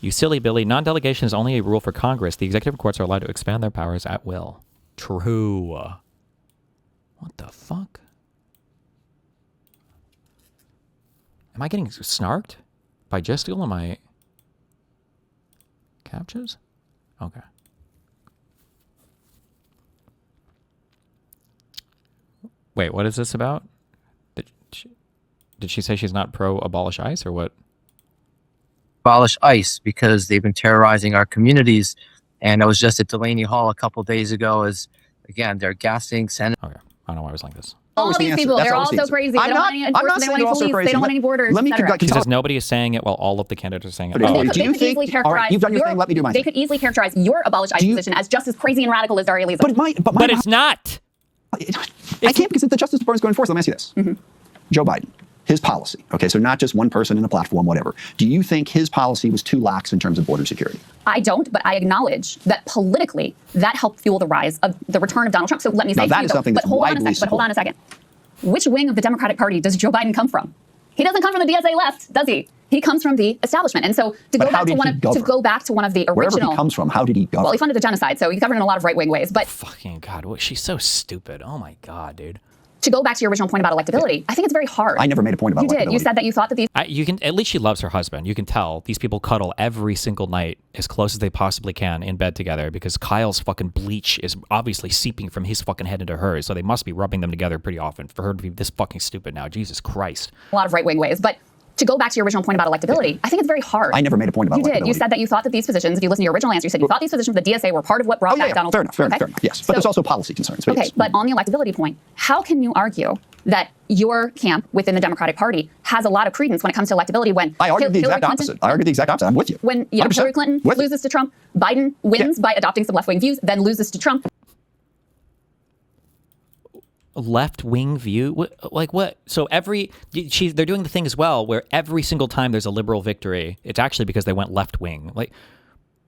You silly Billy, non-delegation is only a rule for Congress. The executive courts are allowed to expand their powers at will. True. What the fuck? Am I getting snarked by Gesticle in my captures? Okay. Wait, what is this about? Did she say she's not pro-abolish ICE or what? Abolish ICE because they've been terrorizing our communities. And I was just at Delaney Hall a couple days ago as, again, they're gassing Senate. Okay. I don't know why I was like this. All these people, they're all so crazy. They don't want any enforcement, they don't want any police, they don't want any borders, etc. She says nobody is saying it while all of the candidates are saying it. They could easily characterize you've done your thing, let me do mine. They could easily characterize your abolish ICE position as just as crazy and radical as Daria-Lisa. But it's not. I can't because the Justice Department is going to enforce. Let me ask you this. Joe Biden, his policy, okay, so not just one person in a platform, whatever. Do you think his policy was too lax in terms of border security? I don't, but I acknowledge that politically that helped fuel the rise of the return of Donald Trump. So let me say, that is something that's widely but hold on a second. Which wing of the Democratic Party does Joe Biden come from? He doesn't come from the DSA left, does he? He comes from the establishment. And so to go back to one of the original, wherever he comes from, how did he govern? Well, he funded the genocide, so he covered in a lot of right-wing ways. But fucking God, she's so stupid. Oh my God, dude. To go back to your original point about electability, I think it's very hard. I never made a point about electability. You did. You said that you thought that these. You can at least she loves her husband. You can tell these people cuddle every single night as close as they possibly can in bed together because Kyle's fucking bleach is obviously seeping from his fucking head into hers. So they must be rubbing them together pretty often for her to be this fucking stupid now. Jesus Christ. A lot of right-wing ways, but. To go back to your original point about electability, I think it's very hard. I never made a point about electability. You did. You said that you thought that these positions, if you listen to your original answer, you said you thought these positions of the DSA were part of what brought back Donald Trump. Fair enough. Yes, but there's also policy concerns. Okay, but on the electability point, how can you argue that your camp within the Democratic Party has a lot of credence when it comes to electability when I argue the exact opposite. I'm with you. When Hillary Clinton loses to Trump, Biden wins by adopting some left-wing views, then loses to Trump. Left-wing view, like what? So they're doing the thing as well where every single time there's a liberal victory, it's actually because they went left-wing. Like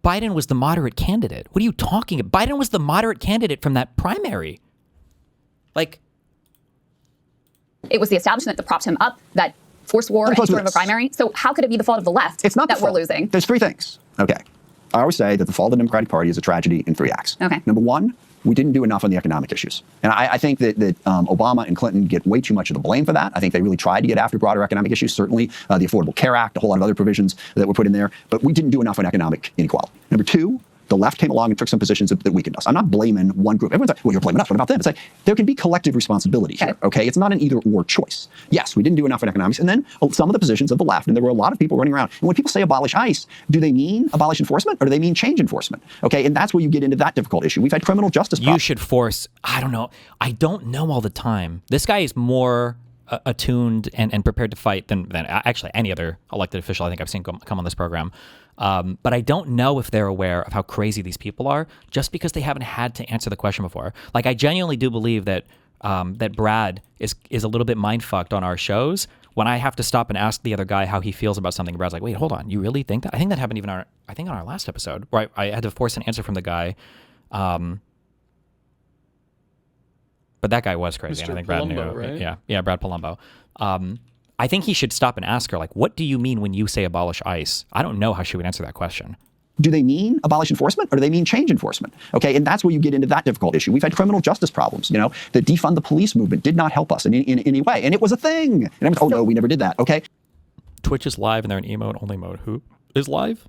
Biden was the moderate candidate. What are you talking about? Biden was the moderate candidate from that primary. Like it was the establishment that propped him up, that forced war and sort of a primary. So how could it be the fault of the left that we're losing? There's three things. Okay, I always say that the fall of the Democratic Party is a tragedy in three acts. Okay. Number one, we didn't do enough on the economic issues. And I think that Obama and Clinton get way too much of the blame for that. I think they really tried to get after broader economic issues, certainly the Affordable Care Act, a whole lot of other provisions that were put in there, but we didn't do enough on economic inequality. Number two, the left came along and took some positions that weakened us. I'm not blaming one group. Everyone's like, well, you're blaming us. What about them? It's like, there can be collective responsibility here, okay? It's not an either or choice. Yes, we didn't do enough in economics. And then some of the positions of the left, and there were a lot of people running around. And when people say abolish ICE, do they mean abolish enforcement or do they mean change enforcement? Okay, and that's where you get into that difficult issue. We've had criminal justice problems. You should force, I don't know all the time. This guy is more attuned and prepared to fight than actually any other elected official I think I've seen come on this program. But I don't know if they're aware of how crazy these people are just because they haven't had to answer the question before. Like, I genuinely do believe that that Brad is a little bit mind fucked on our shows when I have to stop and ask the other guy how he feels about something. Brad's like, wait, hold on, you really think that? I think that happened even on our last episode where I had to force an answer from the guy. But that guy was crazy. Mr. And I think Brad Palumbo, knew. right? Yeah, Brad Palumbo. I think he should stop and ask her, like, what do you mean when you say abolish ICE? I don't know how she would answer that question. Do they mean abolish enforcement or do they mean change enforcement? Okay, and that's where you get into that difficult issue. We've had criminal justice problems. You know, the defund the police movement did not help us in any way, and it was a thing. And oh no, we never did that. Okay. Twitch is live and they're in emote only mode. Who is live?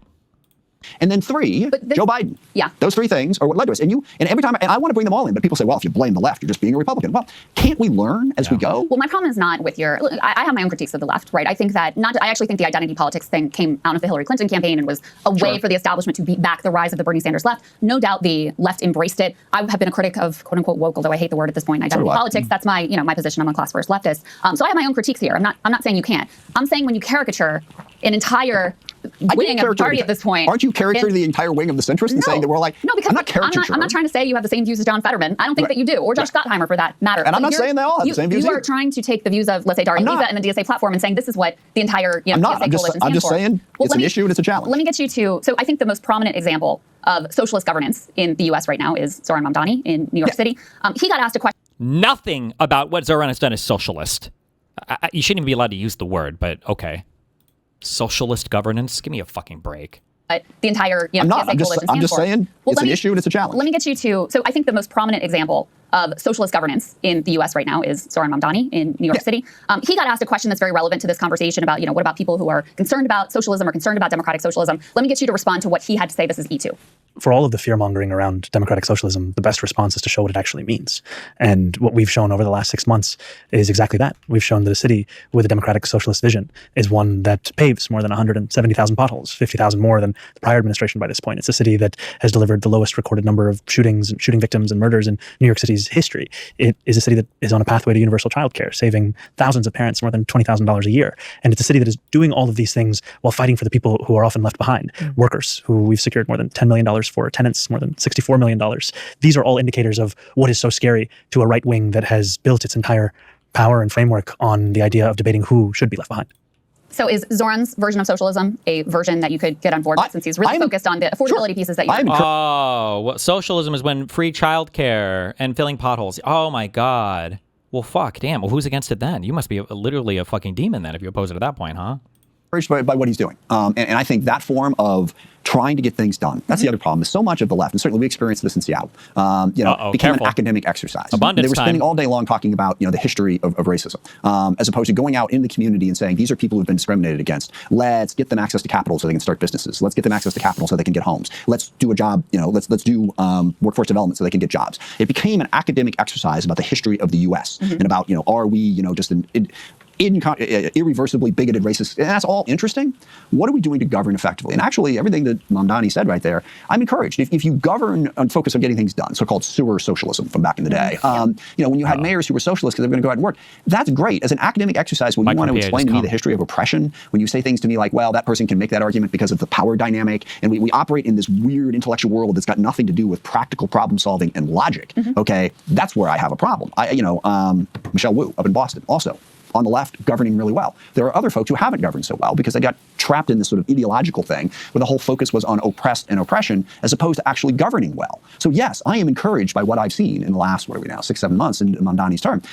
And then three, Joe Biden. Yeah. Those three things are what led to us. And every time, and I want to bring them all in, but people say, well, if you blame the left, you're just being a Republican. Well, can't we learn as we go? Well, my problem is not with your, I have my own critiques of the left, right? I think that I actually think the identity politics thing came out of the Hillary Clinton campaign and was a way for the establishment to beat back the rise of the Bernie Sanders left. No doubt the left embraced it. I have been a critic of quote unquote woke, although I hate the word at this point, identity politics. That's my, my position. I'm a class first leftist. So I have my own critiques here. I'm not saying you can't. I'm saying when you caricature an entire wing of the party at this point. Aren't you caricaturing the entire wing of the centrists and saying that we're like, no, because I'm not caricaturing. I'm not trying to say you have the same views as John Fetterman. I don't think that you do, or Josh Gottheimer for that matter. And I'm not saying they all have the same views. You are trying to take the views of, let's say, Daria Lisa and the DSA platform and saying this is what the entire DSA coalition stands for. I'm just saying it's an issue and it's a challenge. Let me get you to, so I think the most prominent example of socialist governance in the US right now is Zoran Mamdani in New York City. He got asked a question. Nothing about what Zoran has done is socialist. You shouldn't even be allowed to use the word, but okay. Socialist governance? Give me a fucking break. The entire I'm just saying it's an issue and it's a challenge. Let me get you to, so I think the most prominent example of socialist governance in the US right now is Zoran Mamdani in New York City. He got asked a question that's very relevant to this conversation about, what about people who are concerned about socialism or concerned about democratic socialism? Let me get you to respond to what he had to say. This is E2. For all of the fear-mongering around democratic socialism, the best response is to show what it actually means. And what we've shown over the last 6 months is exactly that. We've shown that a city with a democratic socialist vision is one that paves more than 170,000 potholes, 50,000 more than the prior administration by this point. It's a city that has delivered the lowest recorded number of shootings, shooting victims, and murders in New York City's history. It is a city that is on a pathway to universal childcare, saving thousands of parents more than $20,000 a year. And it's a city that is doing all of these things while fighting for the people who are often left behind, workers, who we've secured more than $10 million for, tenants more than $64 million. These are all indicators of what is so scary to a right wing that has built its entire power and framework on the idea of debating who should be left behind. So is Zoran's version of socialism a version that you could get on board with, since he's really focused on the affordability pieces that you well, socialism is when free childcare and filling potholes. Oh my God. Well, fuck, damn. Well, who's against it then? You must be literally a fucking demon then if you oppose it at that point, huh? By what he's doing. And I think that form of trying to get things done, that's the other problem, is so much of the left, and certainly we experienced this in Seattle, became an academic exercise. Abundance they were spending all day long talking about the history of racism, as opposed to going out in the community and saying, these are people who've been discriminated against. Let's get them access to capital so they can start businesses. Let's get them access to capital so they can get homes. Let's do a job, let's do workforce development so they can get jobs. It became an academic exercise about the history of the U.S. and about, are we, just irreversibly bigoted racist, and that's all interesting. What are we doing to govern effectively? And actually, everything that Mamdani said right there, I'm encouraged. If you govern and focus on getting things done, so-called sewer socialism from back in the day, when you had mayors who were socialists because they were going to go out and work, that's great. As an academic exercise, when you want to explain to me the history of oppression, when you say things to me like, well, that person can make that argument because of the power dynamic, and we operate in this weird intellectual world that's got nothing to do with practical problem solving and logic, okay, that's where I have a problem. Michelle Wu up in Boston, also, on the left, governing really well. There are other folks who haven't governed so well because they got trapped in this sort of ideological thing where the whole focus was on oppressed and oppression as opposed to actually governing well. So yes, I am encouraged by what I've seen in the last, 6-7 months in Mamdani's term.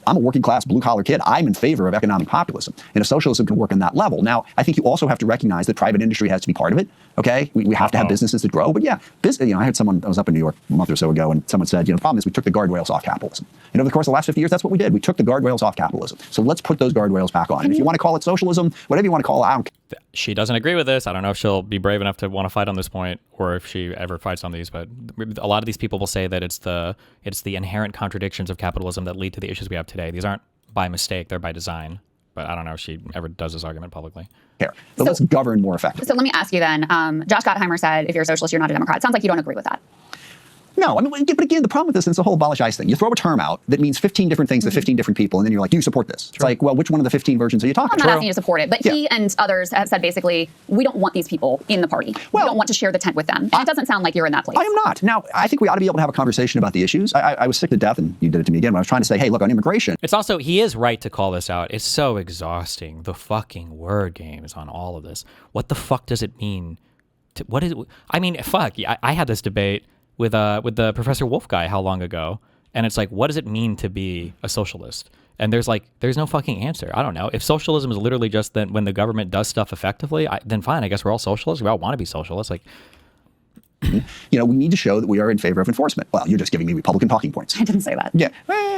I'm a working class blue collar kid. I'm in favor of economic populism, and if socialism can work on that level. Now, I think you also have to recognize that private industry has to be part of it. Okay, we have to have businesses that grow. But yeah, I had someone. I was up in New York a month or so ago, and someone said, the problem is we took the guardrails off capitalism. And over the course of the last 50 years, that's what we did. We took the guardrails off capitalism. So let's put those guardrails back on. And if you want to call it socialism, whatever you want to call it, I don't care. She doesn't agree with this. I don't know if she'll be brave enough to want to fight on this point, or if she ever fights on these. But a lot of these people will say that it's the inherent contradictions of capitalism that lead to the issues we have today. These aren't by mistake; they're by design. But I don't know if she ever does this argument publicly. But let's govern more effectively. So let me ask you then. Josh Gottheimer said, if you're a socialist, you're not a Democrat. It sounds like you don't agree with that. No, I mean, but again, the problem with this is the whole abolish ICE thing. You throw a term out that means 15 different things to 15 different people, and then you're like, do you support this? It's like, well, which one of the 15 versions are you talking I'm about? not asking you to support it, but he and others have said basically, we don't want these people in the party. We don't want to share the tent with them. And it doesn't sound like you're in that place. I am not. Now, I think we ought to be able to have a conversation about the issues. I was sick to death, and you did it to me again, when I was trying to say, hey, look, on immigration. It's also, he is right to call this out. It's so exhausting, the fucking word games on all of this. What the fuck does it mean? What is? I mean, fuck. I had this debate with the Professor Wolf guy how long ago, and it's like, what does it mean to be a socialist? And there's no fucking answer. I don't know. If socialism is literally just that when the government does stuff effectively, then fine. I guess we're all socialists. We all want to be socialists. Like, you know, we need to show that we are in favor of enforcement. Well, you're just giving me Republican talking points. I didn't say that. Yeah.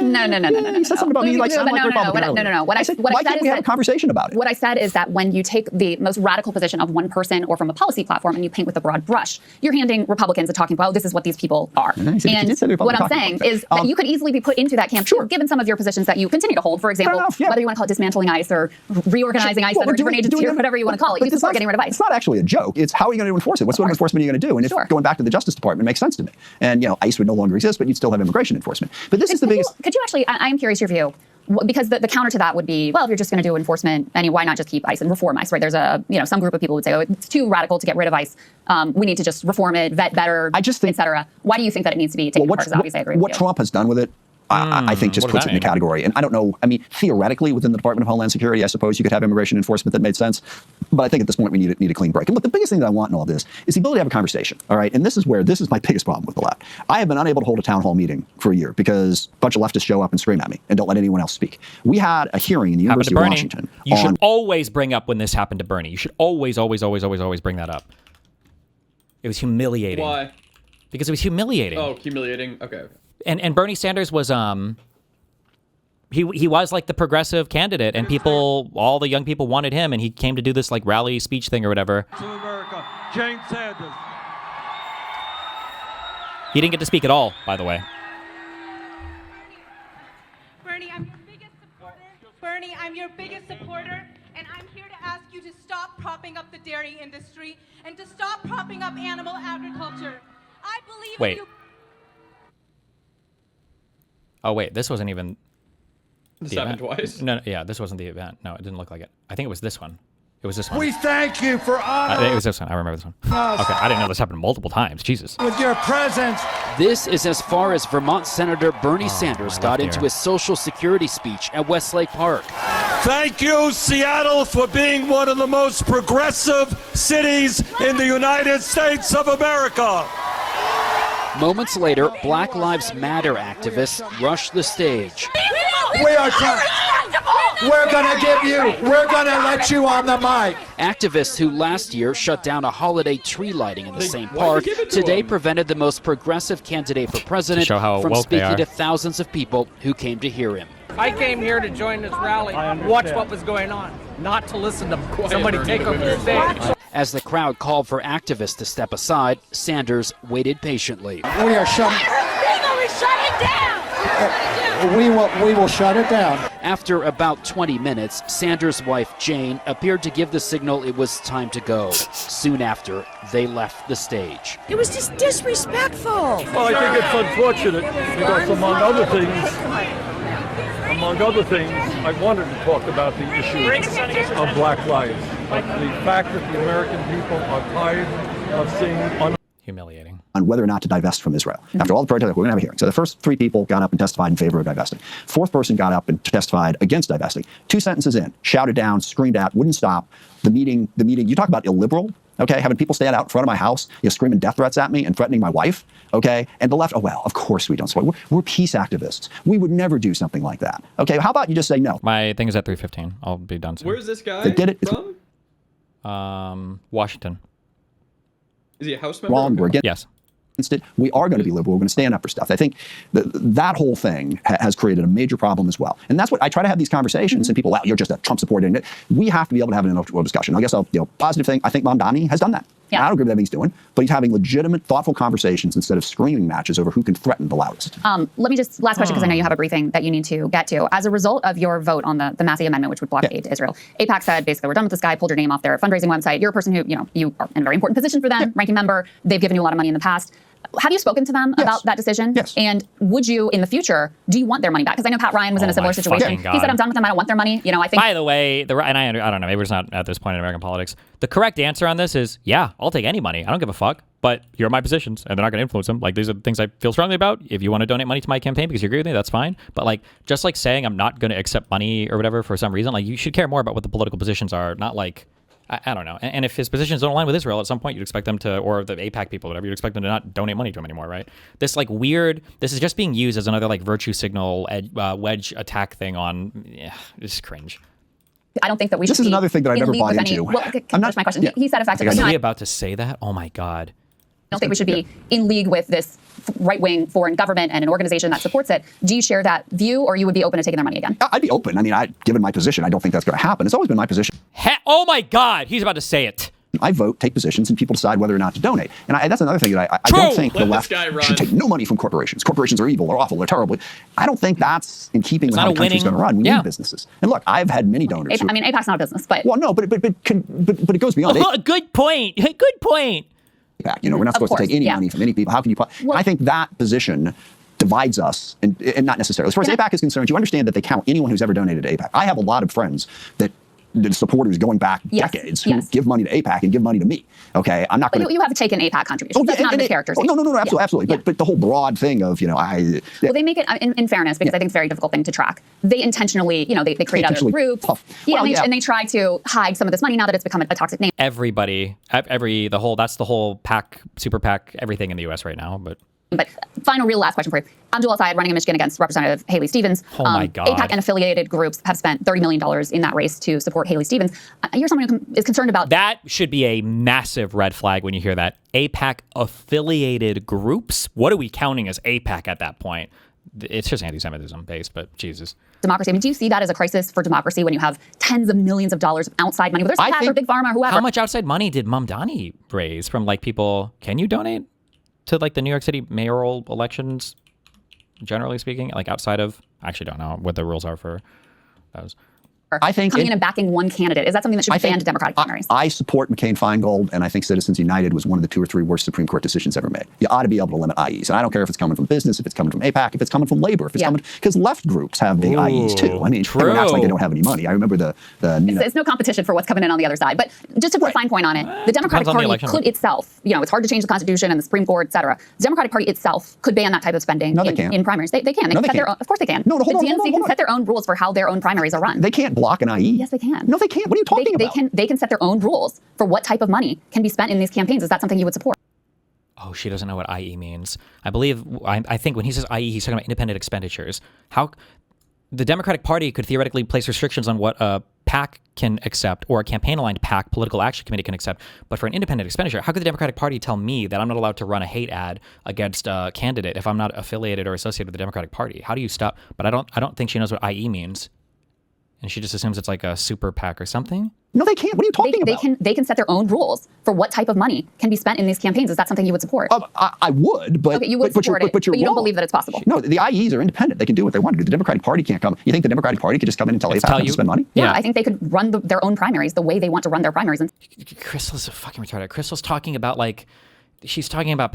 No. You said something about me like sound like Republican. No. What I said why can't we have a conversation about it? What I said is that when you take the most radical position of one person or from a policy platform and you paint with a broad brush, you're handing Republicans a talking point. Oh, this is what these people are. And what I'm saying is that you could easily be put into that camp too, given some of your positions that you continue to hold. For example, whether you want to call it dismantling ICE or reorganizing ICE under a different agency or whatever you want to call it, you support getting rid of ICE. It's not actually a joke. It's how are you going to enforce it? What sort of enforcement are you going to do? And if going back to the Justice Department makes sense to me. And, you know, ICE would no longer exist, but you'd still have immigration enforcement. But this is the biggest... Could you actually, I am curious your view, because the counter to that would be, well, if you're just going to do enforcement, why not just keep ICE and reform ICE, right? There's some group of people would say, oh, it's too radical to get rid of ICE. We need to just reform it, vet better, et cetera. Why do you think that it needs to be taken apart? Obviously, I agree with you. What Trump has done with it, I think just puts it in the category. And I don't know, I mean, theoretically, within the Department of Homeland Security, I suppose you could have immigration enforcement that made sense. But I think at this point, we need a clean break. And look, the biggest thing that I want in all this is the ability to have a conversation, all right? And this is my biggest problem with the left. I have been unable to hold a town hall meeting for a year because a bunch of leftists show up and scream at me and don't let anyone else speak. We had a hearing in the University of Washington. You should always bring up when this happened to Bernie. You should always bring that up. It was humiliating. Why? Because it was humiliating. Oh, humiliating. Okay. And Bernie Sanders was he was like the progressive candidate, and all the young people wanted him, and he came to do this like rally speech thing or whatever. To America, James Sanders. He didn't get to speak at all, by the way. Bernie, I'm your biggest supporter. Bernie, I'm your biggest supporter, and I'm here to ask you to stop propping up the dairy industry and to stop propping up animal agriculture. I believe Wait. you. Oh wait, this wasn't even. This happened twice? No, yeah, this wasn't the event. No, it didn't look like it. I think it was this one. It was this one. We thank you for honoring it was this one. I remember this one. Okay, I didn't know this happened multiple times. Jesus. with your presence. This is as far as Vermont Senator Bernie Sanders got into his Social Security speech at Westlake Park. Thank you, Seattle, for being one of the most progressive cities in the United States of America. Moments later, Black Lives Matter activists rushed the stage. We are trying. We're gonna let you on the mic. Activists who last year shut down a holiday tree lighting in the same park today prevented the most progressive candidate for president from speaking to thousands of people who came to hear him. I came here to join this rally, watch what was going on, not to listen to somebody take over the stage. As the crowd called for activists to step aside, Sanders waited patiently. We are shutting. We will shut it down. After about 20 minutes, Sanders' wife, Jane, appeared to give the signal it was time to go. Soon after, they left the stage. It was just disrespectful. Well, I think it's unfortunate because among other things, I wanted to talk about the issue of Black lives. The fact that the American people are tired of seeing humiliating on whether or not to divest from Israel. After all the protests, we're going to have a hearing. So the first 3 people got up and testified in favor of divesting. 4th person got up and testified against divesting. 2 sentences in, shouted down, screamed out, wouldn't stop. The meeting, you talk about illiberal, okay? Having people stand out in front of my house, screaming death threats at me and threatening my wife, okay? And the left, oh, well, of course we don't support. We're peace activists. We would never do something like that. Okay, how about you just say no? My thing is at 3:15. I'll be done soon. Where's this guy They did it from? Washington. Is he a House member? Wrong, we're against yes. it. We are going to be liberal. We're going to stand up for stuff. I think that whole thing has created a major problem as well. And that's what I try to have these conversations. And people, well, you're just a Trump supporter. We have to be able to have an intellectual discussion. I guess positive thing. I think Mamdani has done that. Yeah. I don't agree with everything he's doing, but he's having legitimate, thoughtful conversations insteid of screaming matches over who can threaten the loudest. Let me just, last question, because I know you have a briefing that you need to get to. As a result of your vote on the Massey Amendment, which would block aid to Israel, AIPAC said, basically, we're done with this guy, pulled your name off their fundraising website. You're a person who, you are in a very important position for them, ranking member. They've given you a lot of money in the past. Have you spoken to them about that decision? Yes. And would you, in the future, do you want their money back? Because I know Pat Ryan was in a similar situation. He said, I'm done with them. I don't want their money. You know, I think. By the way, and I don't know, maybe it's not at this point in American politics. The correct answer on this is, yeah, I'll take any money. I don't give a fuck. But here are my positions, and they're not going to influence them. Like, these are the things I feel strongly about. If you want to donate money to my campaign because you agree with me, that's fine. But like, just like saying I'm not going to accept money or whatever for some reason, like, you should care more about what the political positions are, not like, I don't know. And if his positions don't align with Israel, at some point you'd expect them to, or the AIPAC people, whatever, you'd expect them to not donate money to him anymore, right? This like weird, this is just being used as another like virtue signal wedge attack thing on, it's cringe. I don't think that we should. This is another thing that I never buy into. Well, can I finish my question? Yeah. He said effectively. Is he about to say that? Oh my God. I don't think we should be in league with this right-wing foreign government and an organization that supports it. Do you share that view, or you would be open to taking their money again? I'd be open. I mean, given my position, I don't think that's going to happen. It's always been my position. Oh my God, he's about to say it. I vote, take positions, and people decide whether or not to donate. And that's another thing that I don't think the left should take no money from corporations. Corporations are evil, they're awful, they're terrible. I don't think that's in keeping with how the country's going to run. We need businesses. And look, I've had many donors. I mean, AIPAC's not a business, but. Well, no, but it goes beyond. Good point. Good point. You know, we're not supposed to take any money from any people. How can you? I think that position divides us, and not necessarily. As far as AIPAC is concerned, you understand that they count anyone who's ever donated to AIPAC. I have a lot of friends that supporters going back decades who give money to AIPAC and give money to me. Okay, I'm not going to. You have taken AIPAC contributions. That's not a characterization. No, absolutely. But the whole broad thing of, you know, Well, they make it in fairness, because I think it's a very difficult thing to track. They intentionally, you know, they create other groups. And they try to hide some of this money now that it's become a toxic name. Everybody, that's the whole PAC, super PAC, everything in the U.S. right now, but. But final, real last question for you. Abdul El-Sayed running in Michigan against Representative Haley Stevens. Oh my God. AIPAC and affiliated groups have spent $30 million in that race to support Haley Stevens. You're someone who is concerned about... That should be a massive red flag when you hear that. AIPAC affiliated groups? What are we counting as AIPAC at that point? It's just anti-Semitism based, but Jesus. Democracy. I mean, do you see that as a crisis for democracy when you have tens of millions of dollars of outside money, whether it's PAC or Big Pharma or whoever? How much outside money did Mamdani raise from like people? Can you donate to like the New York City mayoral elections, generally speaking, like outside of, I actually don't know what the rules are for those. I think coming in and backing one candidate, is that something that should be banned to Democratic primaries? I support McCain-Feingold, and I think Citizens United was one of the 2 or 3 worst Supreme Court decisions ever made. You ought to be able to limit IEs, and I don't care if it's coming from business, if it's coming from AIPAC, if it's coming from labor, if it's coming, because left groups have big IEs too. I mean, everyone acts like they don't have any money. I remember it's no competition for what's coming in on the other side. But just to put a fine point on it, the Democratic Party could itself, you know, it's hard to change the Constitution and the Supreme Court, et cetera. The Democratic Party itself could ban that type of spending in primaries. They can. They can set their own, of course they can. No, hold on, the DNC can set their own rules for how their own primaries are run. They can't block an IE. Yes, they can. No, they can't. What are you talking about? They can set their own rules for what type of money can be spent in these campaigns. Is that something you would support? Oh, she doesn't know what IE means. I think when he says IE, he's talking about independent expenditures. How the Democratic Party could theoretically place restrictions on what a PAC can accept or a campaign-aligned PAC, political action committee, can accept. But for an independent expenditure, how could the Democratic Party tell me that I'm not allowed to run a hate ad against a candidate if I'm not affiliated or associated with the Democratic Party? How do you stop? But I don't think she knows what IE means. And she just assumes it's like a super PAC or something? No, they can't. What are you talking about? They can set their own rules for what type of money can be spent in these campaigns. Is that something you would support? I would, but... Okay, you would support it, but you don't believe that it's possible. No, the IEs are independent. They can do what they want to do. The Democratic Party can't come. You think the Democratic Party could just come in and tell AIPAC to spend money? Yeah, I think they could run their own primaries the way they want to run their primaries. Crystal's a fucking retarded. Crystal's talking about she's talking about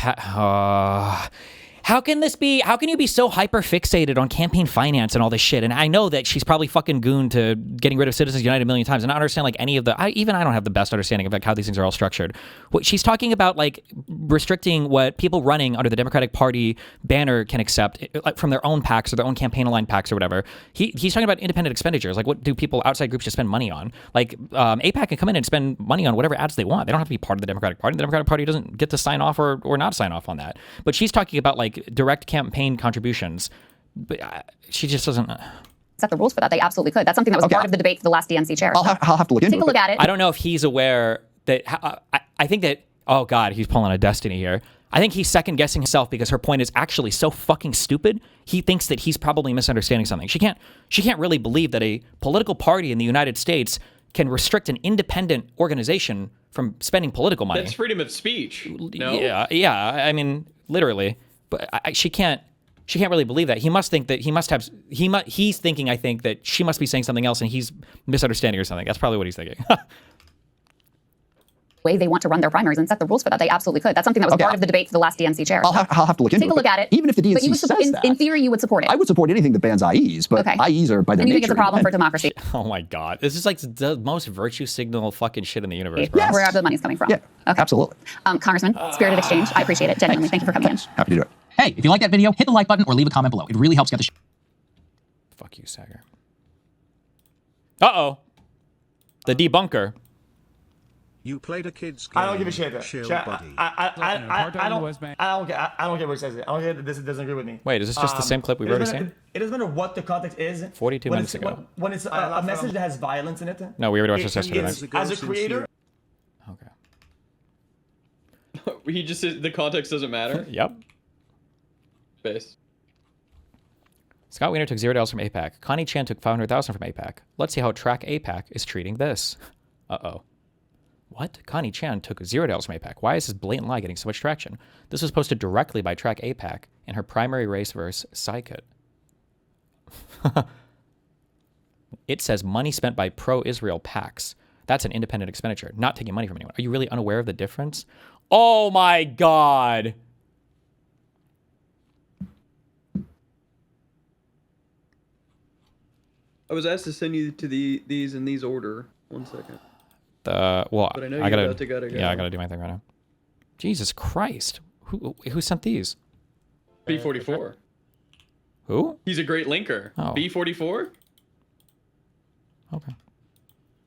how can you be so hyper fixated on campaign finance and all this shit? And I know that she's probably fucking gooned to getting rid of Citizens United a million times, and I understand like any of I don't have the best understanding of like how these things are all structured. What she's talking about, like restricting what people running under the Democratic Party banner can accept like from their own PACs or their own campaign aligned PACs or whatever. He's talking about independent expenditures. Like what do people outside groups just spend money on? Like AIPAC can come in and spend money on whatever ads they want. They don't have to be part of the Democratic Party. The Democratic Party doesn't get to sign off or not sign off on that. But she's talking about like direct campaign contributions, but she just doesn't set the rules for that. They absolutely could. That's something that was part of the debate for the last DNC chair. I'll have to look into it. Take a look at it. I don't know if he's aware that I think that, oh God, he's pulling a Destiny here. I think he's second guessing himself because her point is actually so fucking stupid. He thinks that he's probably misunderstanding something. She can't really believe that a political party in the United States can restrict an independent organization from spending political money. That's freedom of speech. No? Yeah. I mean, literally. But she can't really believe that. He must think that he's thinking, I think, that she must be saying something else and he's misunderstanding or something. That's probably what he's thinking. way they want to run their primaries and set the rules for that, they absolutely could. That's something that was part of the debate for the last DNC chair. I'll have to look into it. Take a look at it. Even if the DNC but you would support, says that, in theory, you would support it. I would support anything that bans IEs, but Okay. IEs are by their And you think nature. it's a problem for democracy? Oh my god, this is like the most virtue signal fucking shit in the universe, bro. Where the money's coming from. Yeah, absolutely. Congressman, spirited exchange. I appreciate it. Genuinely. Thank you for coming in. Happy to do it. Hey, if you like that video, hit the like button or leave a comment below. It really helps get the Fuck you, Sager. Uh-oh. The debunker. You played a kid's game. I don't give a shit. Chill, Chat, buddy. I don't care what it says. I don't care that this doesn't agree with me. Wait, is this just the same clip we've already seen? It doesn't matter what the context is. 42 minutes ago. When it's a message that has violence in it. No, we already watched this yesterday. As a creator. He just says the context doesn't matter. Yep. Space. Scott Wiener took $0 from APAC. Connie Chan took $500,000 from APAC. Let's see how Track APAC is treating this. Uh-oh. What? Connie Chan took $0 from APAC. Why is this blatant lie getting so much traction? This was posted directly by Track APAC in her primary race verse Psychot. It says money spent by pro-Israel PACs. That's an independent expenditure, not taking money from anyone. Are you really unaware of the difference? Oh my god! I was asked to send you to these in these order. 1 second. Well, But I know you're gotta, about to gotta go. Yeah, I gotta do my thing right now. Jesus Christ. Who sent these? B44. Who? He's a great linker. Oh. B44? Okay.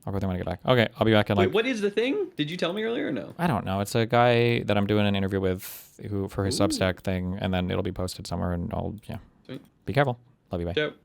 I'll go there when I get back. Okay, I'll be back in like... Wait, what is the thing? Did you tell me earlier or no? I don't know. It's a guy that I'm doing an interview with who for his Substack thing, and then it'll be posted somewhere, and I'll, yeah. Sweet. Be careful. Love you, bye. Yep.